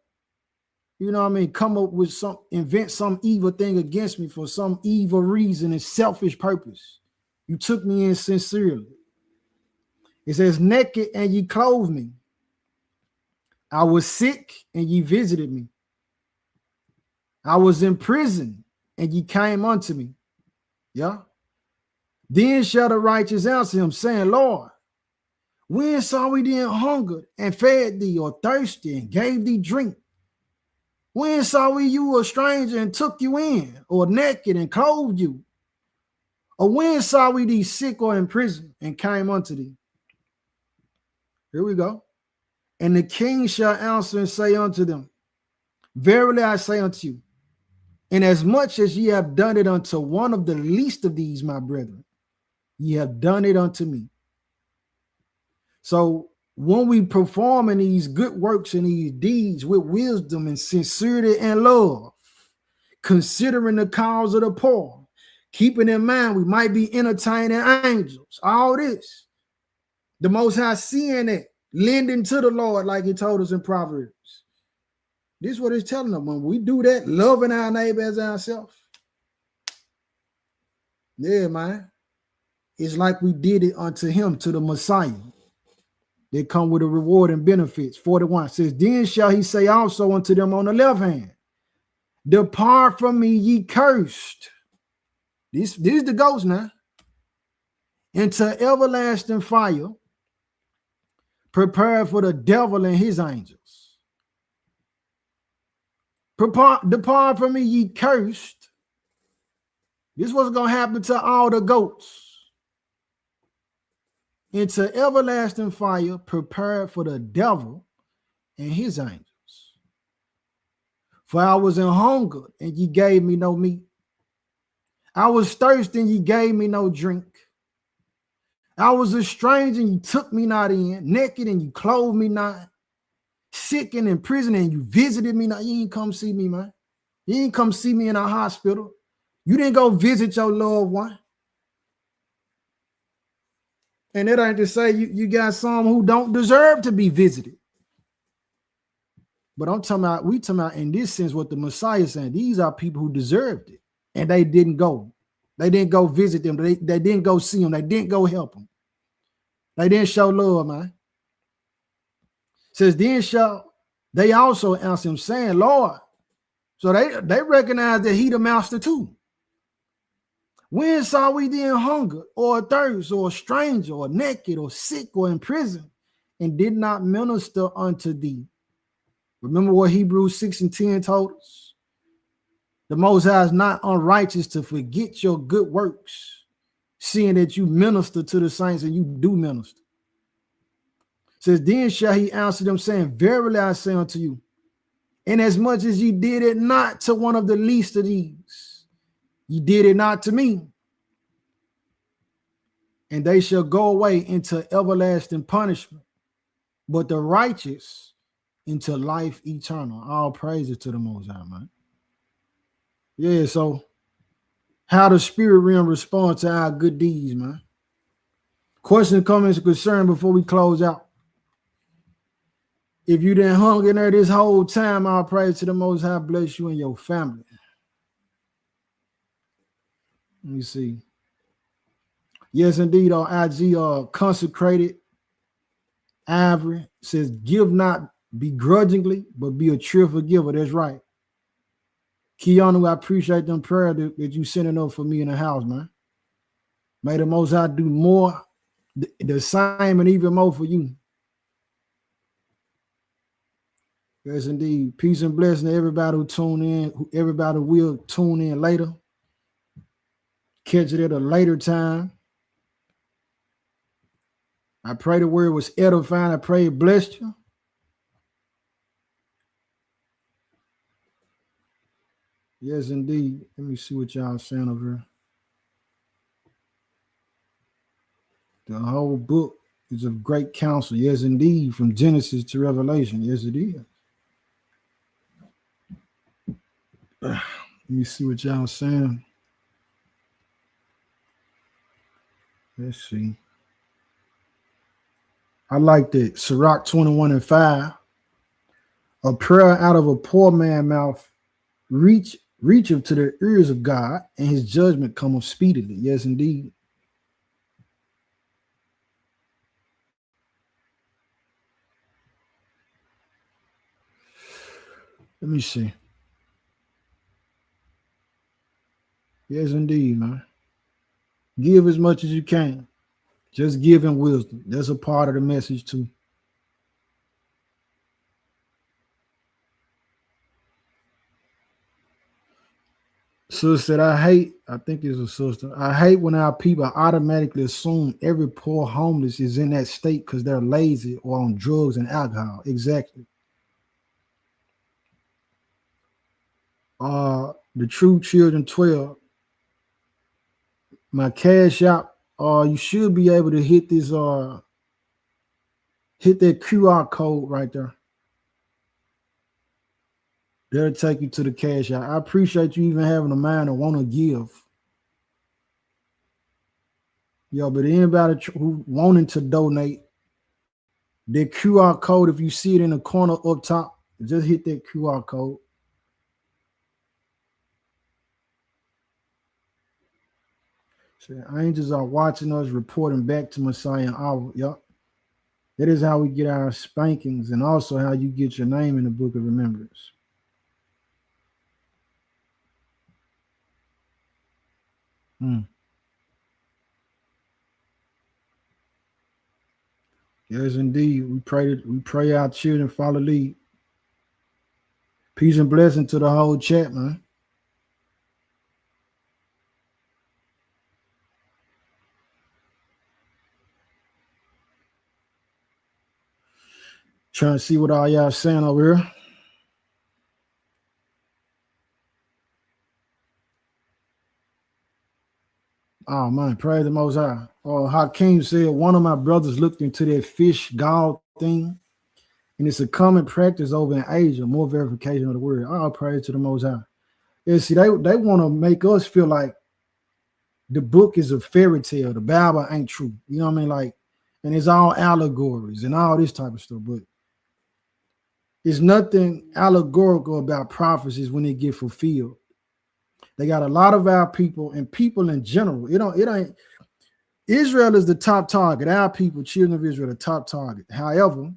come up with invent some evil thing against me for some evil reason and selfish purpose. You took me in sincerely. It says, naked and ye clothed me. I was sick and ye visited me. I was in prison and ye came unto me. Yeah. Then shall the righteous answer him, saying, Lord, when saw we thee hungered and fed thee, or thirsty and gave thee drink? When saw we you a stranger and took you in, or naked and clothed you? Or when saw we thee sick or in prison and came unto thee? Here we go. And the king shall answer and say unto them, verily I say unto you, inasmuch as ye have done it unto one of the least of these, my brethren, ye have done it unto me. So when we performing these good works and these deeds with wisdom and sincerity and love, considering the cause of the poor, keeping in mind we might be entertaining angels, all this, the Most High seeing it, lending to the Lord like he told us in Proverbs. This is what it's telling them. When we do that, loving our neighbor as ourselves, yeah, man, it's like we did it unto him, to the Messiah. They come with a reward and benefits. 41 says, then shall he say also unto them on the left hand, depart from me, ye cursed. This is the ghost now. Into everlasting fire, prepared for the devil and his angels. Depart from me, ye cursed. This is what's going to happen to all the goats. Into everlasting fire, prepared for the devil and his angels. For I was in hunger, and ye gave me no meat. I was thirsty, and ye gave me no drink. I was a stranger, and you took me not in. Naked, and you clothed me not. Sick and in prison, and you visited me not. You ain't come see me, man. You ain't come see me in a hospital. You didn't go visit your loved one. And it ain't to say you got some who don't deserve to be visited. But we talking about in this sense what the Messiah is saying. These are people who deserved it. And they didn't go. They didn't go visit them. They didn't go see them. They didn't go help them. They didn't show love, man. Says, then shall they also answer him, saying, Lord. So they recognize that he the master too. When saw we then hunger or thirst or a stranger or naked or sick or in prison and did not minister unto thee? Remember what Hebrews 6 and 10 told us? The Most High is not unrighteous to forget your good works, seeing that you minister to the saints and you do minister. Says, then shall he answer them, saying, verily I say unto you, inasmuch as ye did it not to one of the least of these, ye did it not to me. And they shall go away into everlasting punishment, but the righteous into life eternal. All praises to the Most High, man. Yeah, so how the spirit realm responds to our good deeds, man. Questions, comments, concern before we close out. If you didn't hung in there this whole time, I'll pray to the Most High, bless you and your family. Let me see. Yes, indeed, on IG, consecrated Ivory says, give not begrudgingly, but be a cheerful giver. That's right. Keanu, I appreciate them prayer that you sending up for me in the house, man. May the Most High do more, the same and even more for you. Yes, indeed. Peace and blessing to everybody who tune in. Everybody will tune in later. Catch it at a later time. I pray the word was edifying. I pray it blessed you. Yes, indeed. Let me see what y'all saying over here. The whole book is of great counsel. Yes, indeed. From Genesis to Revelation. Yes, it is. Let me see what y'all saying. Let's see. I like that. Sirach 21 and 5. A prayer out of a poor man's mouth reacheth to the ears of God, and his judgment cometh speedily. Yes, indeed. Let me see. Yes, indeed, man. Give as much as you can. Just give in wisdom. That's a part of the message too. Sister said, I think it's a sister. I hate when our people automatically assume every poor homeless is in that state because they're lazy or on drugs and alcohol. Exactly. The True Children 12. My cash out. You should be able to hit this hit that QR code right there. That'll take you to the cash out. I appreciate you even having a mind to want to give. Yo, but anybody who wanting to donate, the QR code, if you see it in the corner up top, just hit that QR code. So angels are watching us, reporting back to Messiah hour. Yep. That is how we get our spankings, and also how you get your name in the book of remembrance. Yes, indeed. We pray our children follow lead. Peace and blessing to the whole chat, man. Trying to see what all y'all saying over here. Oh man, praise the Most High. Hakeem said one of my brothers looked into that fish gall thing, and it's a common practice over in Asia. More verification of the word. All praise to the Most High. Yeah, see, they want to make us feel like the book is a fairy tale. The Bible ain't true. You know what I mean? Like, and it's all allegories and all this type of stuff. But it's nothing allegorical about prophecies when they get fulfilled. They got a lot of our people and people in general. It ain't. Israel is the top target. Our people, children of Israel, the top target. However,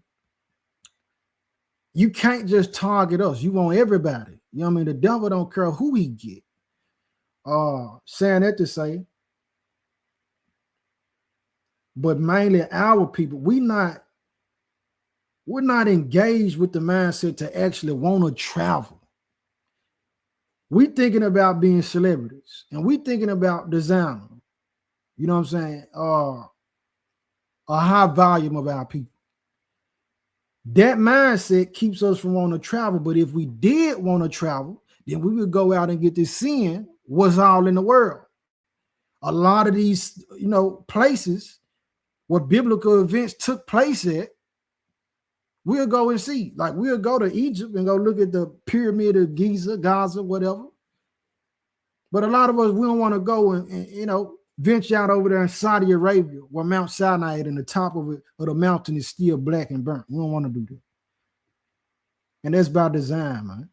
you can't just target us. You want everybody. You know what I mean? The devil don't care who he get. Saying that to say, but mainly our people, we're not engaged with the mindset to actually want to travel. We thinking about being celebrities, and we thinking about designer. You know what I'm saying? A high volume of our people. That mindset keeps us from wanting to travel. But if we did want to travel, then we would go out and get this seeing what's all in the world. A lot of these, places where biblical events took place at, we'll go and see. Like, we'll go to Egypt and go look at the pyramid of Giza, Gaza, whatever. But a lot of us, we don't want to go and venture out over there in Saudi Arabia, where Mount Sinai and the top of the mountain is still black and burnt. We don't want to do that. And that's by design, man.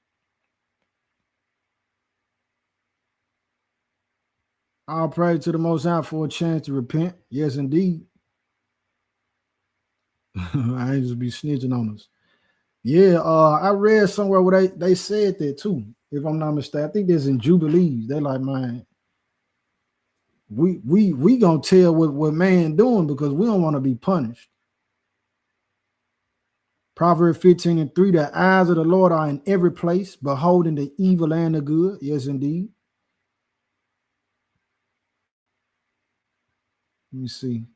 I'll pray to the Most High for a chance to repent. Yes, indeed. I ain't just be snitching on us. Yeah, I read somewhere where they said that too, if I'm not mistaken. I think there's in Jubilees. They like, man, we gonna tell what man doing because we don't want to be punished. Proverbs 15:3, the eyes of the Lord are in every place, beholding the evil and the good. Yes, indeed. Let me see.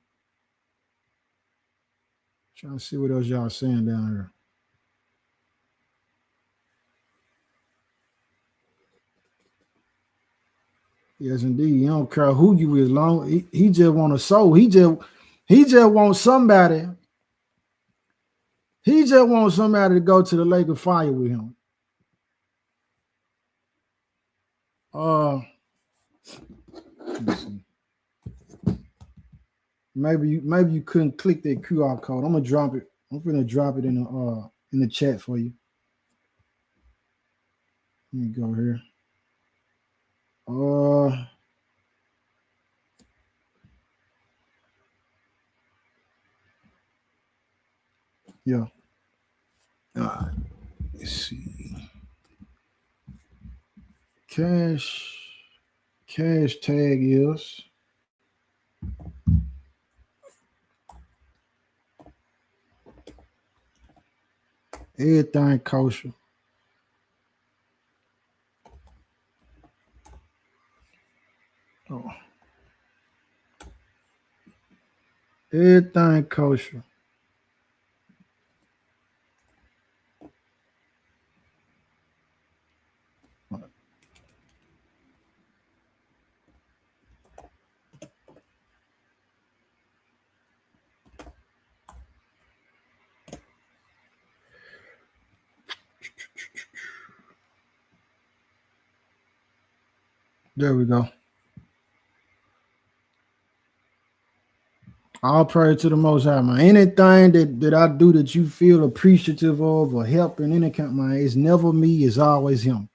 Trying to see what else y'all saying down here. Yes, indeed. He don't care who you is. Long he just want a soul. He just wants somebody. He just wants somebody to go to the lake of fire with him. Let me see. Maybe you couldn't click that QR code. I'm gonna drop it. I'm gonna drop it in the chat for you. Let me go here. Yeah. All right. Let's see. Cash tag is everything kosher. Oh. Everything kosher. There we go. All praise to the Most High, man. Anything that I do that you feel appreciative of or help in any kind, man, it's never me, it's always him.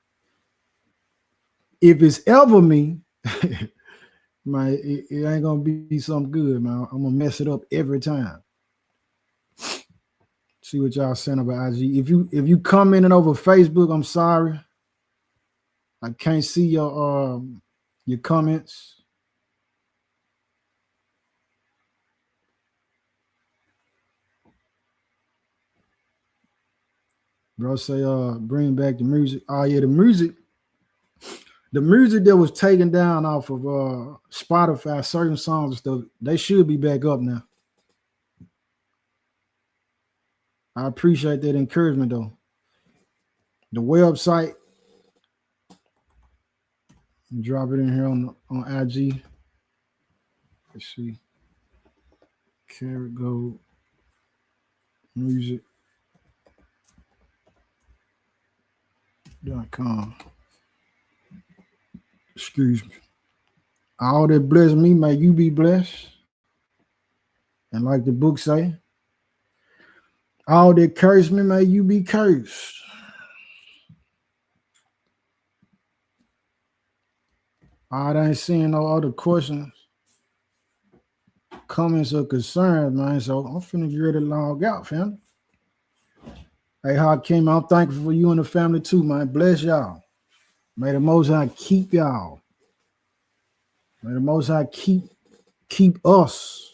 If it's ever me, man, it ain't gonna be something good, man. I'm gonna mess it up every time. See what y'all saying about IG. If you commenting over Facebook, I'm sorry. I can't see your comments. Bro say bring back the music. Oh yeah, the music that was taken down off of Spotify, certain songs and stuff, they should be back up now. I appreciate that encouragement though. The website, drop it in here on IG. Let's see. Carrot Gold Music.com. Excuse me. All that bless me, may you be blessed. And like the book say, all that curse me, may you be cursed. I ain't seeing no other questions, comments, or concerns, man. So I'm finna get ready to log out, fam. Hey, Hakeem, I'm thankful for you and the family too, man. Bless y'all. May the Most High keep y'all. May the Most High keep us.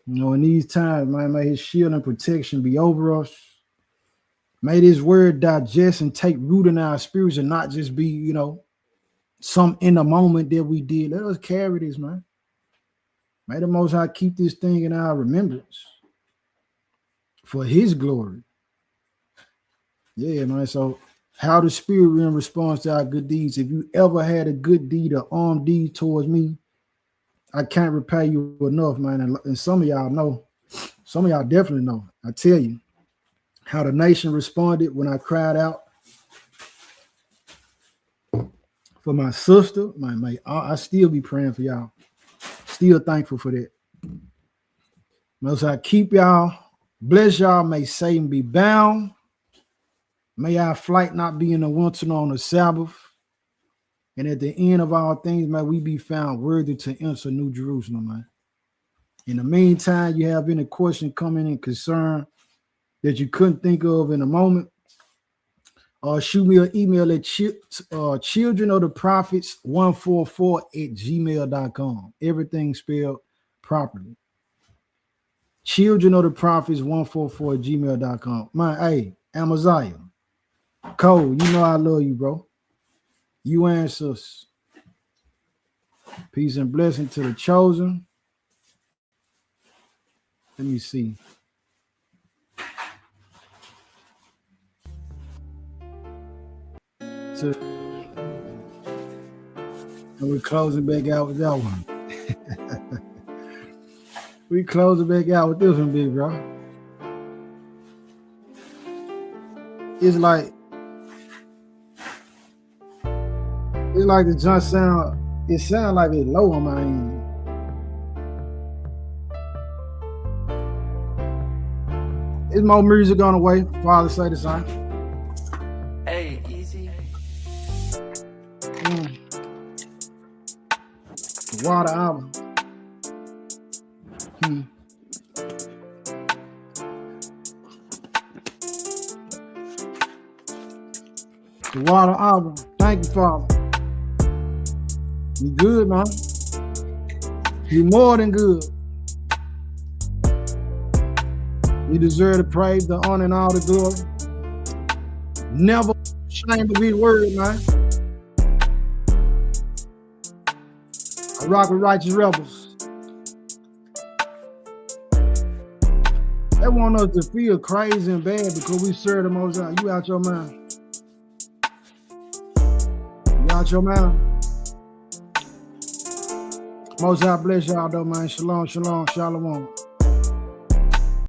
You know, in these times, man, may his shield and protection be over us. May this word digest and take root in our spirits and not just be, you know, some in the moment that we did. Let us carry this, man. May the Most High keep this thing in our remembrance for his glory. Yeah, man. So how the spirit realm responds to our good deeds. If you ever had a good deed or armed deed towards me, I can't repay you enough, man. And some of y'all know, some of y'all definitely know. I tell you how the nation responded when I cried out for my sister. I still be praying for y'all. Still thankful for that. Most I keep y'all. Bless y'all. May Satan be bound. May our flight not be in the winter on the Sabbath. And at the end of all things, may we be found worthy to enter New Jerusalem, man. In the meantime, you have any question, comment, and concern that you couldn't think of in a moment, shoot me an email at childrenoftheprophets144@gmail.com. Everything spelled properly. Childrenoftheprophets144@gmail.com. Man, hey, Amaziah, Cole, you know I love you, bro. You answers. Peace and blessing to the chosen. Let me see. And we're closing back out with that one. We closing back out with this one, big bro. It's like the jump sound. It sounds like it's low on my end. There's more music on the way. Father say the same. Hey, easy. The Water album. The Water album. Thank you, Father. You good, man. You more than good. You deserve the praise, the honor, and all the glory. Never ashamed of his word, man. I rock with righteous rebels. They want us to feel crazy and bad because we serve the Most High. You out your mind. You out your mind. Most High bless y'all though, man. Shalom, shalom, shalom.